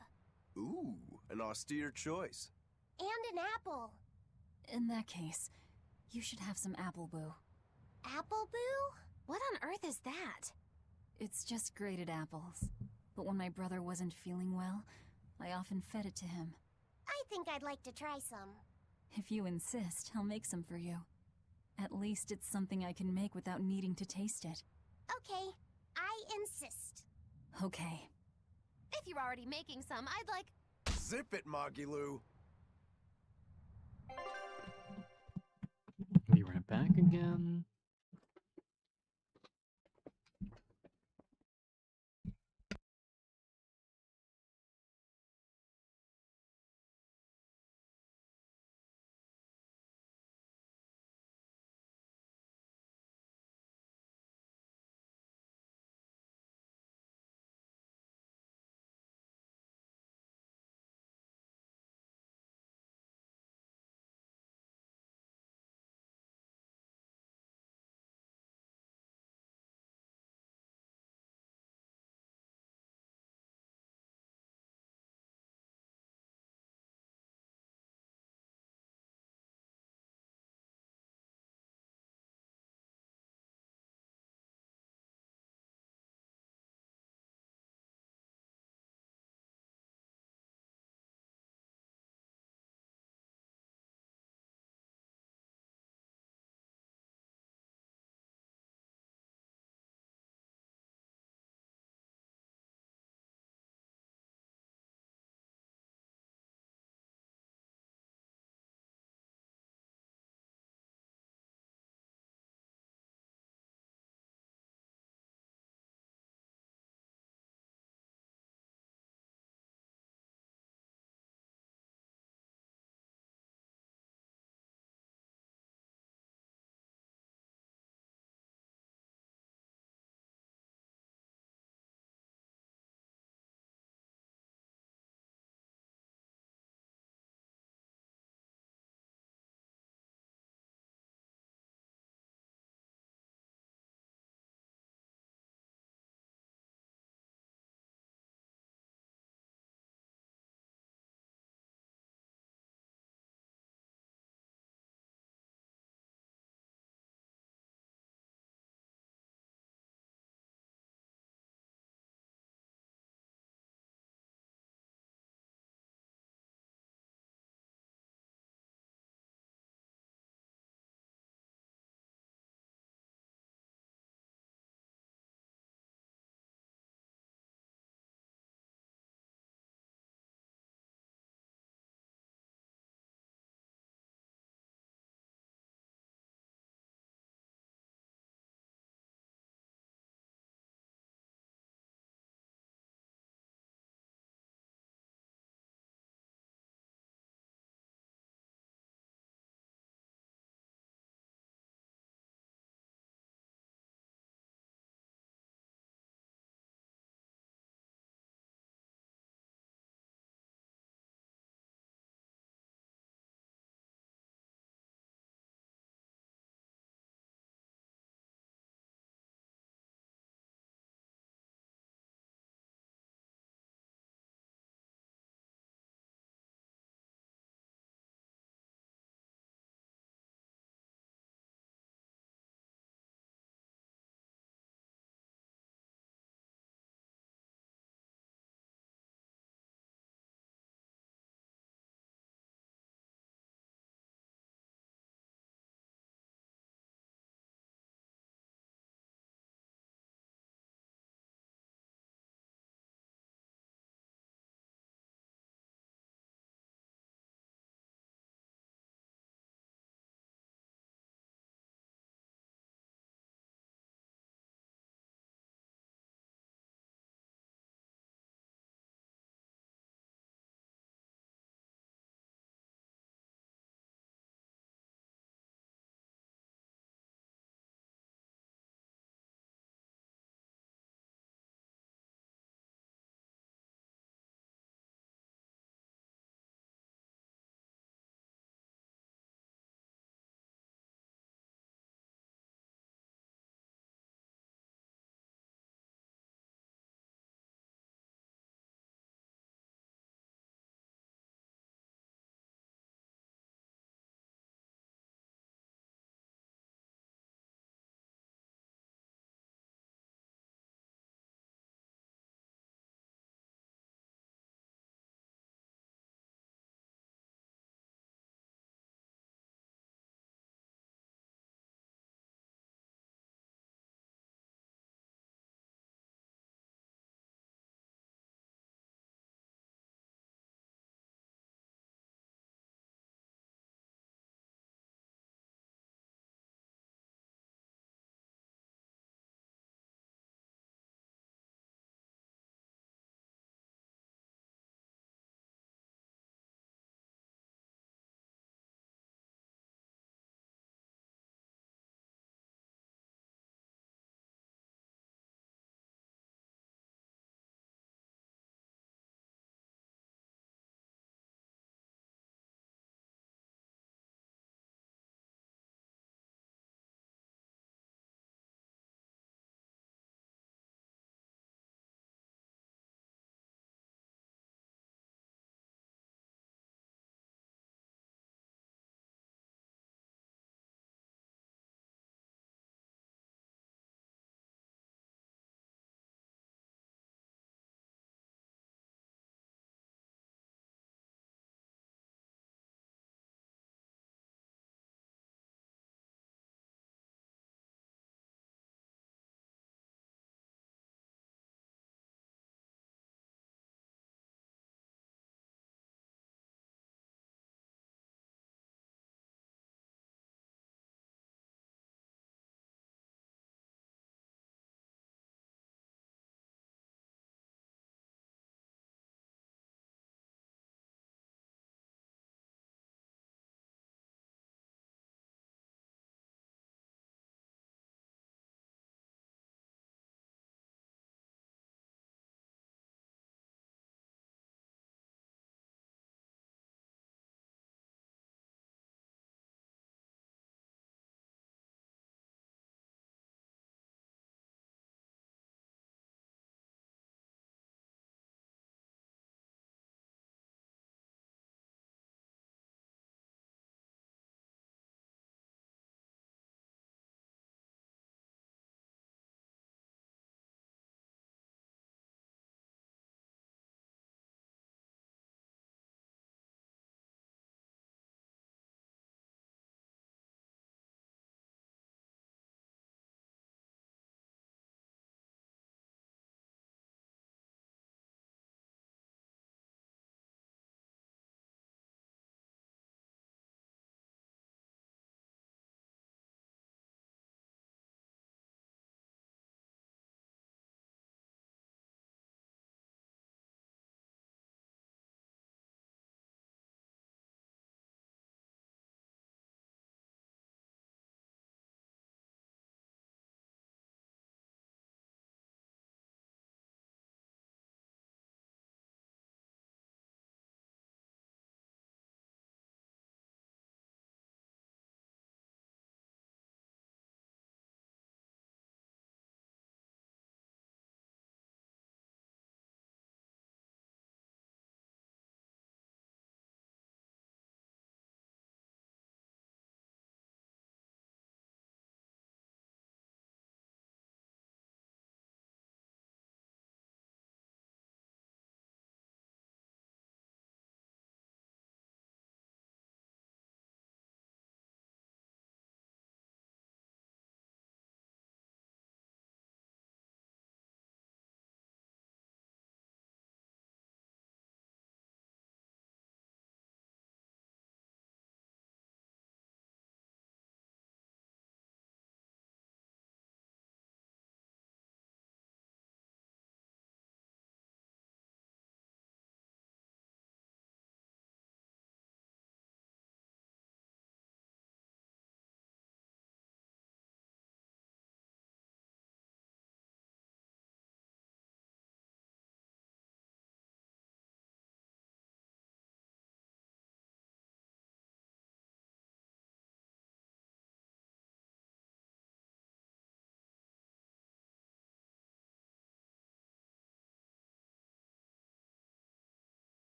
Ooh, an austere choice. And an apple. In that case, you should have some apple boo. Apple boo? What on earth is that? It's just grated apples. But when my brother wasn't feeling well, I often fed it to him. I think I'd like to try some. If you insist, I'll make some for you. At least it's something I can make without needing to taste it. Okay, I insist. Okay. If you're already making some, I'd like... Zip it, Magilu. Be right back again.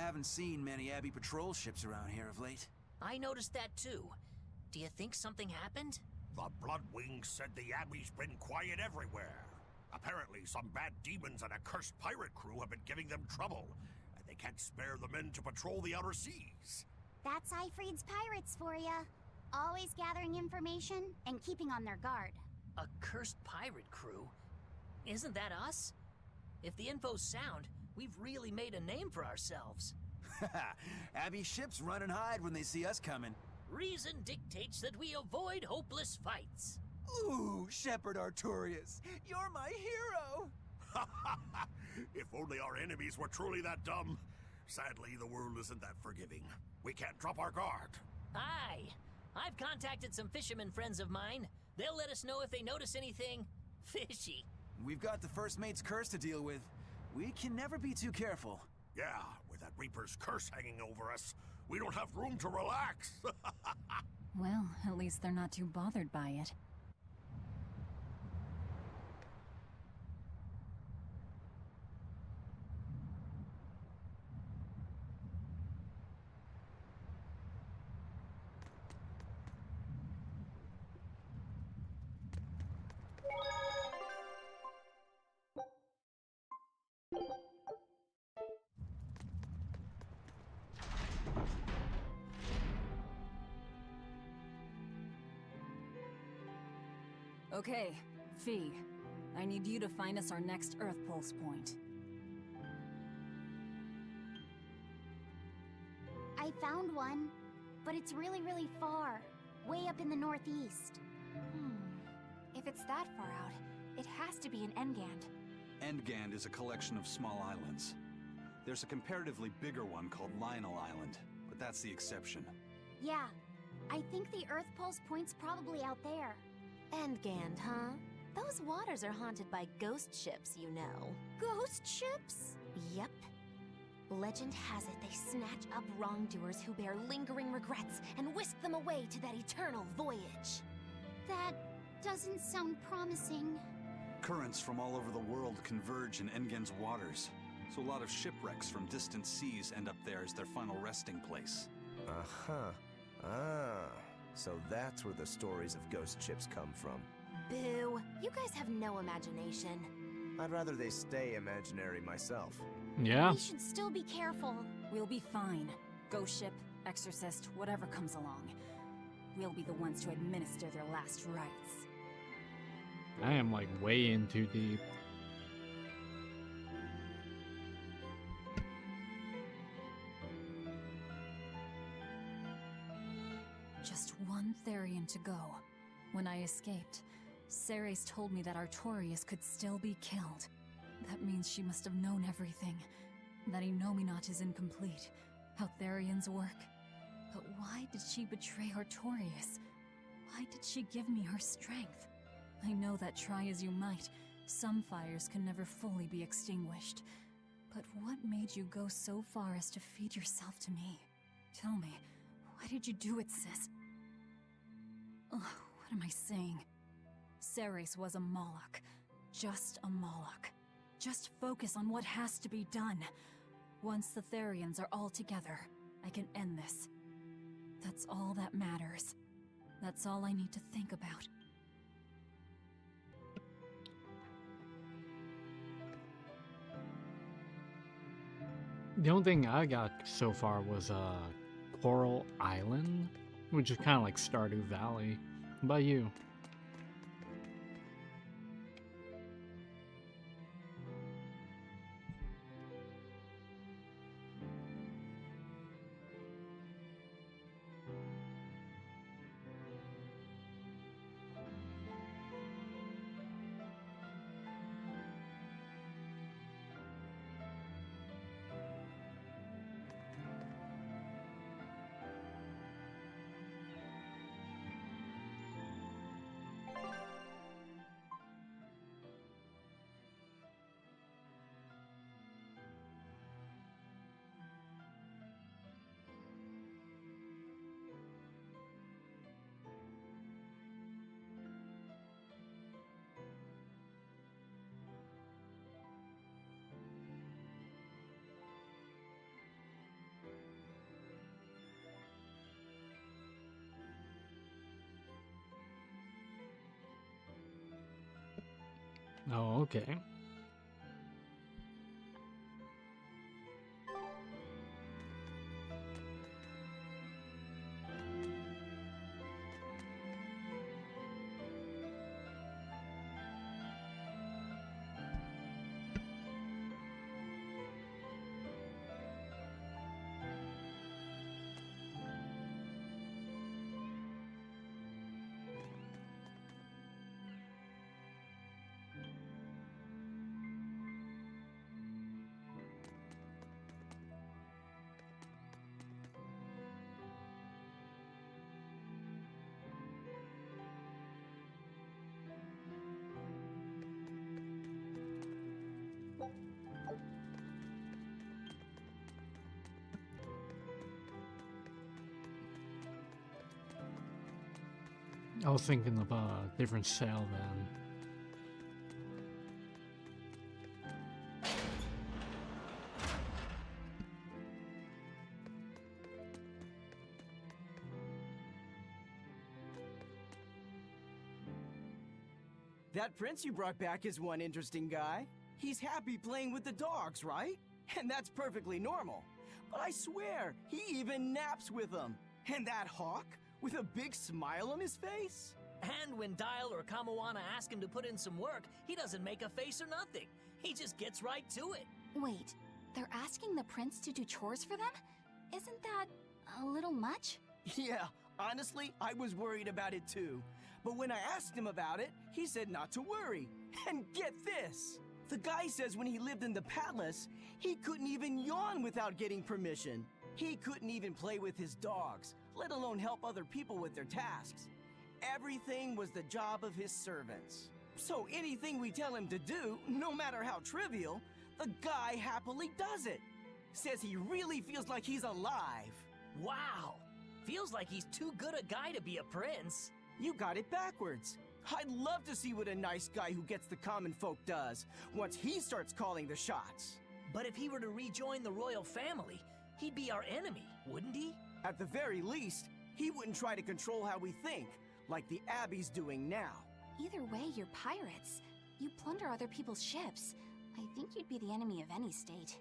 haven't seen many Abbey patrol ships around here of late. I noticed that too. Do you think something happened? The Bloodwings said the Abbey's been quiet everywhere. Apparently, some bad demons and a cursed pirate crew have been giving them trouble, and they can't spare the men to patrol the outer seas. That's Eifried's pirates for ya. Always gathering information and keeping on their guard. A cursed pirate crew? Isn't that us? If the info's sound, we've really made a name for ourselves. Abbey ships run and hide when they see us coming. Reason dictates that we avoid hopeless fights. Ooh, Shepherd Artorias, you're my hero! If only our enemies were truly that dumb. Sadly, the world isn't that forgiving. We can't drop our guard. Aye. I've contacted some fishermen friends of mine. They'll let us know if they notice anything fishy. We've got the First Mate's curse to deal with. We can never be too careful. Yeah, with that Reaper's curse hanging over us, we don't have room to relax. Well, at least they're not too bothered by it. Okay, Fee. I need you to find us our next Earth Pulse point. I found one, but it's really, really far. Way up in the northeast. If it's that far out, it has to be an Engand. Endgand is a collection of small islands. There's a comparatively bigger one called Lionel Island, but that's the exception. Yeah, I think the Earth Pulse point's probably out there. Endgand, huh? Those waters are haunted by ghost ships, you know. Ghost ships? Yep. Legend has it they snatch up wrongdoers who bear lingering regrets and whisk them away to that eternal voyage. That doesn't sound promising. Currents from all over the world converge in Engand's waters, so a lot of shipwrecks from distant seas end up there as their final resting place. Uh-huh. Ah, so that's where the stories of ghost ships come from. Boo! You guys have no imagination. I'd rather they stay imaginary myself. Yeah. We should still be careful. We'll be fine. Ghost ship, exorcist, whatever comes along. We'll be the ones to administer their last rites. I am like way in too deep. Just one Therion to go. When I escaped, Ceres told me that Artorias could still be killed. That means she must have known everything. That Innominat is incomplete. How Therions work. But why did she betray Artorias? Why did she give me her strength? I know that try as you might, some fires can never fully be extinguished. But what made you go so far as to feed yourself to me? Tell me, why did you do it, sis? Ugh, what am I saying? Ceres was a Moloch. Just a Moloch. Just focus on what has to be done. Once the Therions are all together, I can end this. That's all that matters. That's all I need to think about. The only thing I got so far was Coral Island, which is kind of like Stardew Valley. How about you? Oh, okay. I was thinking of a different sail then. That prince you brought back is one interesting guy. He's happy playing with the dogs, right? And that's perfectly normal. But I swear, he even naps with them. And that hawk, with a big smile on his face? And when Dial or Kamawana ask him to put in some work, he doesn't make a face or nothing. He just gets right to it. Wait, they're asking the prince to do chores for them? Isn't that a little much? Yeah, honestly, I was worried about it too. But when I asked him about it, he said not to worry. And get this! The guy says when he lived in the palace, he couldn't even yawn without getting permission. He couldn't even play with his dogs, let alone help other people with their tasks. Everything was the job of his servants. So anything we tell him to do, no matter how trivial, the guy happily does it. Says he really feels like he's alive. Wow! Feels like he's too good a guy to be a prince. You got it backwards. I'd love to see what a nice guy who gets the common folk does, once he starts calling the shots. But if he were to rejoin the royal family, he'd be our enemy, wouldn't he? At the very least, he wouldn't try to control how we think, like the Abbey's doing now. Either way, you're pirates. You plunder other people's ships. I think you'd be the enemy of any state.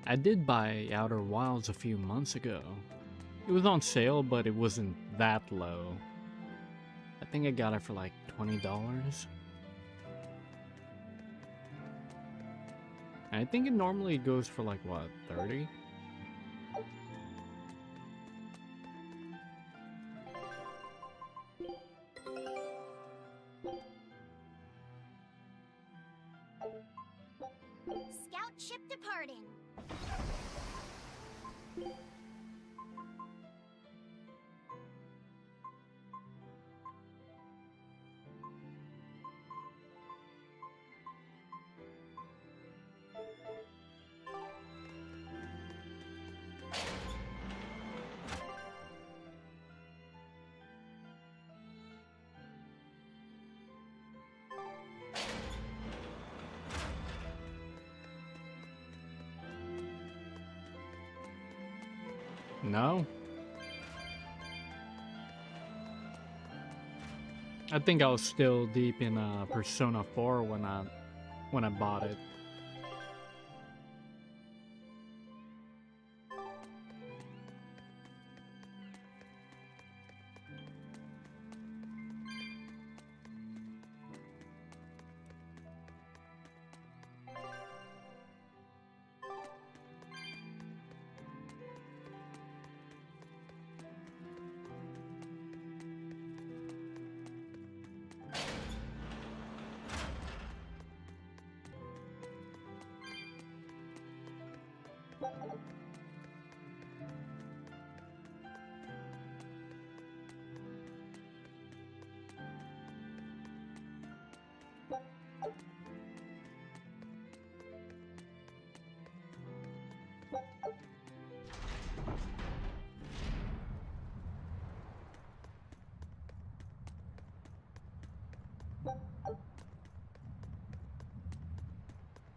I did buy Outer Wilds a few months ago. It was on sale, but it wasn't that low. I think I got it for like $20. I think it normally goes for like, what, 30? Scout ship departing. No? I think I was still deep in Persona 4 when I bought it.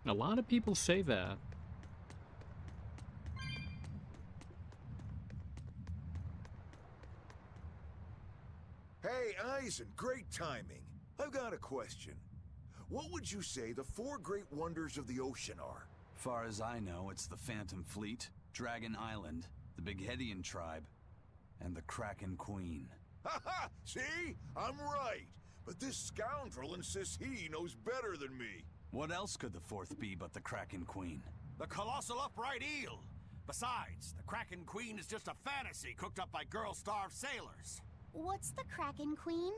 A lot of people say that. Hey, Eisen, great timing. I've got a question. What would you say the 4 great wonders of the ocean are? Far as I know, it's the Phantom Fleet, Dragon Island, the Bighedian tribe, and the Kraken Queen. Ha ha! See? I'm right. But this scoundrel insists he knows better than me. What else could the 4th be but the Kraken Queen? The colossal upright eel! Besides, the Kraken Queen is just a fantasy cooked up by girl-starved sailors. What's the Kraken Queen?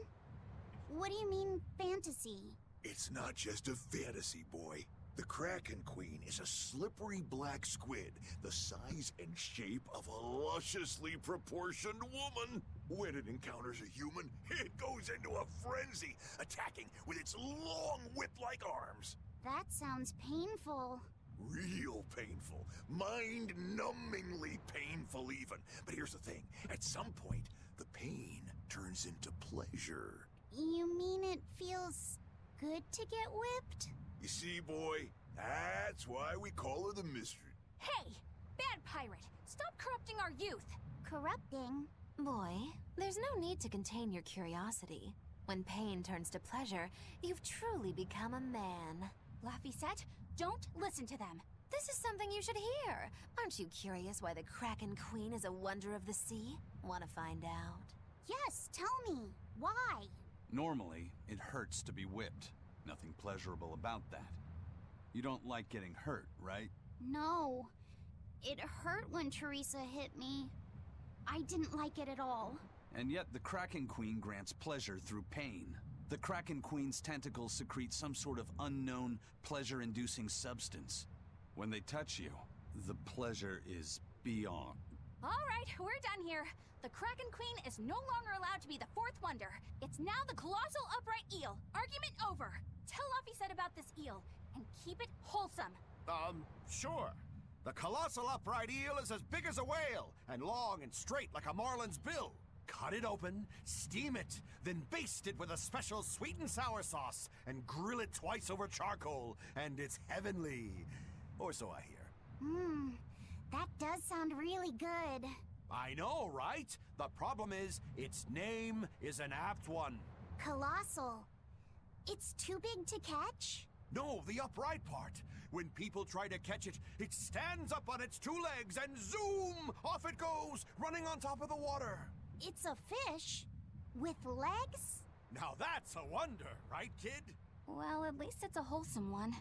What do you mean, fantasy? It's not just a fantasy, boy. The Kraken Queen is a slippery black squid, the size and shape of a lusciously proportioned woman. When it encounters a human, it goes into a frenzy, attacking with its long whip-like arms. That sounds painful. Real painful. Mind-numbingly painful even. But here's the thing. At some point, the pain turns into pleasure. You mean it feels good to get whipped? You see, boy? That's why we call her the Mystery. Hey! Bad pirate! Stop corrupting our youth! Corrupting? Boy, there's no need to contain your curiosity. When pain turns to pleasure, you've truly become a man. Laphicet, don't listen to them. This is something you should hear. Aren't you curious why the Kraken Queen is a wonder of the sea? Want to find out? Yes, tell me. Why? Normally, it hurts to be whipped. Nothing pleasurable about that. You don't like getting hurt, right? No. It hurt when Teresa hit me. I didn't like it at all. And yet the Kraken Queen grants pleasure through pain. The Kraken Queen's tentacles secrete some sort of unknown, pleasure-inducing substance. When they touch you, the pleasure is beyond. All right, we're done here. The Kraken Queen is no longer allowed to be the 4th wonder. It's now the colossal upright eel. Argument over. Tell Laphicet about this eel, and keep it wholesome. Sure. The colossal upright eel is as big as a whale, and long and straight like a marlin's bill. Cut it open, steam it, then baste it with a special sweet and sour sauce, and grill it twice over charcoal, and it's heavenly. Or so I hear. That does sound really good. I know, right? The problem is, its name is an apt one. Colossal. It's too big to catch? No, the upright part. When people try to catch it, it stands up on its 2 legs and zoom! Off it goes, running on top of the water. It's a fish? With legs? Now that's a wonder, right, kid? Well, at least it's a wholesome one.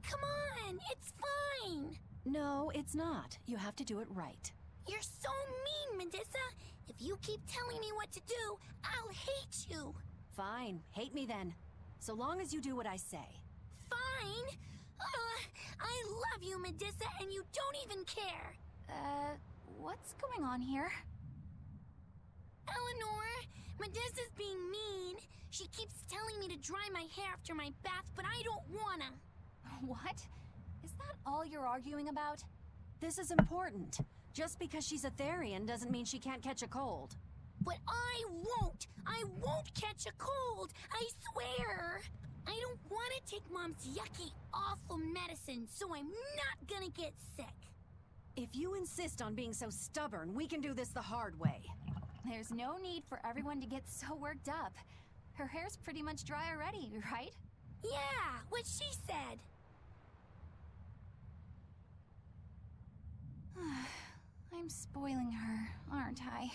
Come on, it's fine. No, it's not. You have to do it right. You're so mean, Medusa. If you keep telling me what to do, I'll hate you. Fine, hate me then. So long as you do what I say. fine. I love you, Medusa, and you don't even care. What's going on here? Eleanor, Medusa's being mean. She keeps telling me to dry my hair after my bath, but I don't wanna. What? Is that all you're arguing about? This is important. Just because she's a Therion doesn't mean she can't catch a cold. But I won't! I won't catch a cold! I swear! I don't want to take Mom's yucky, awful medicine, so I'm not gonna get sick. If you insist on being so stubborn, we can do this the hard way. There's no need for everyone to get so worked up. Her hair's pretty much dry already, right? Yeah, what she said. I'm spoiling her, aren't I?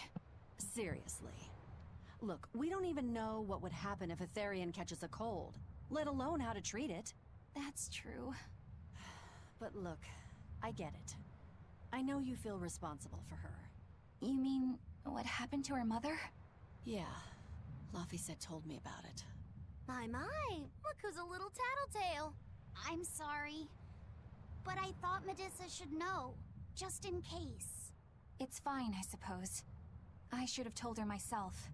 Seriously. Look, we don't even know what would happen if a Therion catches a cold, let alone how to treat it. That's true. But look, I get it. I know you feel responsible for her. You mean what happened to her mother? Yeah, Laphicet told me about it. My, look who's a little tattletale. I'm sorry, but I thought Medusa should know, just in case. It's fine, I suppose. I should have told her myself.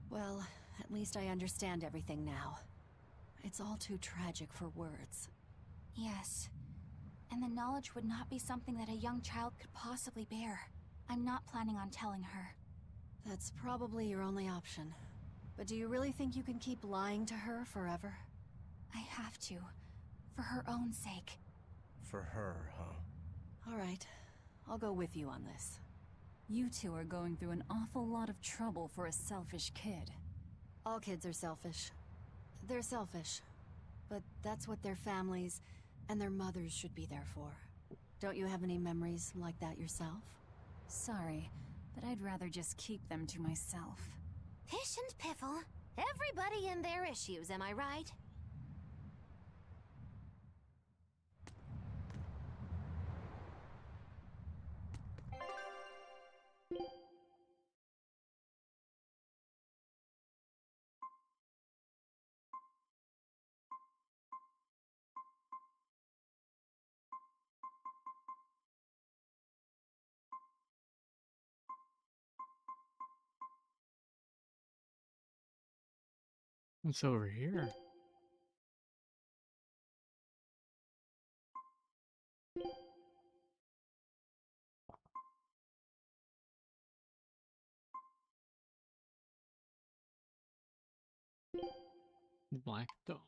Well, at least I understand everything now. It's all too tragic for words. Yes. And the knowledge would not be something that a young child could possibly bear. I'm not planning on telling her. That's probably your only option. But do you really think you can keep lying to her forever? I have to. For her own sake. For her, huh? All right. I'll go with you on this. You two are going through an awful lot of trouble for a selfish kid. All kids are selfish. They're selfish. But that's what their families and their mothers should be there for. Don't you have any memories like that yourself? Sorry, but I'd rather just keep them to myself. Pish and piffle. Everybody and their issues, am I right? What's over here? Black doll.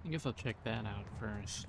I guess I'll check that out first.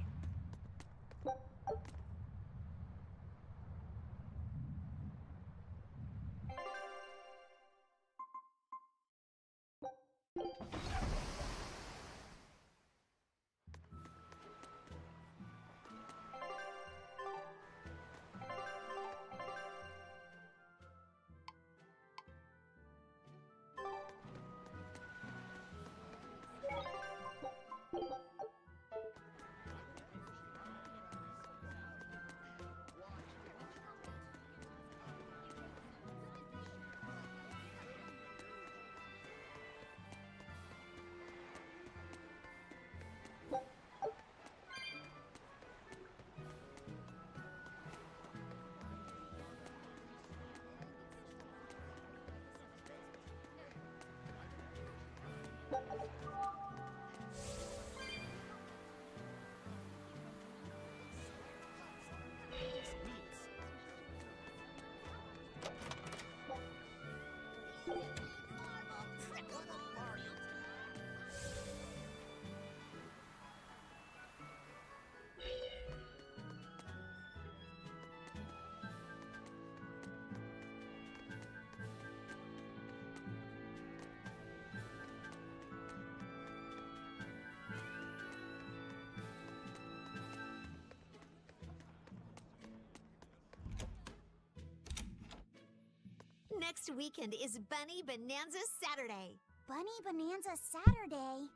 Next weekend is Bunny Bonanza Saturday. Bunny Bonanza Saturday?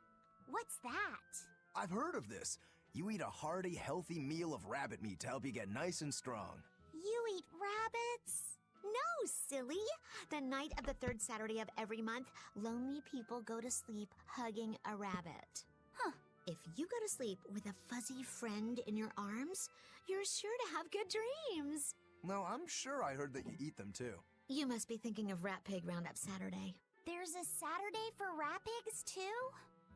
What's that? I've heard of this. You eat a hearty, healthy meal of rabbit meat to help you get nice and strong. You eat rabbits? No, silly. The night of the third Saturday of every month, lonely people go to sleep hugging a rabbit. Huh. If you go to sleep with a fuzzy friend in your arms, you're sure to have good dreams. No, I'm sure I heard that you eat them too. You must be thinking of Rat Pig Roundup Saturday. There's a Saturday for rat pigs, too?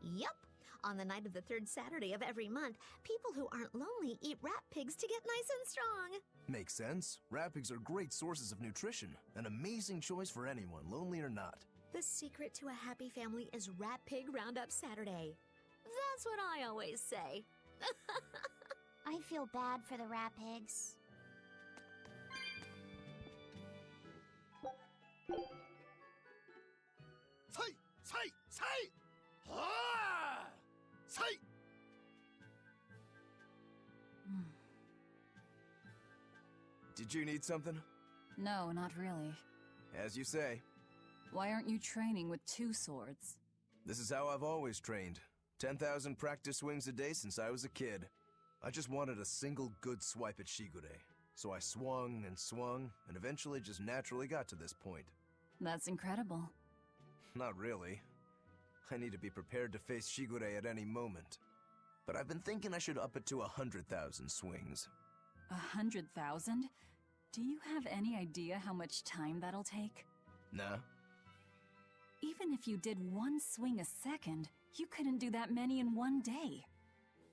Yup. On the night of the third Saturday of every month, people who aren't lonely eat rat pigs to get nice and strong. Makes sense. Rat pigs are great sources of nutrition. An amazing choice for anyone, lonely or not. The secret to a happy family is Rat Pig Roundup Saturday. That's what I always say. I feel bad for the rat pigs. Say! Ah! Say! Did you need something? No, not really. As you say. Why aren't you training with 2 swords? This is how I've always trained. 10,000 practice swings a day since I was a kid. I just wanted a single good swipe at Shigure. So I swung, and eventually just naturally got to this point. That's incredible. Not really. I need to be prepared to face Shigure at any moment. But I've been thinking I should up it to 100,000 swings. 100,000? Do you have any idea how much time that'll take? Nah. Even if you did 1 swing a second, you couldn't do that many in 1 day.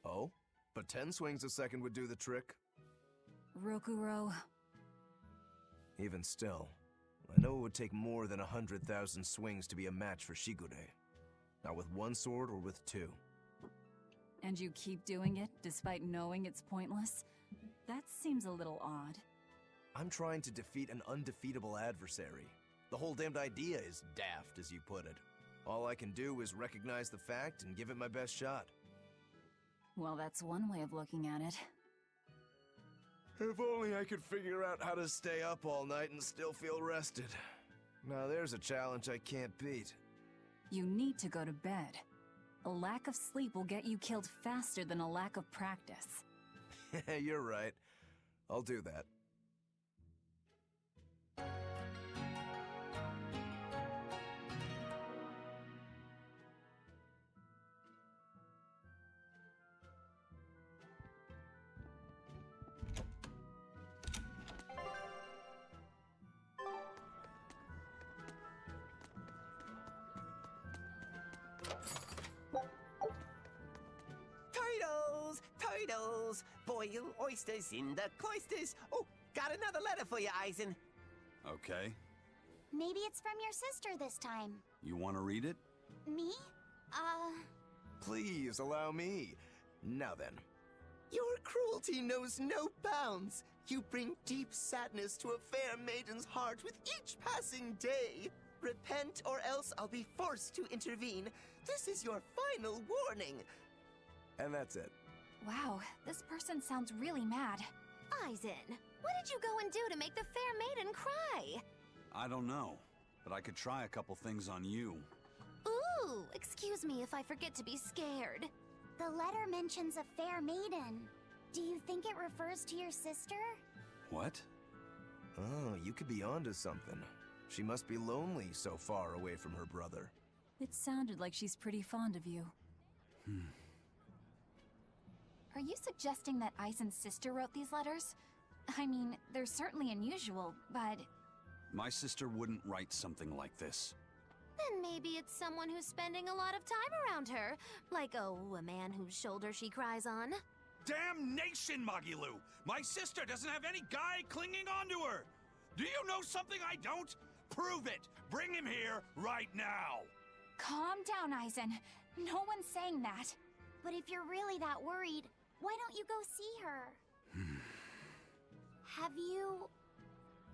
Oh? But 10 swings a second would do the trick. Rokuro. Even still, I know it would take more than 100,000 swings to be a match for Shigure. Not with 1 sword or with 2. And you keep doing it despite knowing it's pointless? That seems a little odd. I'm trying to defeat an undefeatable adversary. The whole damned idea is daft, as you put it. All I can do is recognize the fact and give it my best shot. Well, that's one way of looking at it. If only I could figure out how to stay up all night and still feel rested. Now there's a challenge I can't beat. You need to go to bed. A lack of sleep will get you killed faster than a lack of practice. You're right. I'll do that. Turtles! Boil oysters in the cloisters! Oh, got another letter for you, Eisen. Okay. Maybe it's from your sister this time. You want to read it? Me? Please allow me. Now then. Your cruelty knows no bounds. You bring deep sadness to a fair maiden's heart with each passing day. Repent or else I'll be forced to intervene. This is your final warning. And that's it. Wow, this person sounds really mad. Eisen, what did you go and do to make the fair maiden cry? I don't know, but I could try a couple things on you. Ooh, excuse me if I forget to be scared. The letter mentions a fair maiden. Do you think it refers to your sister? What? Oh, you could be onto something. She must be lonely so far away from her brother. It sounded like she's pretty fond of you. Are you suggesting that Eisen's sister wrote these letters? I mean, they're certainly unusual, but... My sister wouldn't write something like this. Then maybe it's someone who's spending a lot of time around her. Like, oh, a man whose shoulder she cries on. Damnation, Magilu! My sister doesn't have any guy clinging onto her! Do you know something I don't? Prove it! Bring him here right now! Calm down, Eisen. No one's saying that. But if you're really that worried, why don't you go see her? Have you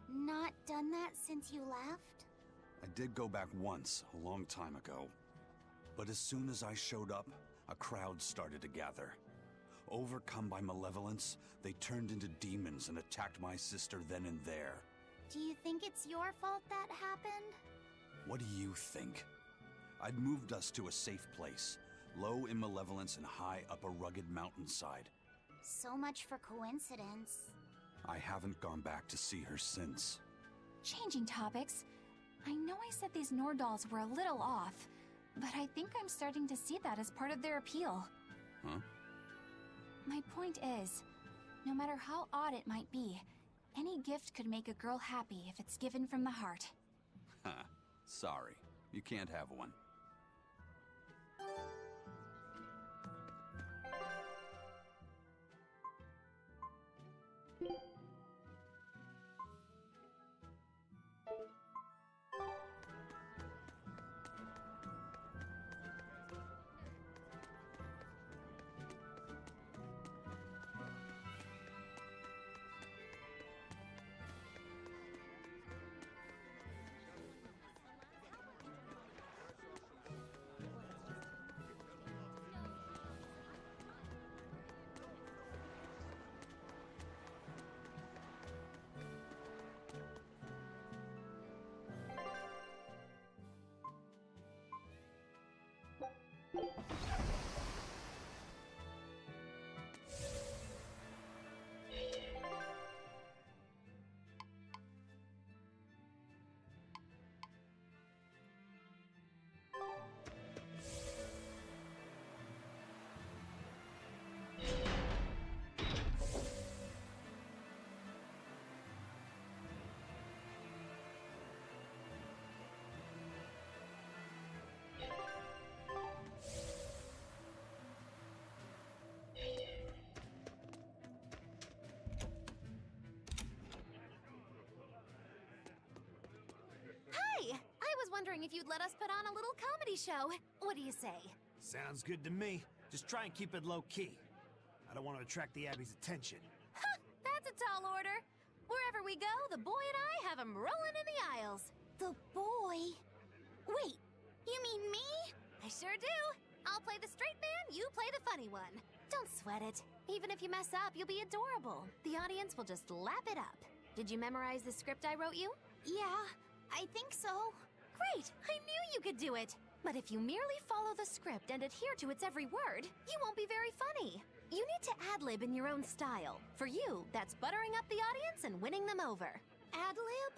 not done that since you left? I did go back once, a long time ago. But as soon as I showed up, a crowd started to gather. Overcome by malevolence, they turned into demons and attacked my sister then and there. Do you think it's your fault that happened? What do you think? I'd moved us to a safe place, low in malevolence and high up a rugged mountainside. So much for coincidence. I haven't gone back to see her since. Changing topics, I know I said these Nordals were a little off, but I think I'm starting to see that as part of their appeal. Huh? My point is, no matter how odd it might be, any gift could make a girl happy if it's given from the heart. Ha. Sorry. You can't have one. Wondering if you'd let us put on a little comedy show. What do you say? Sounds good to me. Just try and keep it low-key. I don't want to attract the Abbey's attention. Ha! That's a tall order. Wherever we go, the boy and I have him rolling in the aisles. The boy? Wait, you mean me? I sure do. I'll play the straight man, you play the funny one. Don't sweat it. Even if you mess up, you'll be adorable. The audience will just lap it up. Did you memorize the script I wrote you? Yeah, I think so. Great! I knew you could do it! But if you merely follow the script and adhere to its every word, you won't be very funny. You need to ad-lib in your own style. For you, that's buttering up the audience and winning them over. Ad-lib?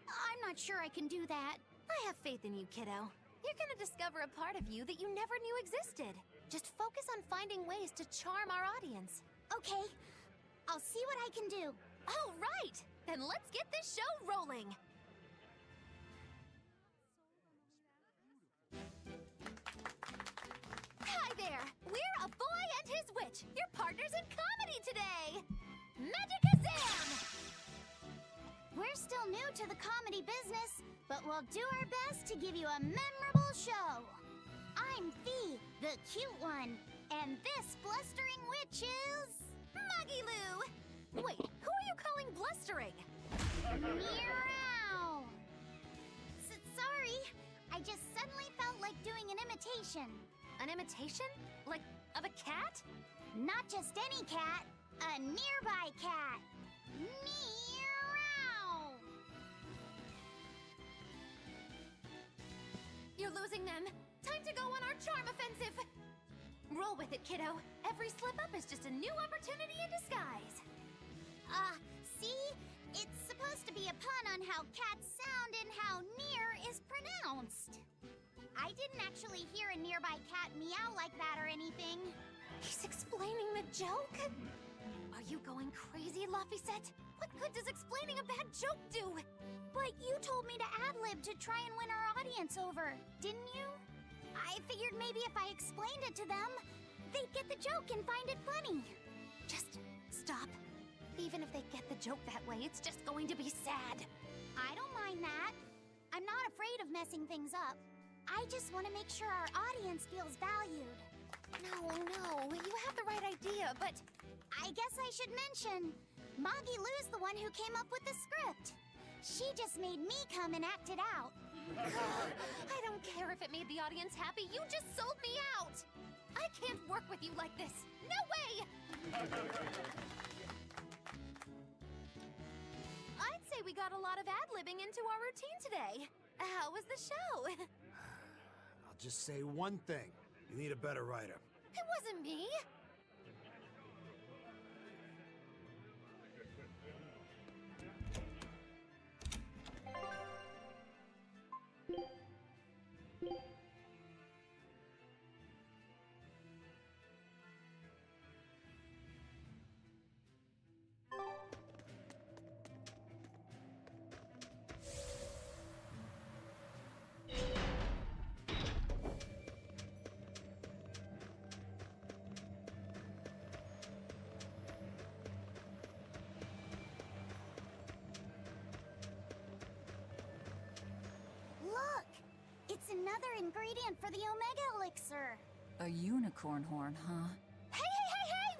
I'm not sure I can do that. I have faith in you, kiddo. You're gonna discover a part of you that you never knew existed. Just focus on finding ways to charm our audience. Okay, I'll see what I can do. All right! Then let's get this show rolling! Hi there! We're A Boy and His Witch, your partners in comedy today! Magicazam! We're still new to the comedy business, but we'll do our best to give you a memorable show. I'm Fee, the cute one, and this blustering witch is... Maggie-Loo! Wait, who are you calling blustering? Meow! Sorry, I just suddenly felt like doing an imitation. An imitation? Like, of a cat? Not just any cat, a nearby cat. Meow! You're losing them. Time to go on our charm offensive. Roll with it, kiddo. Every slip-up is just a new opportunity in disguise. See? It's supposed to be a pun on how cats sound and how near is pronounced. I didn't actually hear a nearby cat meow like that or anything. He's explaining the joke? Are you going crazy, Laphicet? What good does explaining a bad joke do? But you told me to ad-lib to try and win our audience over, didn't you? I figured maybe if I explained it to them, they'd get the joke and find it funny. Just stop. Even if they get the joke that way, it's just going to be sad. I don't mind that. I'm not afraid of messing things up. I just want to make sure our audience feels valued. No, you have the right idea, but... I guess I should mention, Maggie-Loo's the one who came up with the script. She just made me come and act it out. I don't care if it made the audience happy, you just sold me out! I can't work with you like this! No way! I'd say we got a lot of ad-libbing into our routine today. How was the show? I'll just say one thing. You need a better writer. It wasn't me! another ingredient for the Omega Elixir. A unicorn horn, huh? Hey!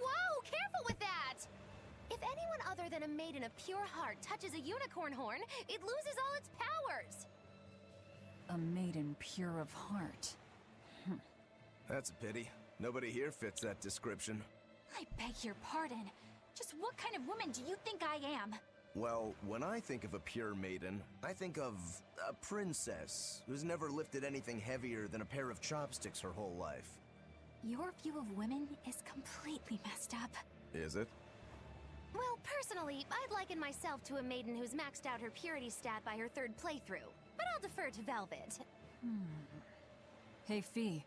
Whoa! Careful with that! If anyone other than a maiden of pure heart touches a unicorn horn, it loses all its powers! A maiden pure of heart. That's a pity. Nobody here fits that description. I beg your pardon. Just what kind of woman do you think I am? Well, when I think of a pure maiden, I think of a princess who's never lifted anything heavier than a pair of chopsticks her whole life. Your view of women is completely messed up. Is it? Well, personally, I'd liken myself to a maiden who's maxed out her purity stat by her third playthrough. But I'll defer to Velvet. Hey, Fee.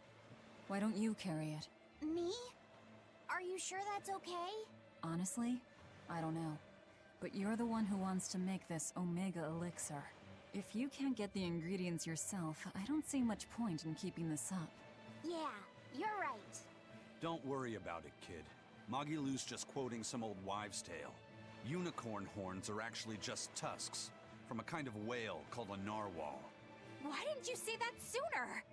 Why don't you carry it? Me? Are you sure that's okay? Honestly, I don't know. But you're the one who wants to make this Omega Elixir. If you can't get the ingredients yourself, I don't see much point in keeping this up. Yeah, you're right. Don't worry about it, kid. Magilou's just quoting some old wives' tale. Unicorn horns are actually just tusks from a kind of whale called a narwhal. Why didn't you say that sooner?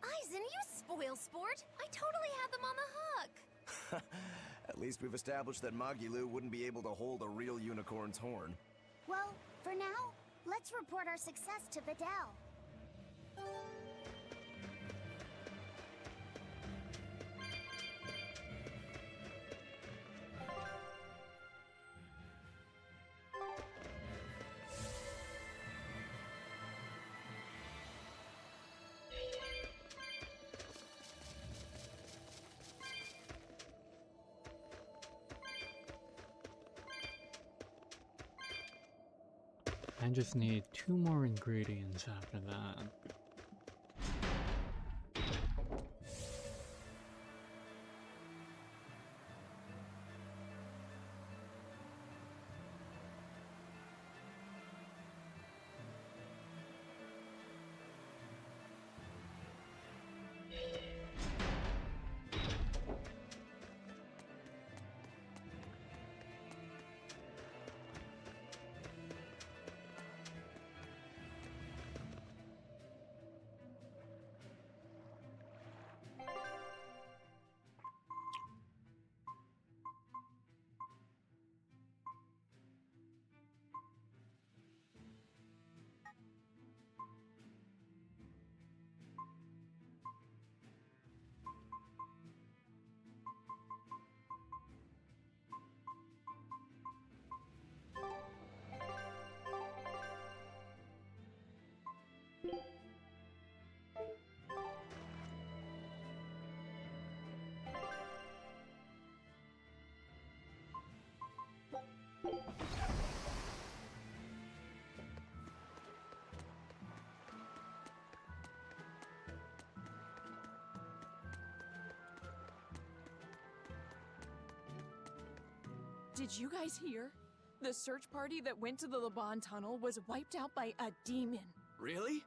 Aizen, you spoil sport! I totally had them on the hook! At least we've established that Magilou wouldn't be able to hold a real unicorn's horn. Well, for now, let's report our success to Videl. I just need 2 more ingredients after that. Did you guys hear? The search party that went to the Laban tunnel was wiped out by a demon. Really?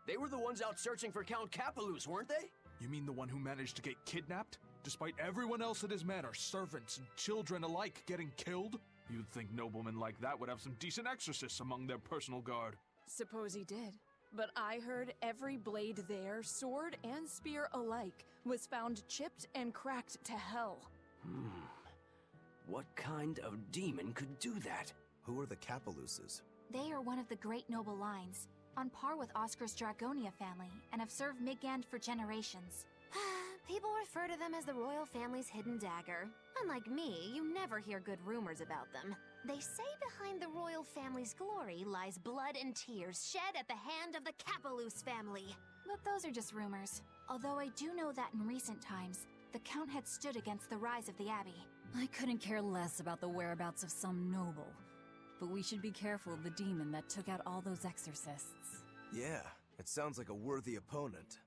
They were the ones out searching for Count Capelus, weren't they? You mean the one who managed to get kidnapped? Despite everyone else at his manor, servants and children alike, getting killed? You'd think noblemen like that would have some decent exorcists among their personal guard. Suppose he did. But I heard every blade there, sword and spear alike, was found chipped and cracked to hell. What kind of demon could do that? Who are the Capeluses? They are one of the great noble lines, on par with Oscar's Dragonia family, and have served Midgand for generations. People refer to them as the royal family's hidden dagger. Unlike me, you never hear good rumors about them. They say behind the royal family's glory lies blood and tears shed at the hand of the Capelus family. But those are just rumors. Although I do know that in recent times, the Count had stood against the rise of the Abbey. I couldn't care less about the whereabouts of some noble. But we should be careful of the demon that took out all those exorcists. Yeah, it sounds like a worthy opponent.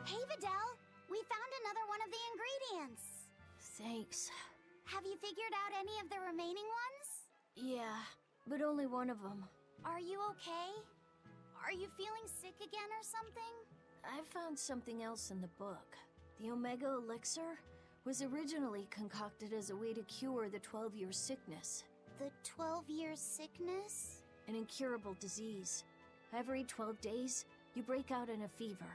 Hey, Videl! We found another one of the ingredients. Thanks. Have you figured out any of the remaining ones? Yeah, but only one of them. Are you okay? Are you feeling sick again or something? I found something else in the book. The Omega Elixir was originally concocted as a way to cure the 12-year sickness. The 12-year sickness? An incurable disease. Every 12 days, you break out in a fever.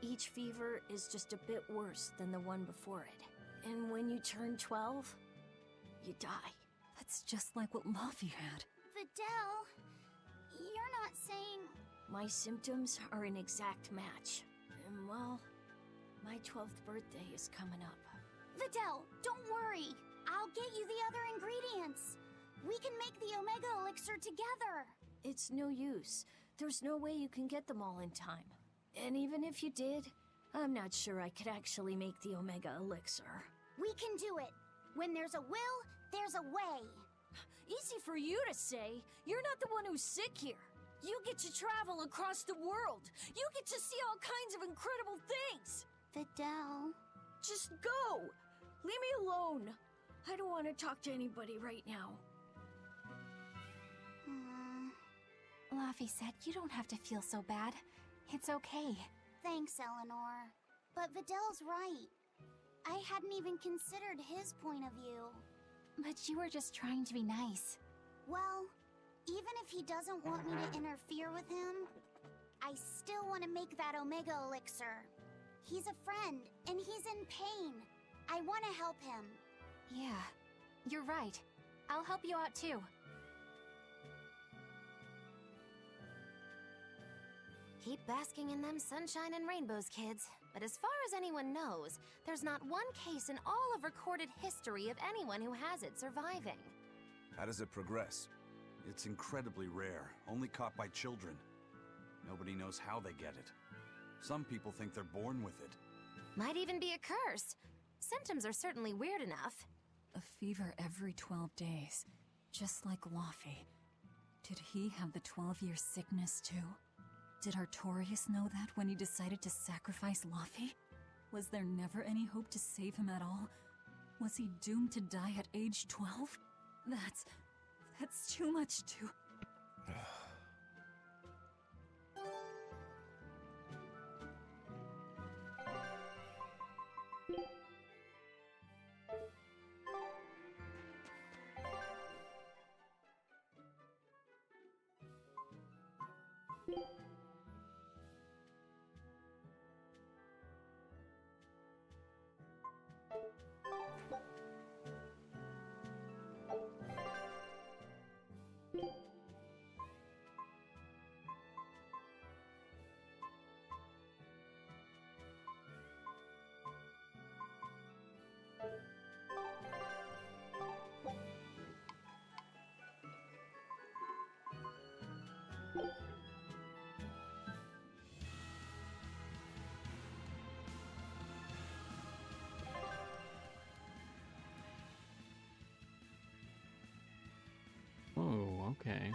Each fever is just a bit worse than the one before it. And when you turn 12, you die. That's just like what Laufey had. Videl, you're not saying... My symptoms are an exact match. And well, my 12th birthday is coming up. Videl, don't worry. I'll get you the other ingredients. We can make the Omega Elixir together. It's no use. There's no way you can get them all in time. And even if you did, I'm not sure I could actually make the Omega Elixir. We can do it. When there's a will, there's a way. Easy for you to say. You're not the one who's sick here. You get to travel across the world. You get to see all kinds of incredible things. Videl. Just go. Leave me alone. I don't want to talk to anybody right now. Laufey said you don't have to feel so bad. It's okay. Thanks, Eleanor. But Videl's right. I hadn't even considered his point of view. But you were just trying to be nice. Well, even if he doesn't want me to interfere with him, I still want to make that Omega Elixir. He's a friend, and he's in pain. I want to help him. Yeah, you're right. I'll help you out too. Keep basking in them sunshine and rainbows, kids. But as far as anyone knows, there's not one case in all of recorded history of anyone who has it surviving. How does it progress? It's incredibly rare, only caught by children. Nobody knows how they get it. Some people think they're born with it. Might even be a curse. Symptoms are certainly weird enough. A fever every 12 days, just like Laufey. Did he have the 12-year sickness too? Did Artorius know that when he decided to sacrifice Laufey? Was there never any hope to save him at all? Was he doomed to die at age 12? That's too much to... Oh, okay.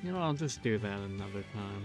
You know, I'll just do that another time.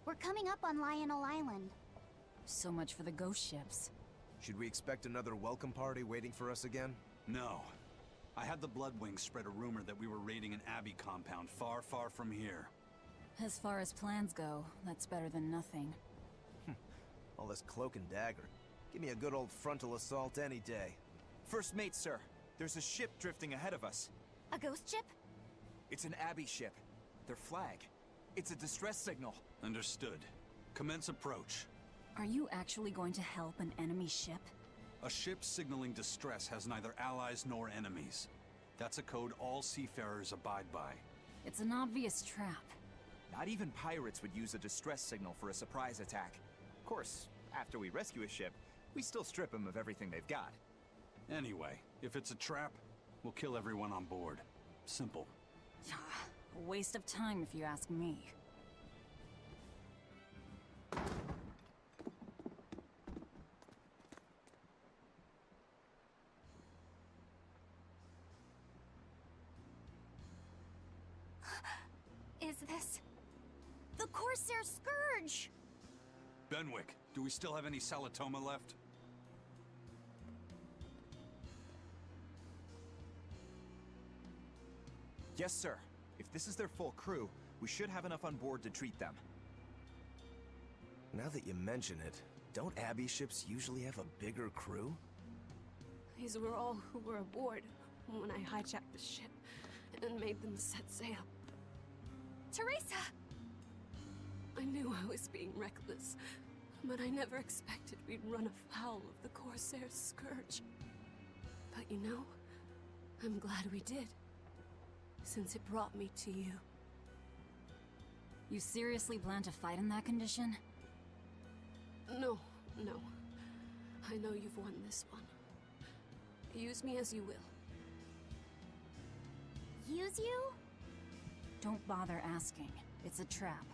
We're coming up on Lionel Island. So much for the ghost ships. Should we expect another welcome party waiting for us again? No. I had the Bloodwings spread a rumor that we were raiding an Abbey compound far, far from here. As far as plans go, that's better than nothing. All this cloak and dagger. Give me a good old frontal assault any day. First mate, sir. There's a ship drifting ahead of us. A ghost ship? It's an Abbey ship. Their flag. It's a distress signal. Understood. Commence approach. Are you actually going to help an enemy ship? A ship signaling distress has neither allies nor enemies. That's a code all seafarers abide by. It's an obvious trap. Not even pirates would use a distress signal for a surprise attack. Of course, after we rescue a ship, we still strip them of everything they've got. Anyway, if it's a trap, we'll kill everyone on board. Simple. A waste of time if you ask me. Is this... the Corsair Scourge? Benwick, do we still have any Salatoma left? Yes, sir. If this is their full crew, we should have enough on board to treat them. Now that you mention it, don't Abbey ships usually have a bigger crew? These were all who were aboard when I hijacked the ship and made them set sail. Teresa! I knew I was being reckless, but I never expected we'd run afoul of the Corsair's Scourge. But you know, I'm glad we did, since it brought me to you. You seriously plan to fight in that condition? No, no. I know you've won this one. Use me as you will. Use you? Don't bother asking. It's a trap.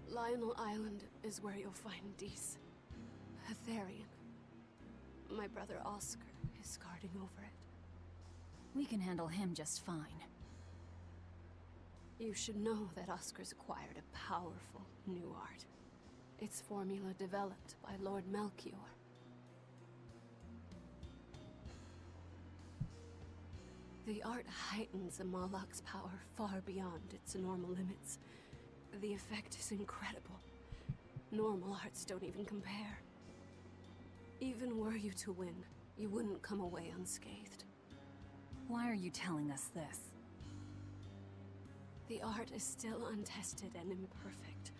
Lionel Island is where you'll find Dees. A Therion. My brother Oscar is guarding over it. We can handle him just fine. You should know that Oscar's acquired a powerful new art. Its formula developed by Lord Melchior. The art heightens a Malak's power far beyond its normal limits. The effect is incredible. Normal arts don't even compare. Even were you to win, you wouldn't come away unscathed. Why are you telling us this? The art is still untested and imperfect.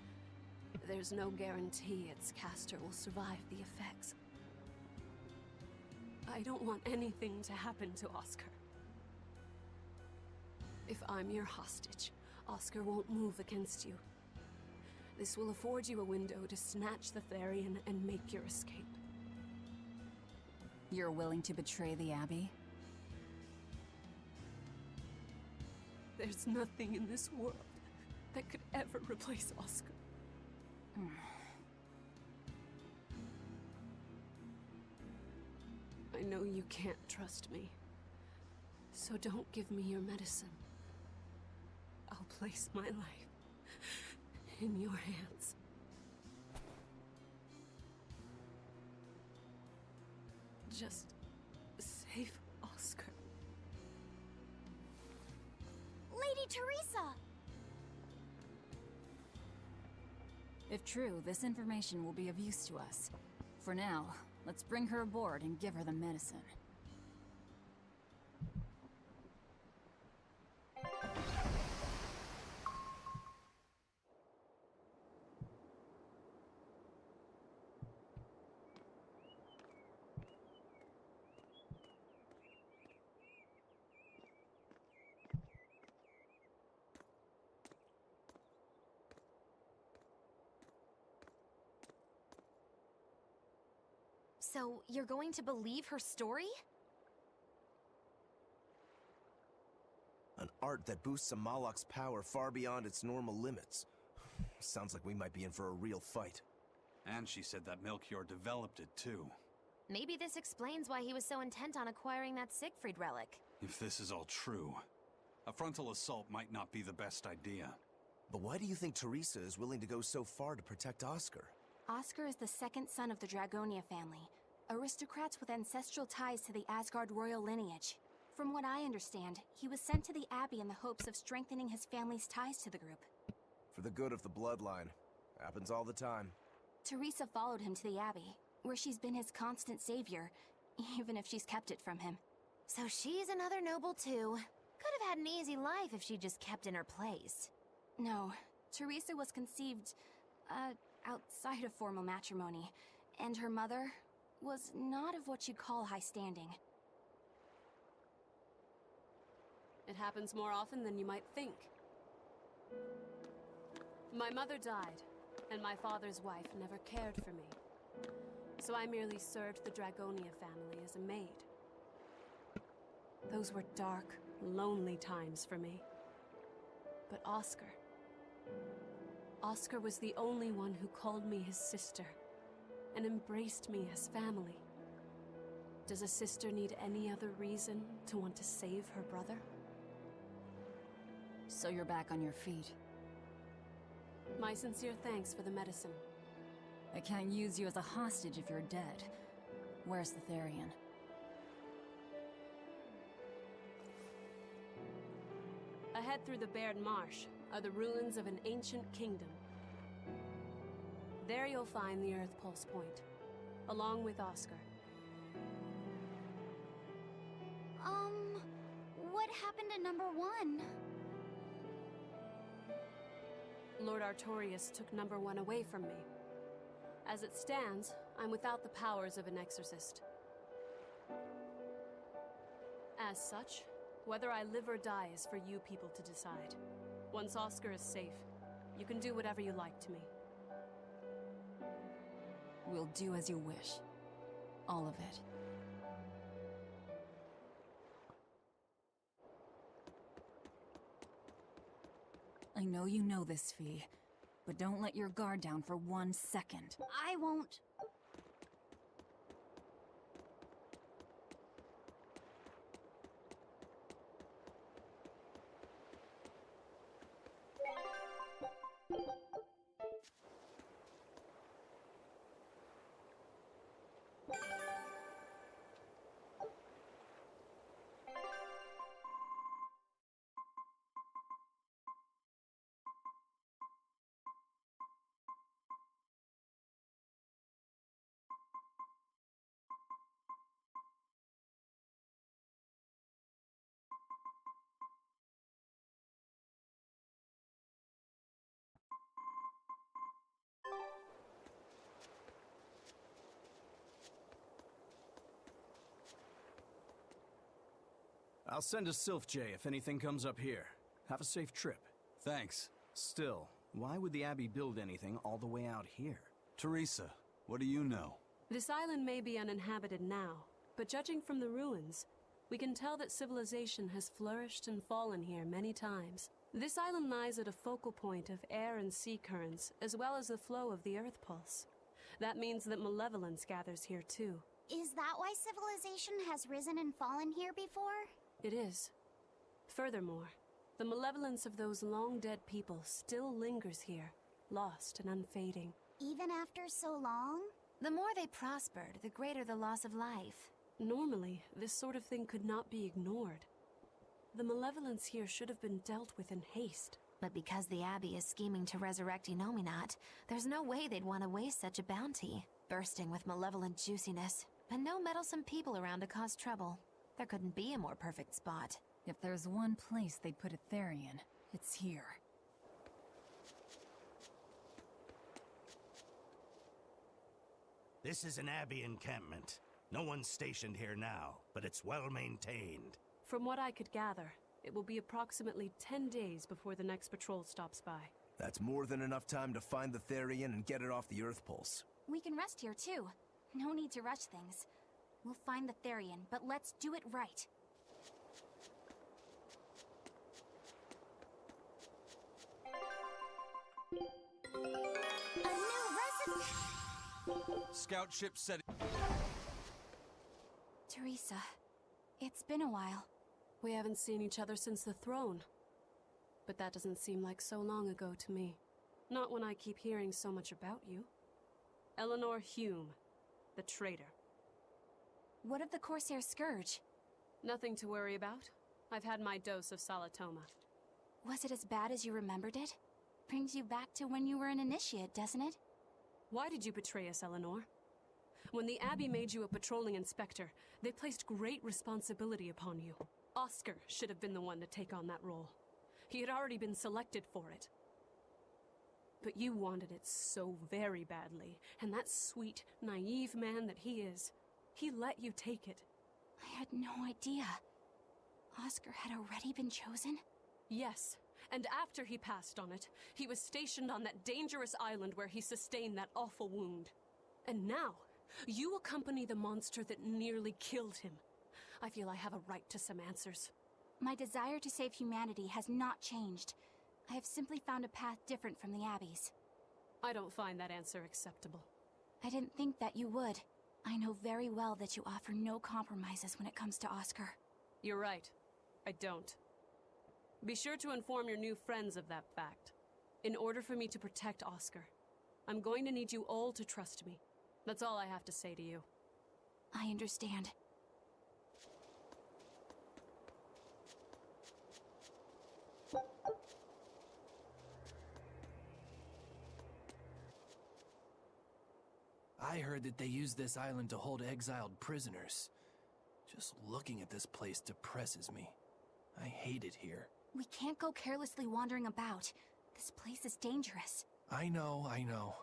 There's no guarantee its caster will survive the effects. I don't want anything to happen to Oscar. If I'm your hostage, Oscar won't move against you. This will afford you a window to snatch the Therion and make your escape. You're willing to betray the Abbey? There's nothing in this world that could ever replace Oscar. I know you can't trust me, So don't give me your medicine. I'll place my life in your hands. Just save Oscar. Lady Teresa! If true, this information will be of use to us. For now, let's bring her aboard and give her the medicine. So, you're going to believe her story? An art that boosts a Moloch's power far beyond its normal limits. Sounds like we might be in for a real fight. And she said that Melchior developed it, too. Maybe this explains why he was so intent on acquiring that Siegfried relic. If this is all true, a frontal assault might not be the best idea. But why do you think Teresa is willing to go so far to protect Oscar? Oscar is the second son of the Dragonia family, aristocrats with ancestral ties to the Asgard royal lineage. From what I understand, he was sent to the Abbey in the hopes of strengthening his family's ties to the group. For the good of the bloodline. Happens all the time. Teresa followed him to the Abbey, where she's been his constant savior, even if she's kept it from him. So she's another noble too. Could have had an easy life if she just kept in her place. No, Teresa was conceived, outside of formal matrimony, and her mother was not of what you'd call high standing. It happens more often than you might think. My mother died, and my father's wife never cared for me. So I merely served the Dragonia family as a maid. Those were dark, lonely times for me. But Oscar was the only one who called me his sister and embraced me as family. Does a sister need any other reason to want to save her brother? So you're back on your feet. My sincere thanks for the medicine. I can't use you as a hostage if you're dead. Where's the Therion? Ahead through the Baird Marsh are the ruins of an ancient kingdom. There you'll find the Earth Pulse Point, along with Oscar. What happened to number 1? Lord Artorius took number 1 away from me. As it stands, I'm without the powers of an exorcist. As such, whether I live or die is for you people to decide. Once Oscar is safe, you can do whatever you like to me. We'll do as you wish. All of it. I know you know this, Fee, but don't let your guard down for 1 second. I won't. I'll send a Sylph J if anything comes up here. Have a safe trip. Thanks. Still, why would the Abbey build anything all the way out here? Teresa, what do you know? This island may be uninhabited now, but judging from the ruins, we can tell that civilization has flourished and fallen here many times. This island lies at a focal point of air and sea currents, as well as the flow of the Earth Pulse. That means that malevolence gathers here too. Is that why civilization has risen and fallen here before? It is. Furthermore, the malevolence of those long-dead people still lingers here, lost and unfading. Even after so long? The more they prospered, the greater the loss of life. Normally, this sort of thing could not be ignored. The malevolence here should have been dealt with in haste. But because the Abbey is scheming to resurrect Inominat, there's no way they'd want to waste such a bounty. Bursting with malevolent juiciness, and no meddlesome people around to cause trouble. There couldn't be a more perfect spot. If there's one place they'd put a Therion, it's here. This is an Abbey encampment. No one's stationed here now, but it's well maintained. From what I could gather, it will be approximately 10 days before the next patrol stops by. That's more than enough time to find the Therion and get it off the Earth Pulse. We can rest here too. No need to rush things. We'll find the Therion, but let's do it right. A new recipe! Scout ship set. Teresa, it's been a while. We haven't seen each other since the throne. But that doesn't seem like so long ago to me. Not when I keep hearing so much about you. Eleanor Hume, the traitor. What of the Corsair Scourge? Nothing to worry about. I've had my dose of Salatoma. Was it as bad as you remembered it? Brings you back to when you were an initiate, doesn't it? Why did you betray us, Eleanor? When the Abbey made you a patrolling inspector, they placed great responsibility upon you. Oscar should have been the one to take on that role. He had already been selected for it. But you wanted it so very badly, and that sweet, naive man that he is, he let you take it. I had no idea. Oscar had already been chosen? Yes, and after he passed on it, he was stationed on that dangerous island where he sustained that awful wound. And now, you accompany the monster that nearly killed him. I feel I have a right to some answers. My desire to save humanity has not changed. I have simply found a path different from the Abbey's. I don't find that answer acceptable. I didn't think that you would. I know very well that you offer no compromises when it comes to Oscar. You're right. I don't. Be sure to inform your new friends of that fact. In order for me to protect Oscar, I'm going to need you all to trust me. That's all I have to say to you. I understand. I heard that they use this island to hold exiled prisoners. Just looking at this place depresses me. I hate it here. We can't go carelessly wandering about. This place is dangerous. I know.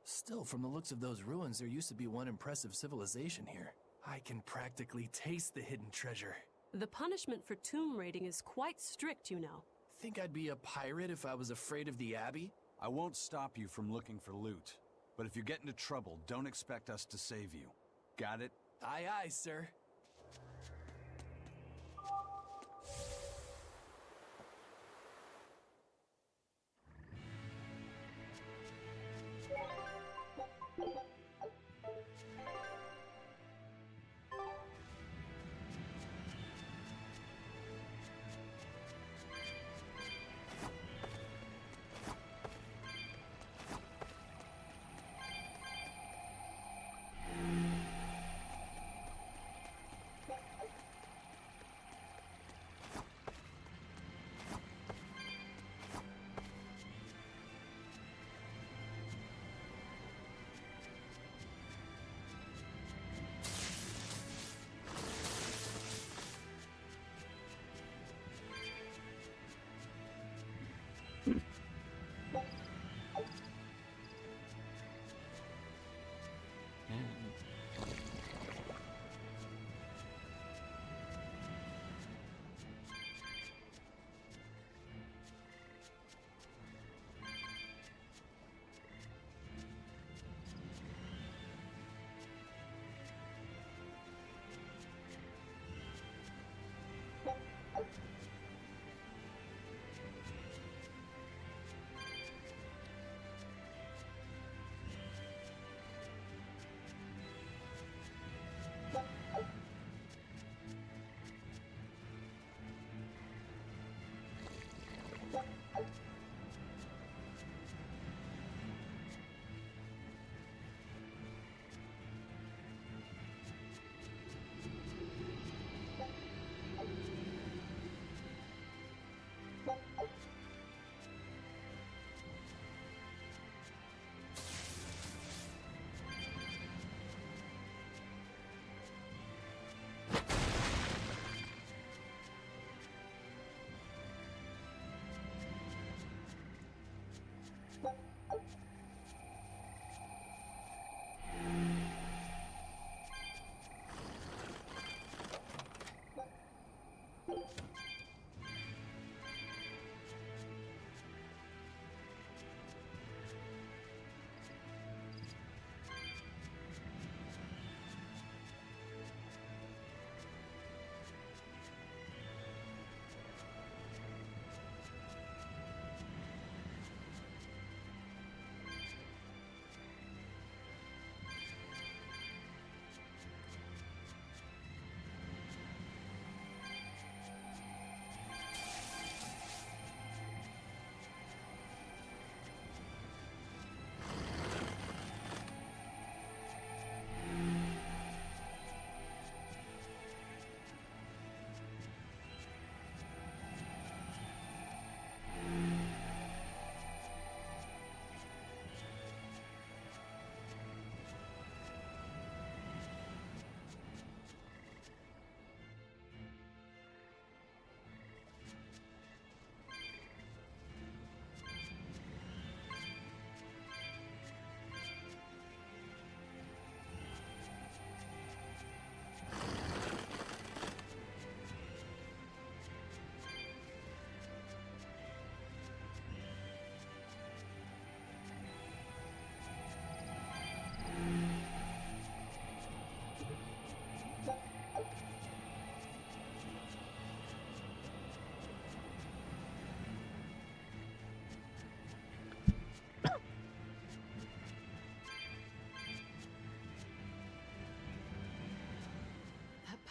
Still, from the looks of those ruins, there used to be one impressive civilization here. I can practically taste the hidden treasure. The punishment for tomb raiding is quite strict, you know. Think I'd be a pirate if I was afraid of the Abbey? I won't stop you from looking for loot. But if you get into trouble, don't expect us to save you. Got it? Aye, aye, sir.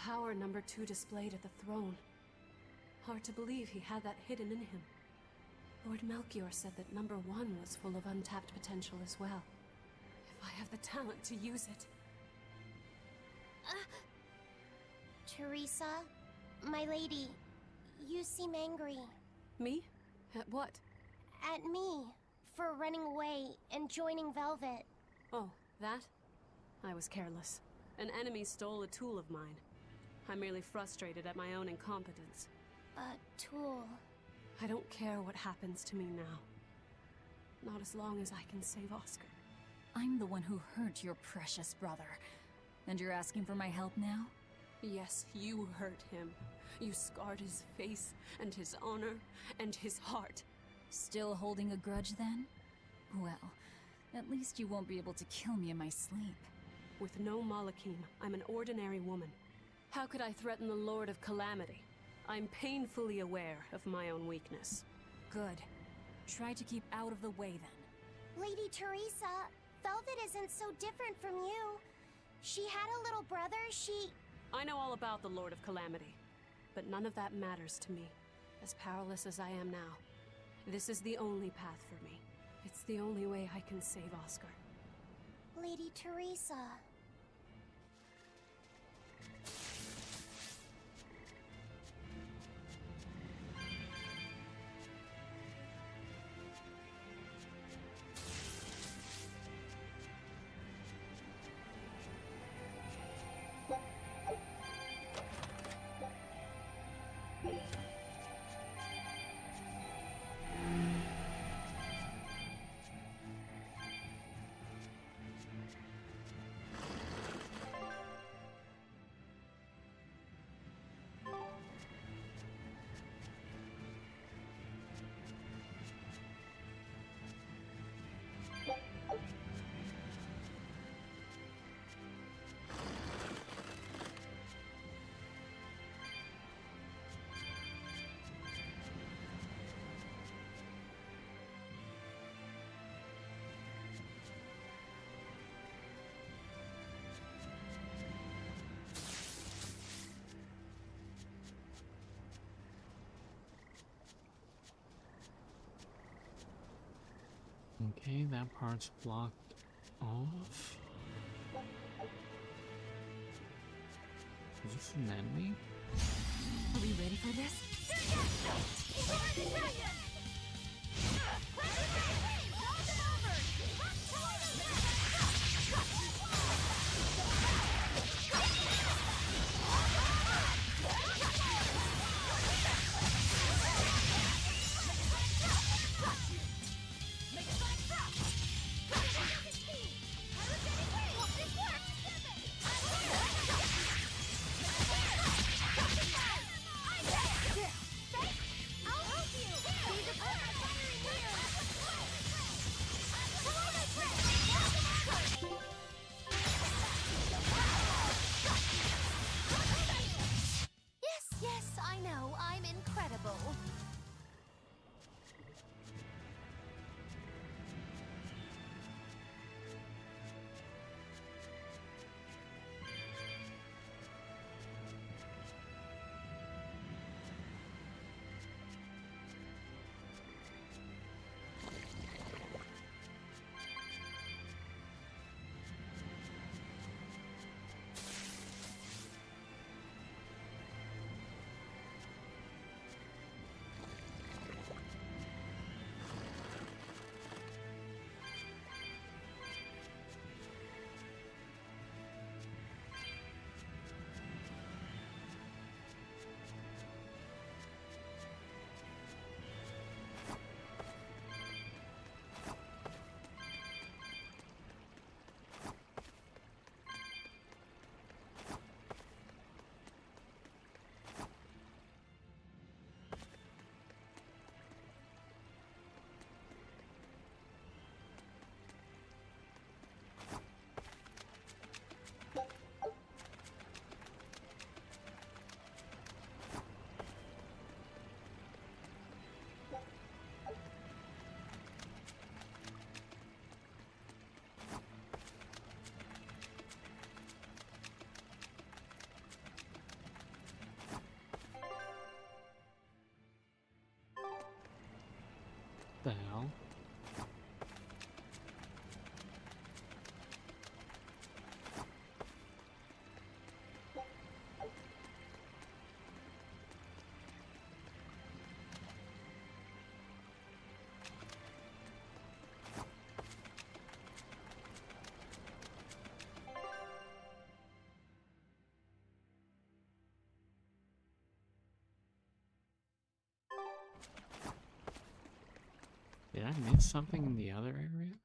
power number 2 displayed at the throne. Hard to believe he had that hidden in him. Lord Melchior said that number 1 was full of untapped potential as well. If I have the talent to use it. Teresa, my lady, you seem angry. Me? At what? At me, for running away and joining Velvet. Oh, that? I was careless. An enemy stole a tool of mine. I'm merely frustrated at my own incompetence. A tool? I don't care what happens to me now. Not as long as I can save Oscar. I'm the one who hurt your precious brother. And you're asking for my help now? Yes, you hurt him. You scarred his face, and his honor, and his heart. Still holding a grudge then? Well, at least you won't be able to kill me in my sleep. With no Malakim, I'm an ordinary woman. How could I threaten the Lord of Calamity? I'm painfully aware of my own weakness. Good. Try to keep out of the way then. Lady Teresa, Velvet isn't so different from you. She had a little brother, I know all about the Lord of Calamity, but none of that matters to me. As powerless as I am now, this is the only path for me. It's the only way I can save Oscar. Lady Teresa. Okay, that part's blocked off. Is this an enemy? Are we ready for this? I'll help you! These the hell? Did I miss something in the other area?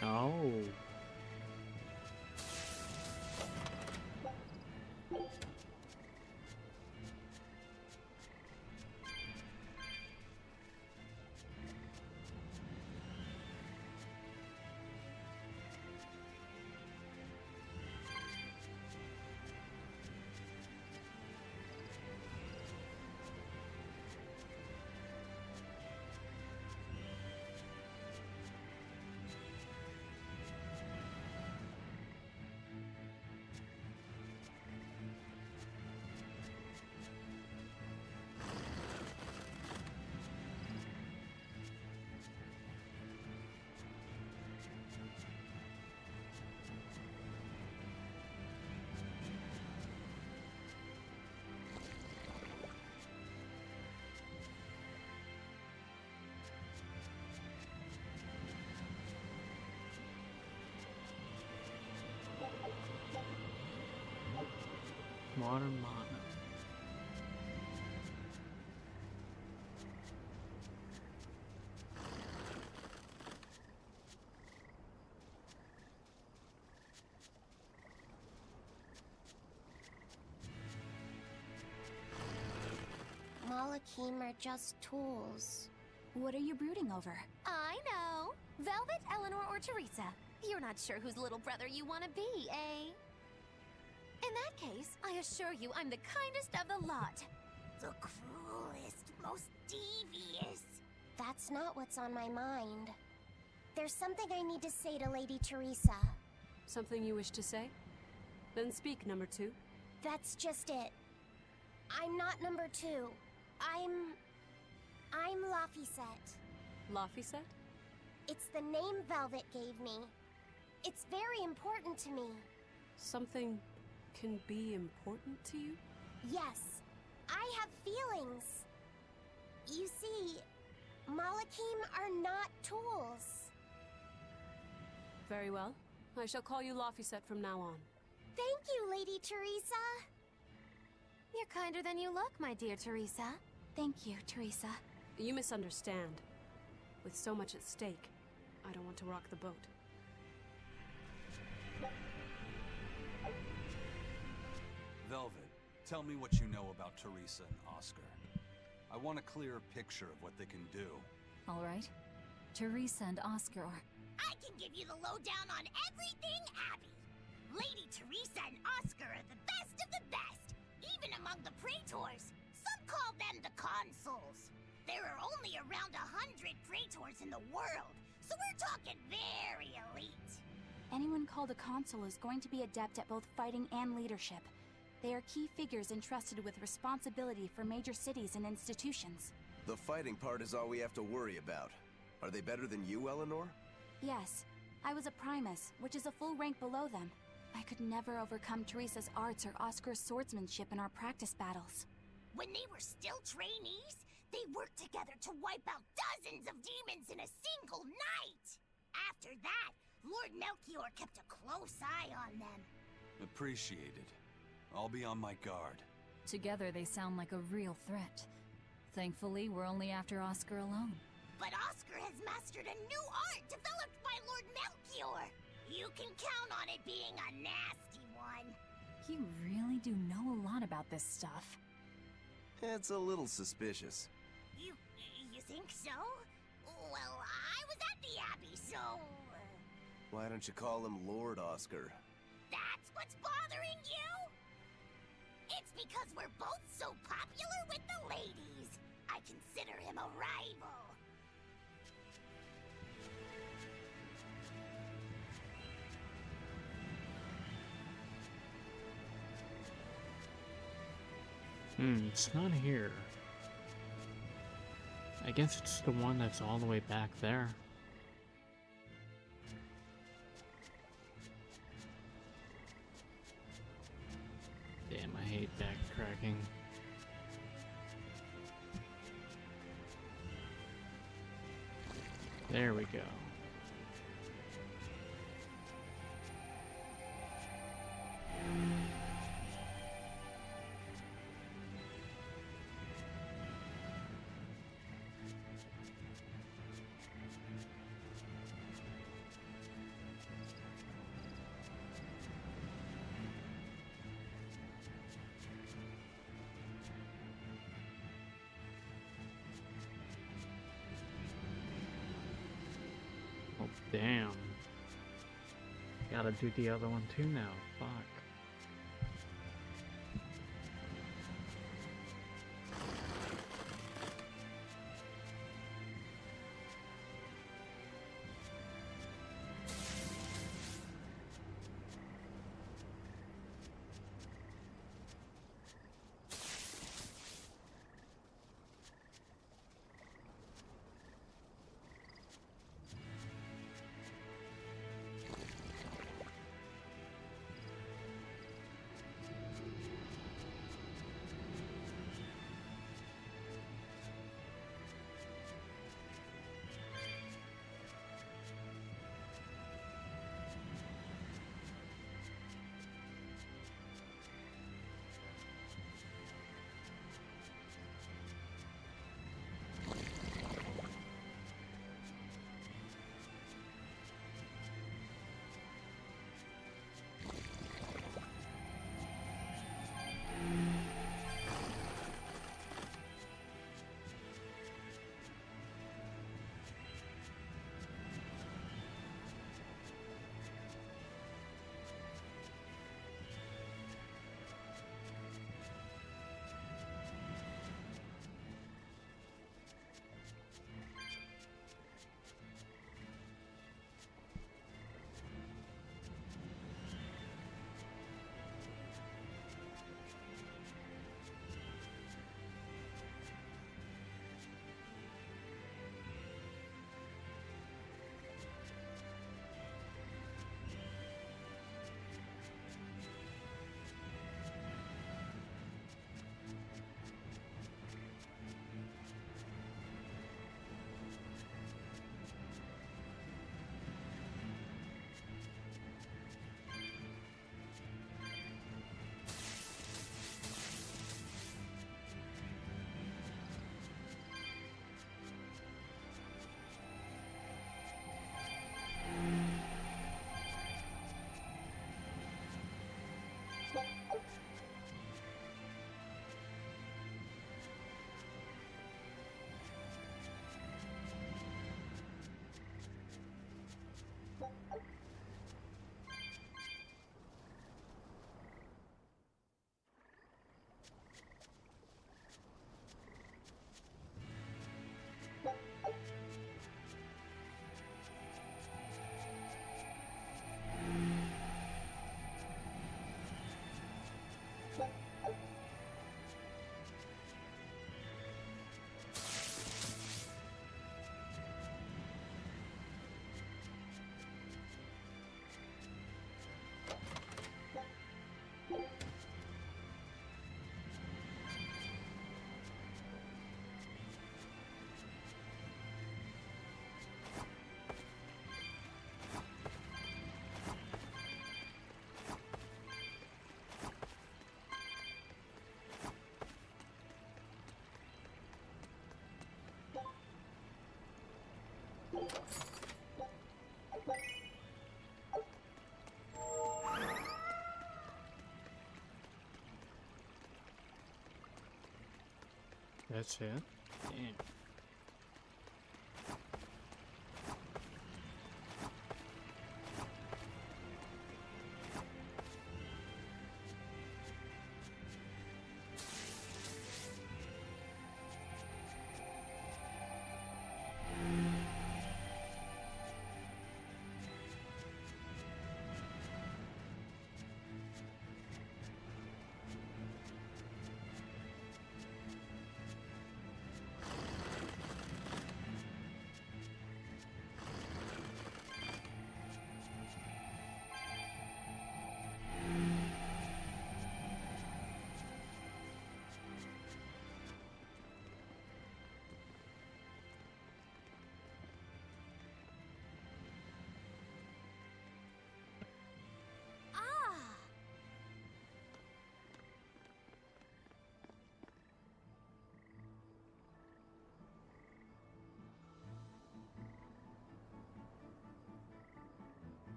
Oh. Water mono. Malakim are just tools. What are you brooding over? I know. Velvet, Eleanor, or Teresa. You're not sure whose little brother you want to be, eh? In that case, I assure you I'm the kindest of the lot. The cruelest, most devious. That's not what's on my mind. There's something I need to say to Lady Teresa. Something you wish to say? Then speak, number 2. That's just it. I'm not number 2. I'm Laphicet. Laphicet? It's the name Velvet gave me. It's very important to me. Something can be important to you? Yes, I have feelings. You see, Malakim are not tools. Very well. I shall call you Laphicet from now on. Thank you, Lady Teresa. You're kinder than you look, my dear Teresa. Thank you, Teresa. You misunderstand. With so much at stake, I don't want to rock the boat. Velvet, tell me what you know about Teresa and Oscar. I want a clearer picture of what they can do. All right. Teresa and Oscar are... I can give you the lowdown on everything Abby. Lady Teresa and Oscar are the best of the best, even among the praetors. Some call them the consuls. There are only around 100 praetors in the world, so we're talking very elite. Anyone called a consul is going to be adept at both fighting and leadership. They are key figures entrusted with responsibility for major cities and institutions. The fighting part is all we have to worry about. Are they better than you, Eleanor? Yes, I was a primus, which is a full rank below them. I could never overcome Teresa's arts or Oscar's swordsmanship in our practice battles. When they were still trainees, they worked together to wipe out dozens of demons in a single night. After that, Lord Melchior kept a close eye on them. Appreciated. I'll be on my guard. Together they sound like a real threat. Thankfully, we're only after Oscar alone. But Oscar has mastered a new art developed by Lord Melchior. You can count on it being a nasty one. You really do know a lot about this stuff. It's a little suspicious. You think so? Well, I was at the Abbey, so... Why don't you call him Lord Oscar? That's what's bothering you? It's because we're both so popular with the ladies. I consider him a rival. It's not here. I guess it's the one that's all the way back there. Damn, I hate backtracking. There we go. Oh, damn. Gotta do the other one too now. Fuck. That's it? Damn.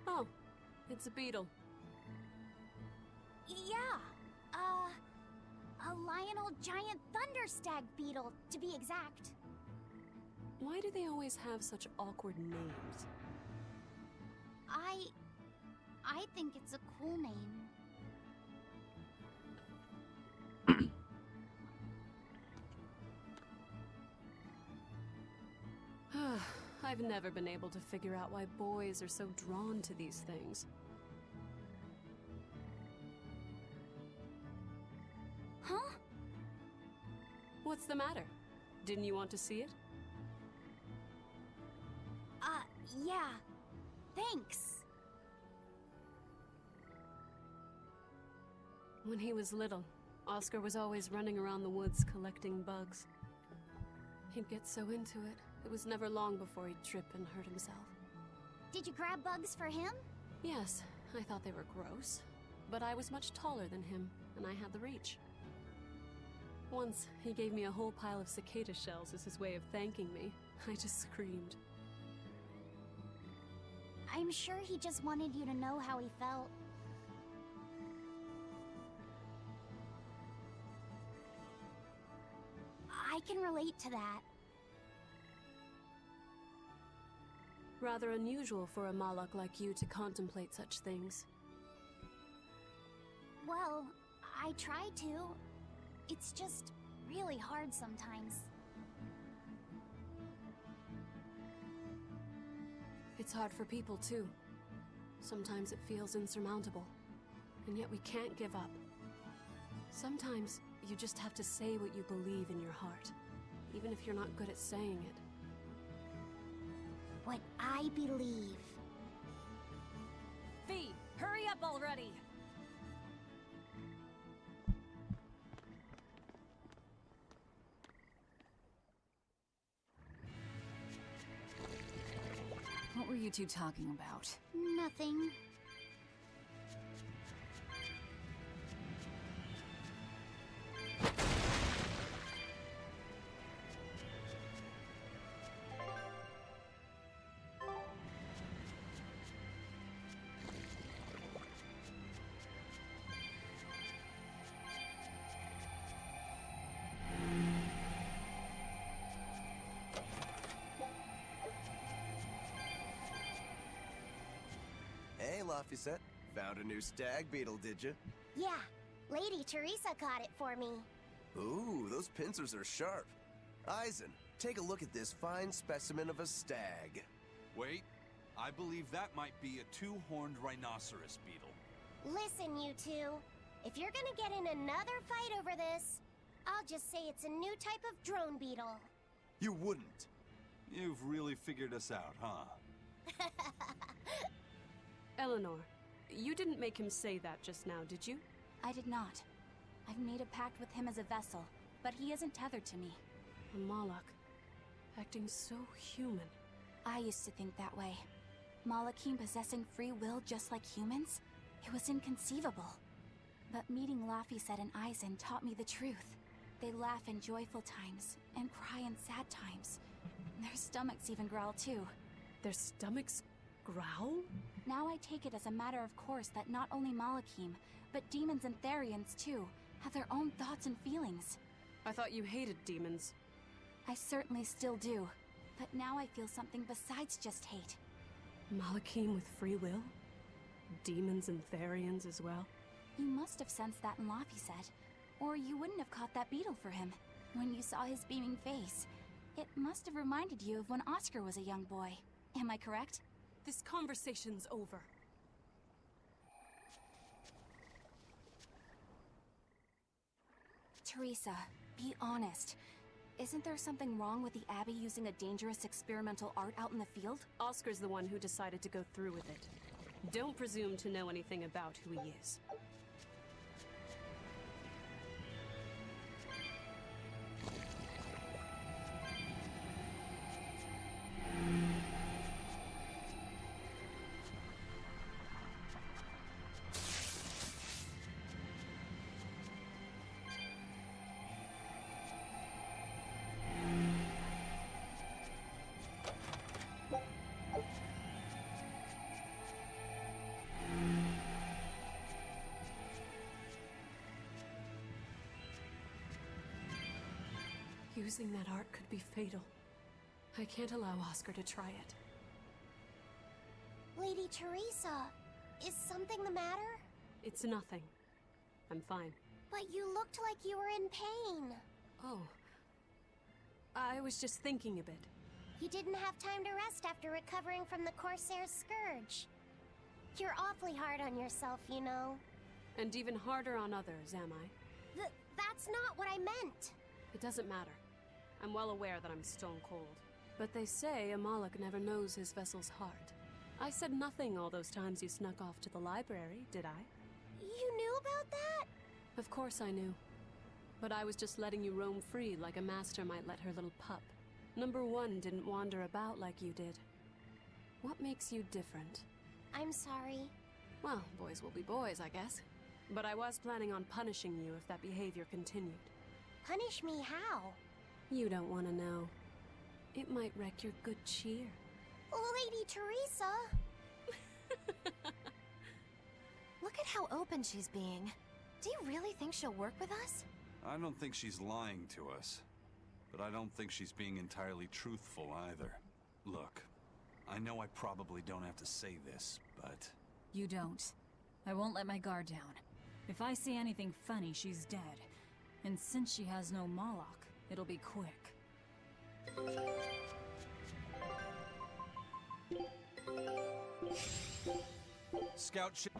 Oh, it's a beetle. Yeah, a Lionel giant thunderstag beetle, to be exact. Why do they always have such awkward names? I think it's a cool name. I've never been able to figure out why boys are so drawn to these things. Huh? What's the matter? Didn't you want to see it? Yeah. Thanks. When he was little, Oscar was always running around the woods collecting bugs. He'd get so into it, it was never long before he'd trip and hurt himself. Did you grab bugs for him? Yes, I thought they were gross, but I was much taller than him, and I had the reach. Once, he gave me a whole pile of cicada shells as his way of thanking me. I just screamed. I'm sure he just wanted you to know how he felt. I can relate to that. Rather unusual for a Malak like you to contemplate such things. Well, I try to. It's just really hard sometimes. It's hard for people, too. Sometimes it feels insurmountable, and yet we can't give up. Sometimes you just have to say what you believe in your heart, even if you're not good at saying it. What I believe. Fee, hurry up already! What were you two talking about? Nothing. Hey, Laphicet. Found a new stag beetle, did you? Yeah, Lady Teresa caught it for me. Ooh, those pincers are sharp. Eisen, take a look at this fine specimen of a stag. Wait, I believe that might be a two-horned rhinoceros beetle. Listen, you two. If you're gonna get in another fight over this, I'll just say it's a new type of drone beetle. You wouldn't. You've really figured us out, huh? Eleanor, you didn't make him say that just now, did you? I did not. I've made a pact with him as a vessel, but he isn't tethered to me. A Malak, acting so human. I used to think that way. Malakim possessing free will just like humans? It was inconceivable. But meeting Laffy Set and Eisen taught me the truth. They laugh in joyful times, and cry in sad times. Their stomachs even growl too. Their stomachs growl? Now I take it as a matter of course that not only Malakim, but demons and Therions too, have their own thoughts and feelings. I thought you hated demons. I certainly still do, but now I feel something besides just hate. Malakim with free will? Demons and Therions as well? You must have sensed that in Laffy Set, or you wouldn't have caught that beetle for him. When you saw his beaming face, it must have reminded you of when Oscar was a young boy. Am I correct? This conversation's over. Teresa, be honest. Isn't there something wrong with the Abbey using a dangerous experimental art out in the field? Oscar's the one who decided to go through with it. Don't presume to know anything about who he is. Using that art could be fatal. I can't allow Oscar to try it. Lady Teresa, is something the matter? It's nothing. I'm fine. But you looked like you were in pain. Oh. I was just thinking a bit. You didn't have time to rest after recovering from the Corsair's scourge. You're awfully hard on yourself, you know. And even harder on others, am I? That's not what I meant. It doesn't matter. I'm well aware that I'm stone cold. But they say a Malak never knows his vessel's heart. I said nothing all those times you snuck off to the library, did I? You knew about that? Of course I knew. But I was just letting you roam free like a master might let her little pup. Number one didn't wander about like you did. What makes you different? I'm sorry. Well, boys will be boys, I guess. But I was planning on punishing you if that behavior continued. Punish me how? You don't want to know. It might wreck your good cheer. Lady Teresa! Look at how open she's being. Do you really think she'll work with us? I don't think she's lying to us. But I don't think she's being entirely truthful either. Look, I know I probably don't have to say this, but... You don't. I won't let my guard down. If I see anything funny, she's dead. And since she has no Moloch, it'll be quick. Scout ship...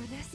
for this?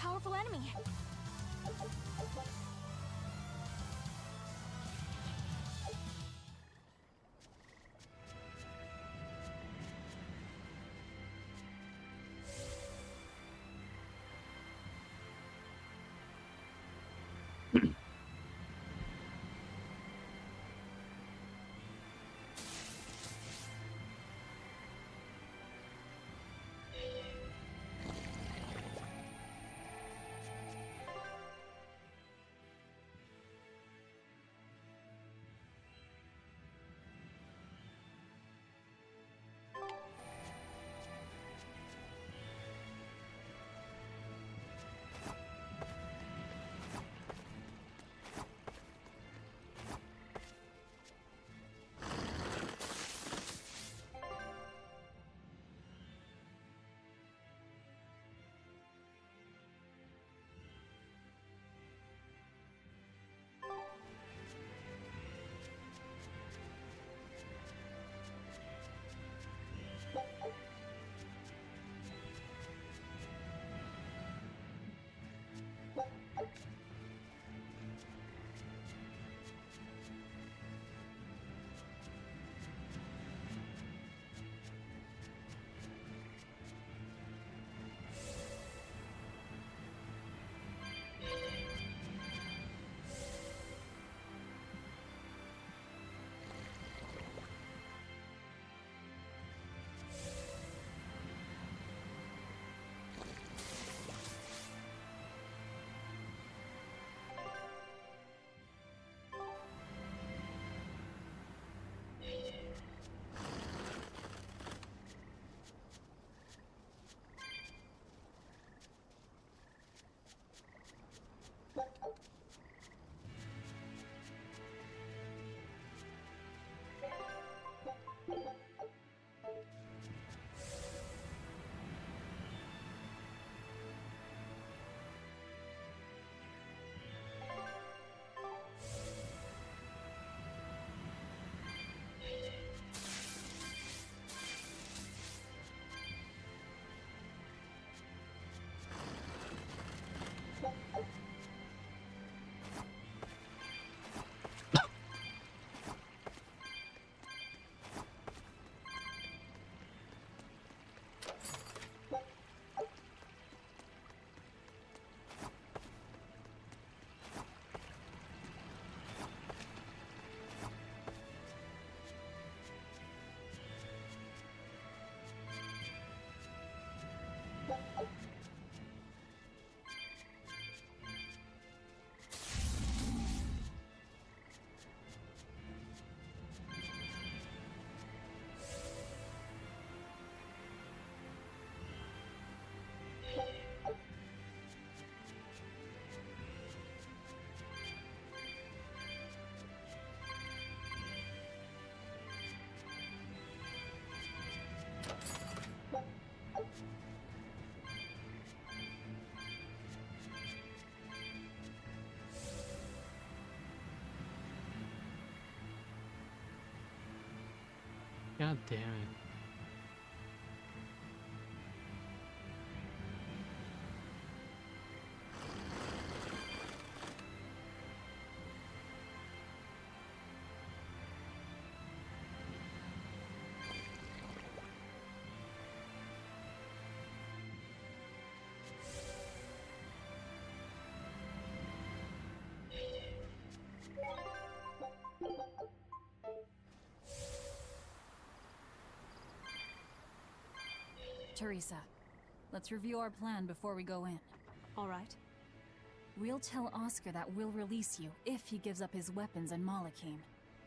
Powerful enemy. God damn it. Teresa, let's review our plan before we go in. All right. We'll tell Oscar that we'll release you if he gives up his weapons and Malachim.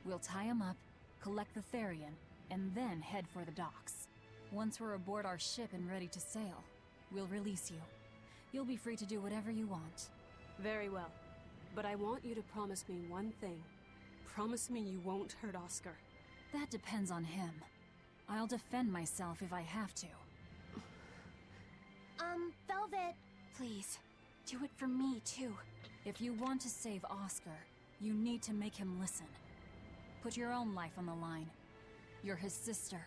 We'll tie him up, collect the Therion, and then head for the docks. Once we're aboard our ship and ready to sail, we'll release you. You'll be free to do whatever you want. Very well. But I want you to promise me one thing. Promise me you won't hurt Oscar. That depends on him. I'll defend myself if I have to. Velvet. Please, do it for me too. If you want to save Oscar, you need to make him listen. Put your own life on the line. You're his sister.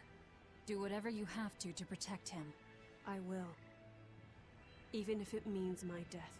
Do whatever you have to protect him. I will. Even if it means my death.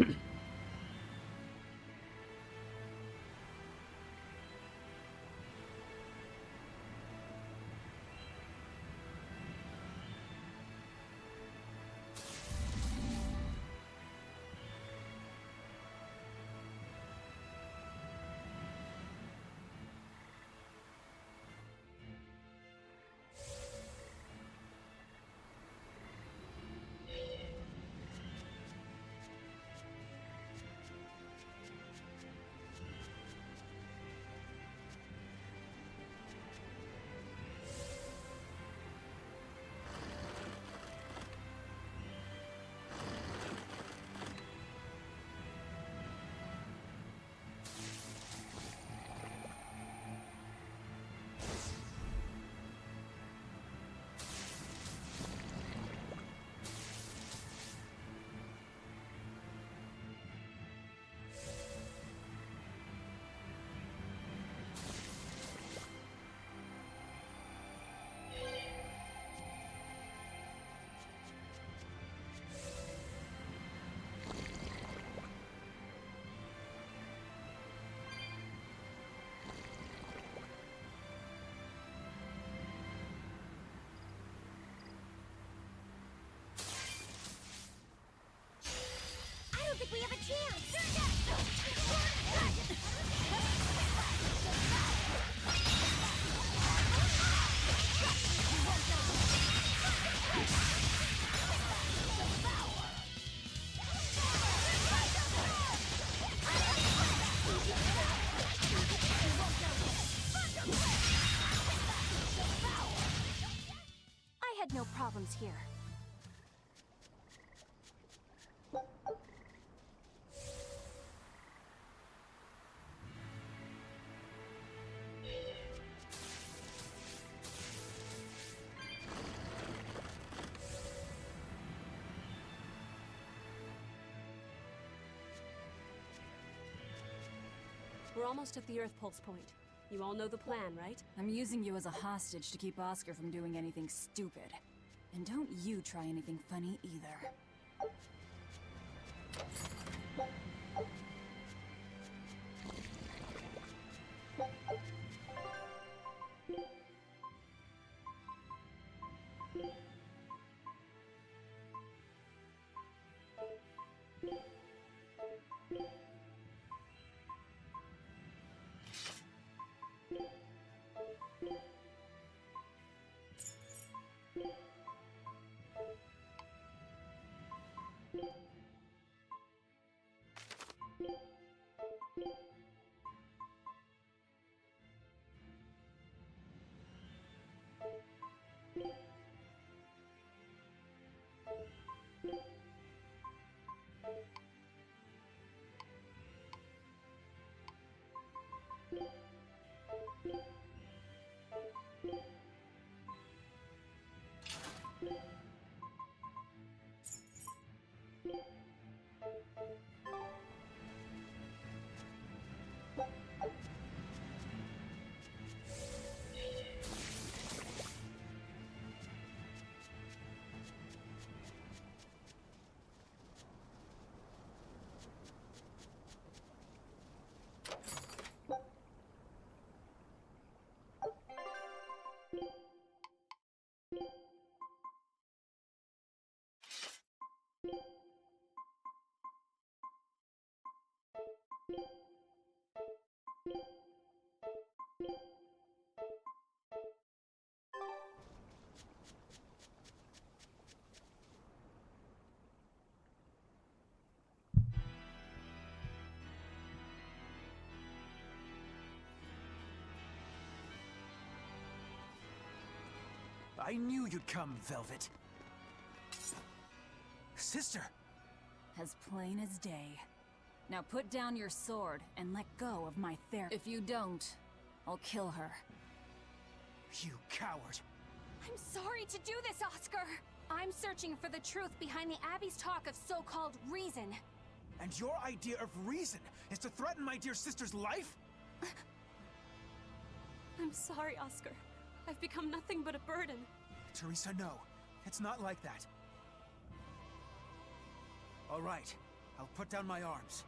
I don't think we have a chance! I had no problems here. We're almost at the Earth Pulse point. You all know the plan, right? I'm using you as a hostage to keep Oscar from doing anything stupid. And don't you try anything funny either. I knew you'd come, Velvet. Sister! As plain as day. Now put down your sword and let go of my Therions. If you don't, I'll kill her. You coward! I'm sorry to do this, Oscar! I'm searching for the truth behind the Abbey's talk of so-called reason. And your idea of reason is to threaten my dear sister's life? I'm sorry, Oscar. I've become nothing but a burden. Teresa, no. It's not like that. All right. I'll put down my arms.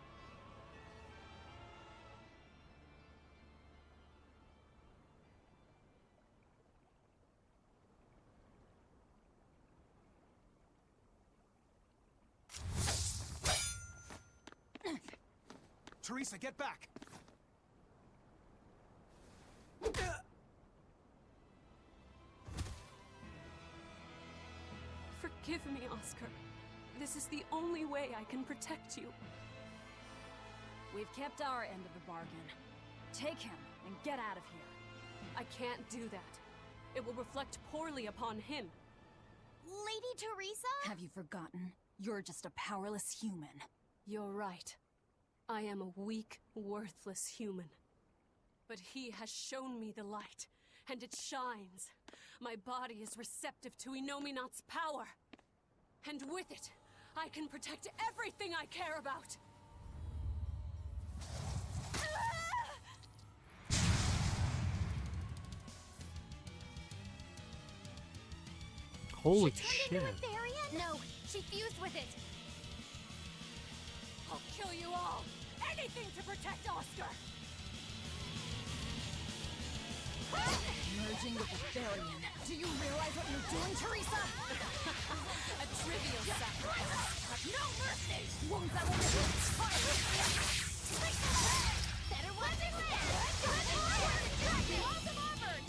Teresa, get back! Forgive me, Oscar. This is the only way I can protect you. We've kept our end of the bargain. Take him and get out of here. I can't do that. It will reflect poorly upon him. Lady Teresa? Have you forgotten? You're just a powerless human. You're right. I am a weak, worthless human. But he has shown me the light, and it shines. My body is receptive to Inominat's power. And with it, I can protect everything I care about. Holy she shit. turned into a Therion? No, she fused with it. I'll kill you all! Anything to protect Oscar! Merging with the Therion. Do you realize what you're doing, Teresa? A trivial sacrifice. No mercy! Won't that one Better watch it land! Walls of Auburn!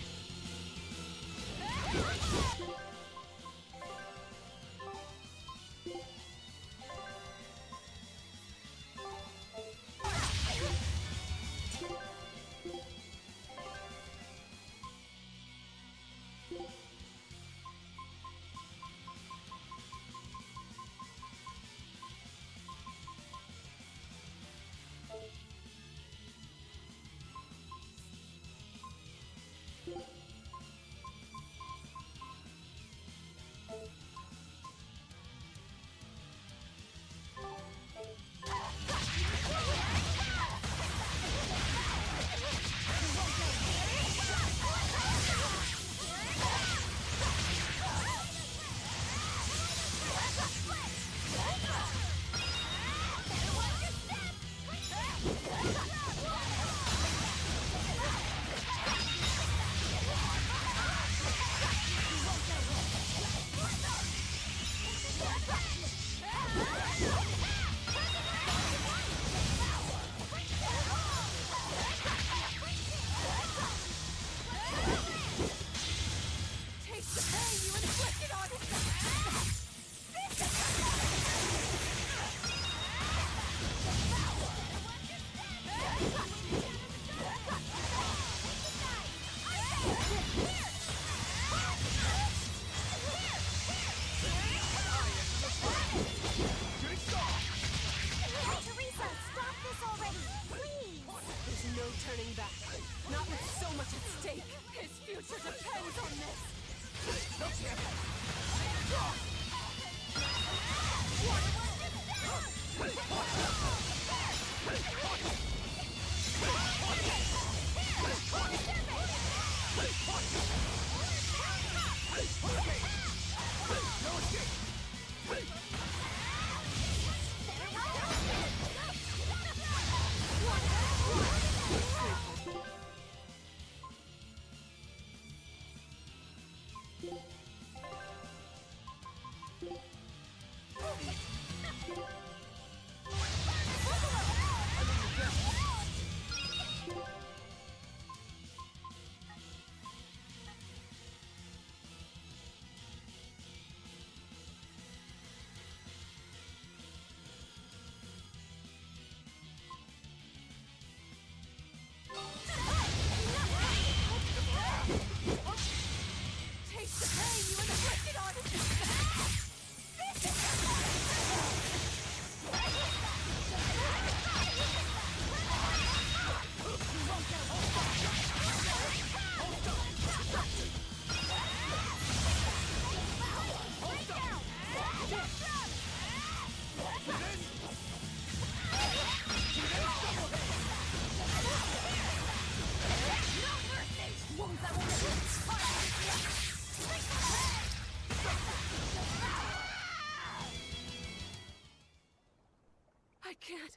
can't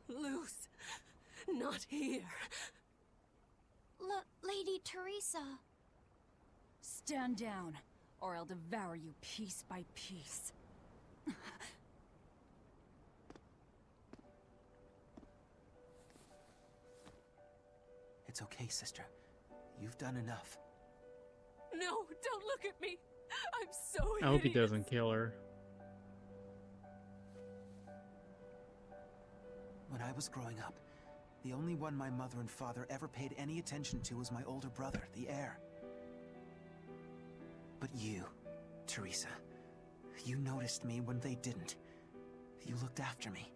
lose. Not here. Lady Teresa. Stand down, or I'll devour you piece by piece. It's okay, sister. You've done enough. No, don't look at me. I'm so I hope he hideous. doesn't kill her. When I was growing up, the only one my mother and father ever paid any attention to was my older brother, the heir. But you, Teresa, you noticed me when they didn't. You looked after me,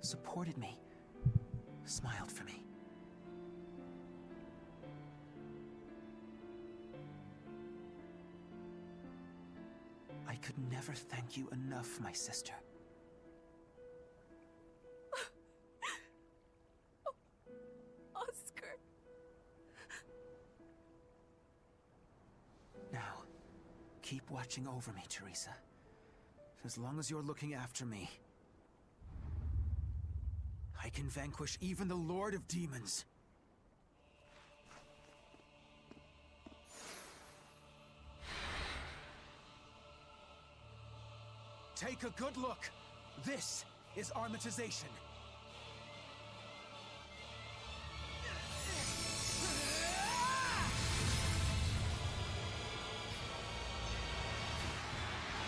supported me, smiled for me. I could never thank you enough, my sister. Oscar. Now, keep watching over me, Teresa. As long as you're looking after me, I can vanquish even the Lord of Demons. Take a good look. This is armatization.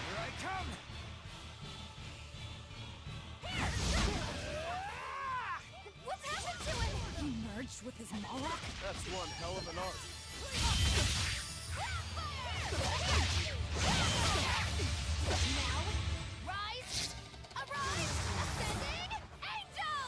Here I come! What's happened to him? He merged with his Moloch? That's one hell of an art. Now, rise, arise, ascending angel!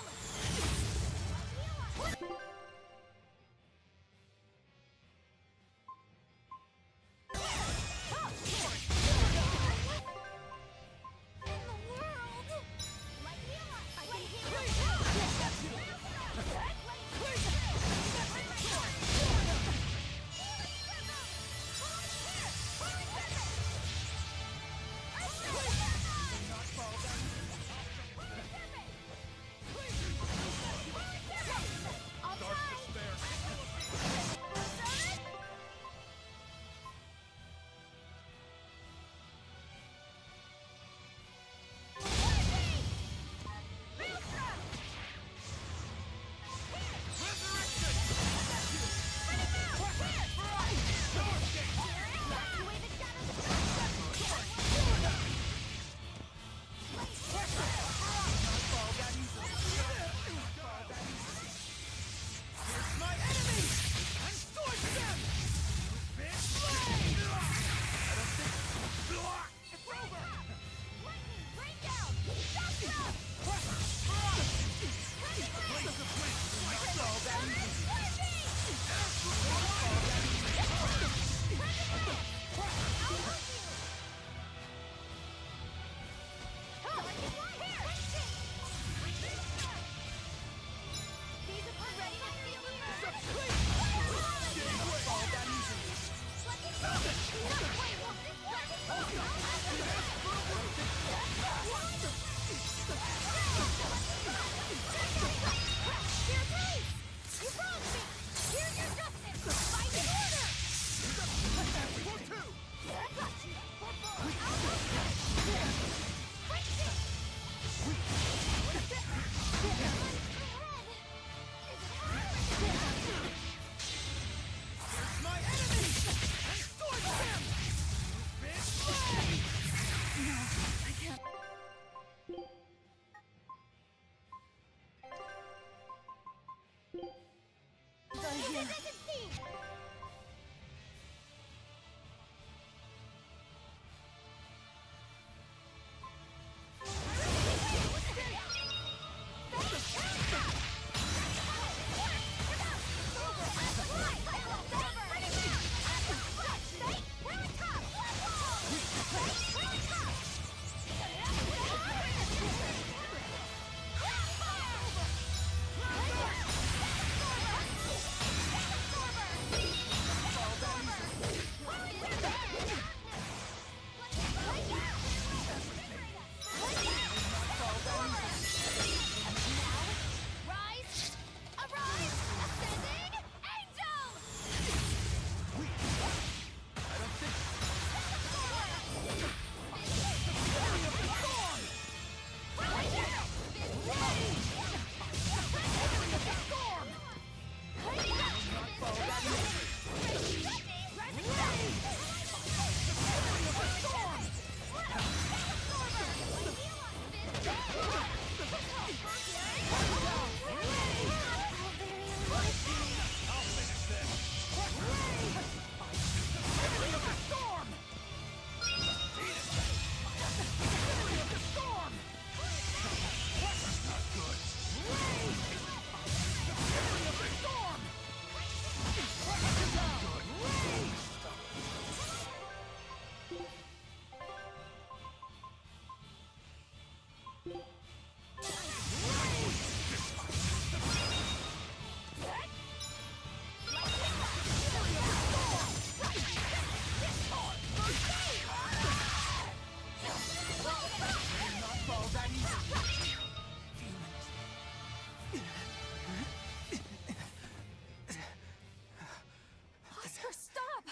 Oscar, stop!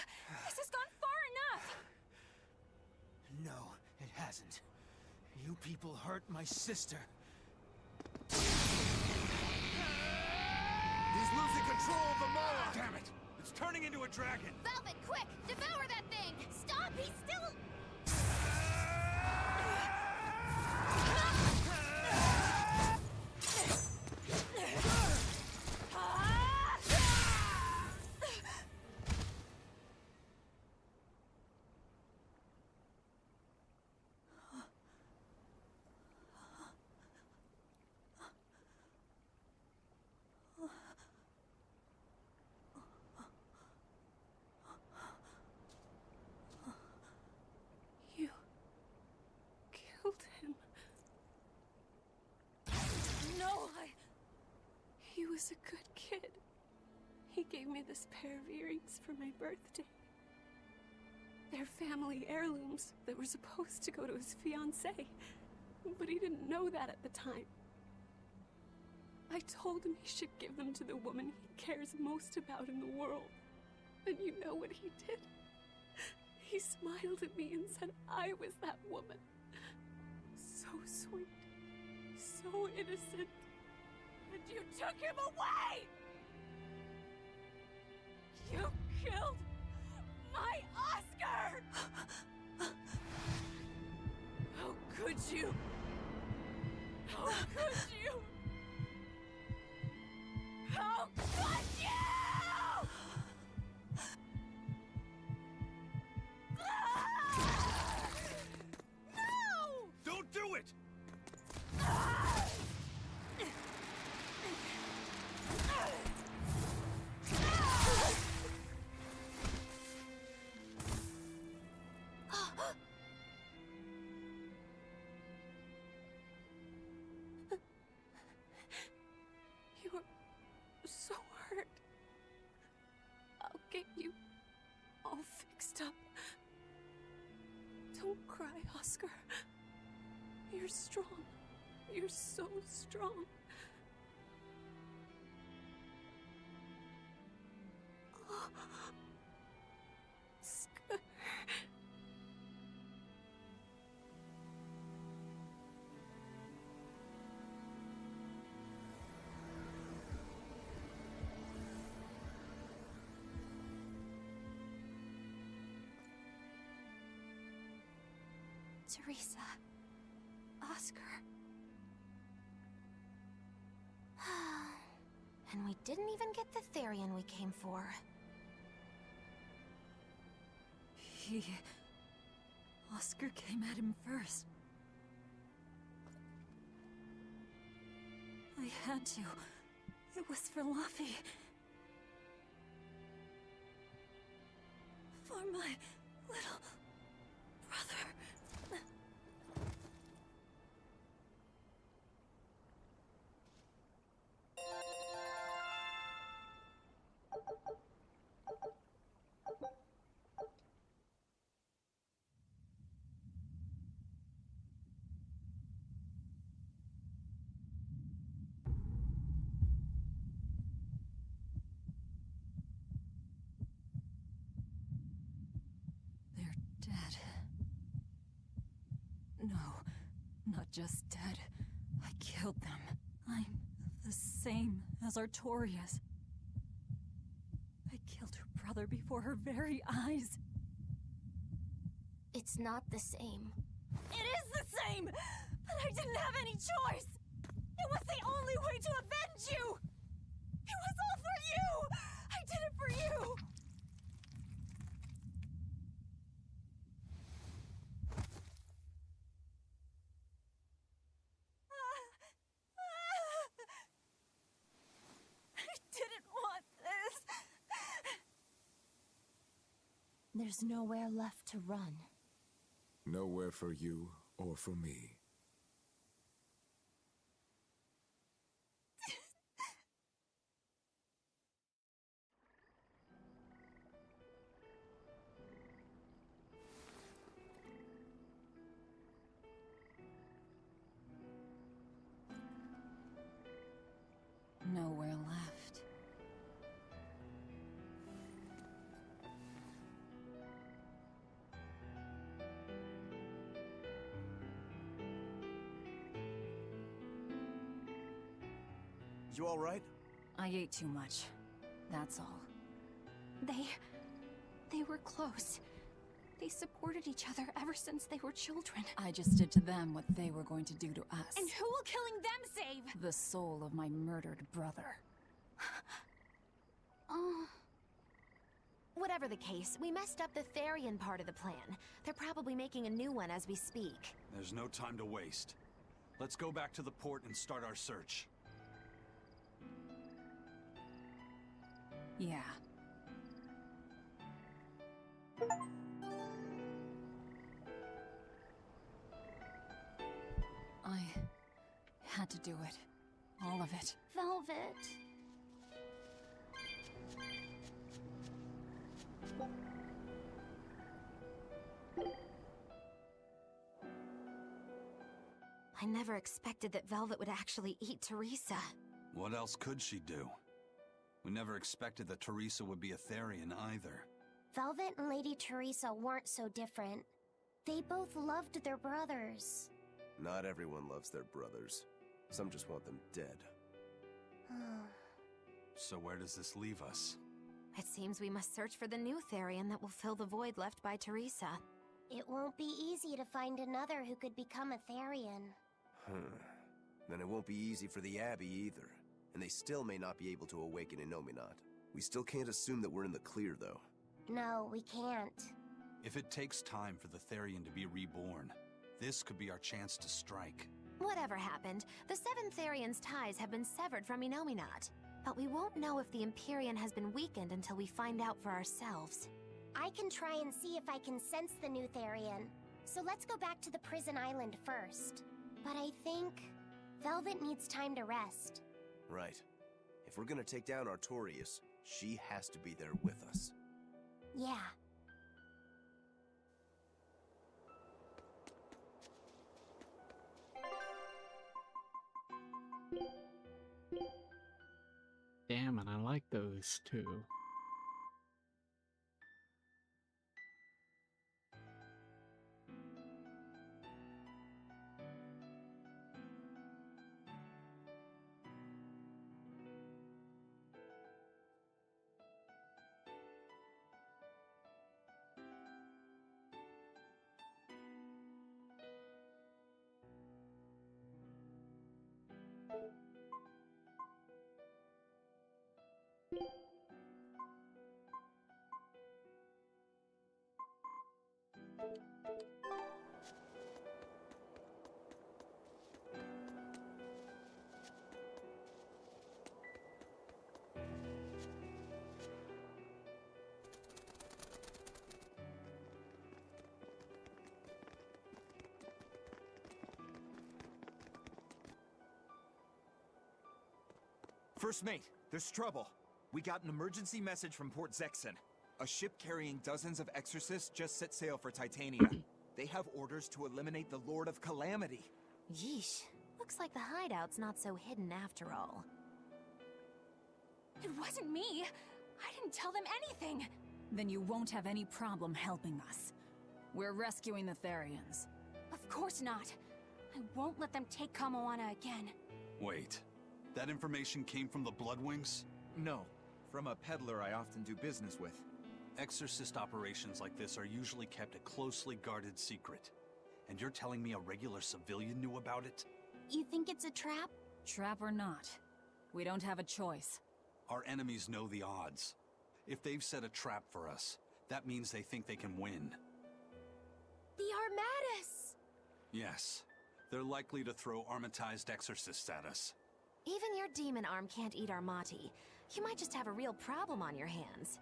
This has gone far enough! No, it hasn't. You people hurt my sister. He's losing control of the Moloch! Damn it! It's turning into a dragon! Velvet, quick! Devour that thing! Stop! He's still... You killed him. No, He was a good kid. He gave me this pair of earrings for my birthday. They're family heirlooms that were supposed to go to his fiancée, but he didn't know that at the time. I told him he should give them to the woman he cares most about in the world. And you know what he did? He smiled at me and said I was that woman. So sweet, so innocent. and you took him away! You killed my Oscar! How could you? How could you? How could you? No! Don't do it! You're so hurt. I'll get you all fixed up. Don't cry, Oscar. You're strong. You're so strong. Oscar. Teresa. Oscar. And we didn't even get the Therion we came for. Oscar came at him first. I had to. It was for Luffy. For my little brother. They're dead. No, not just dead. I killed them. I'm the same as Artorias. I killed her brother before her very eyes. It's not the same. It is the same! But I didn't have any choice! It was the only way to avenge you! It was all for you! I did it for you! I didn't want this! There's nowhere left to run. Nowhere for you or for me. You alright? I ate too much. That's all. They were close. They supported each other ever since they were children. I just did to them what they were going to do to us. And who will killing them save? The soul of my murdered brother. Oh. Whatever the case, we messed up the Therion part of the plan. They're probably making a new one as we speak. There's no time to waste. Let's go back to the port and start our search. Yeah. I had to do it. All of it. Velvet. I never expected that Velvet would actually eat Teresa. What else could she do? We never expected that Teresa would be a Therion either. Velvet and Lady Teresa weren't so different. They both loved their brothers. Not everyone loves their brothers. Some just want them dead. So where does this leave us? It seems we must search for the new Therion that will fill the void left by Teresa. It won't be easy to find another who could become a Therion. Then it won't be easy for the Abbey either. And they still may not be able to awaken Innominat. We still can't assume that we're in the clear, though. No, we can't. If it takes time for the Therion to be reborn, this could be our chance to strike. Whatever happened, the seven Therion's ties have been severed from Innominat. But we won't know if the Empyrean has been weakened until we find out for ourselves. I can try and see if I can sense the new Therion. So let's go back to the prison island first. But I think Velvet needs time to rest. Right. If we're gonna take down Artorias, she has to be there with us. Yeah. Damn it, I like those too. First mate, there's trouble. We got an emergency message from Port Zexon. A ship carrying dozens of exorcists just set sail for Titania. They have orders to eliminate the Lord of Calamity. Yeesh. Looks like the hideout's not so hidden after all. It wasn't me. I didn't tell them anything. Then you won't have any problem helping us. We're rescuing the Therions. Of course not. I won't let them take Kamoana again. Wait. That information came from the Bloodwings? No. From a peddler I often do business with. Exorcist operations like this are usually kept a closely guarded secret. And you're telling me a regular civilian knew about it? You think it's a trap? Trap or not, we don't have a choice. Our enemies know the odds. If they've set a trap for us, that means they think they can win. The Armatis! Yes. They're likely to throw armatized exorcists at us. Even your demon arm can't eat Armati. You might just have a real problem on your hands.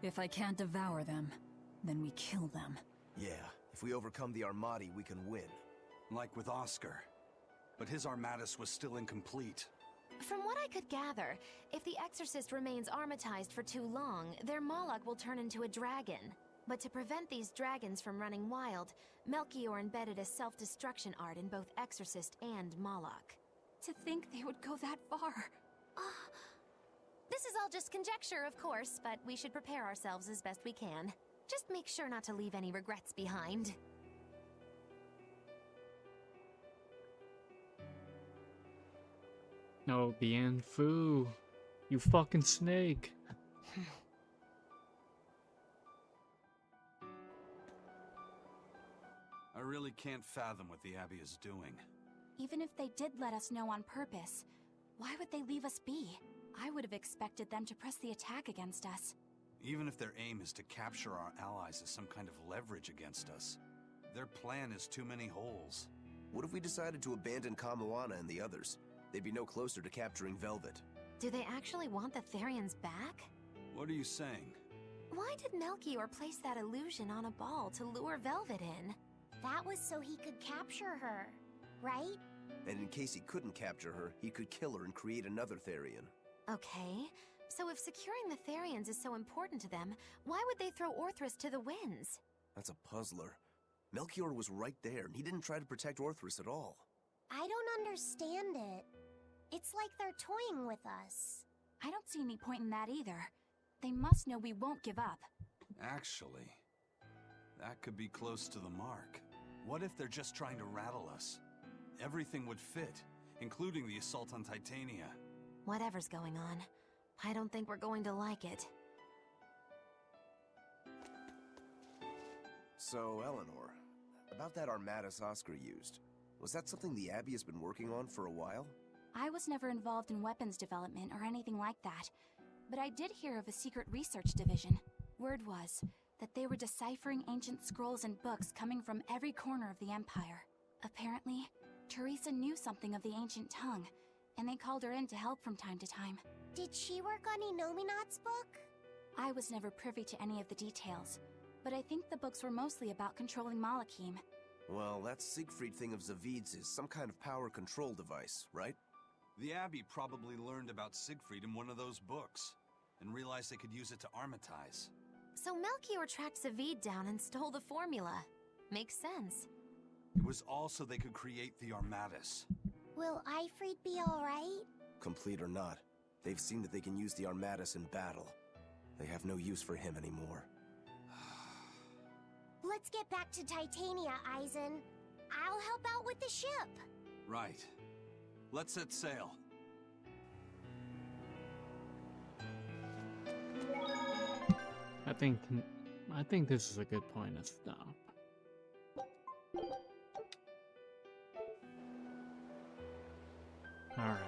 If I can't devour them, then we kill them. Yeah, if we overcome the Armati, we can win. Like with Oscar. But his Armatis was still incomplete. From what I could gather, if the Exorcist remains armatized for too long, their Moloch will turn into a dragon. But to prevent these dragons from running wild, Melchior embedded a self-destruction art in both Exorcist and Moloch. To think they would go that far. This is all just conjecture, of course, but we should prepare ourselves as best we can. Just make sure not to leave any regrets behind. No, Bien Fu. You fucking snake. I really can't fathom what the Abbey is doing. Even if they did let us know on purpose, why would they leave us be? I would have expected them to press the attack against us. Even if their aim is to capture our allies as some kind of leverage against us, their plan is too many holes. What if we decided to abandon Kamoana and the others? They'd be no closer to capturing Velvet. Do they actually want the Therions back? What are you saying? Why did Melchior place that illusion on a ball to lure Velvet in? That was so he could capture her, right? And in case he couldn't capture her, he could kill her and create another Therion. Okay, so if securing the Therions is so important to them, why would they throw Orthrus to the winds? That's a puzzler. Melchior was right there, and he didn't try to protect Orthrus at all. I don't understand it. It's like they're toying with us. I don't see any point in that either. They must know we won't give up. Actually, that could be close to the mark. What if they're just trying to rattle us? Everything would fit, including the assault on Titania. Whatever's going on, I don't think we're going to like it. So, Eleanor, about that Armatus Oscar used, was that something the Abbey has been working on for a while? I was never involved in weapons development or anything like that, but I did hear of a secret research division. Word was that they were deciphering ancient scrolls and books coming from every corner of the Empire. Apparently, Teresa knew something of the ancient tongue, and they called her in to help from time to time. Did she work on Inominat's book? I was never privy to any of the details, but I think the books were mostly about controlling Malachim. Well, that Siegfried thing of Zavid's is some kind of power control device, right? The Abbey probably learned about Siegfried in one of those books, and realized they could use it to armatize. So Melchior tracked Zavid down and stole the formula. Makes sense. It was also they could create the Armatus. Will Ifrid be alright? Complete or not, they've seen that they can use the Armatus in battle. They have no use for him anymore. Let's get back to Titania, Eisen. I'll help out with the ship. Right. Let's set sail. I think this is a good point to stop. All right.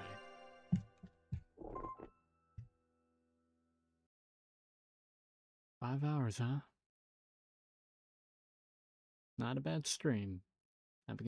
$5 hours, huh? Not a bad stream.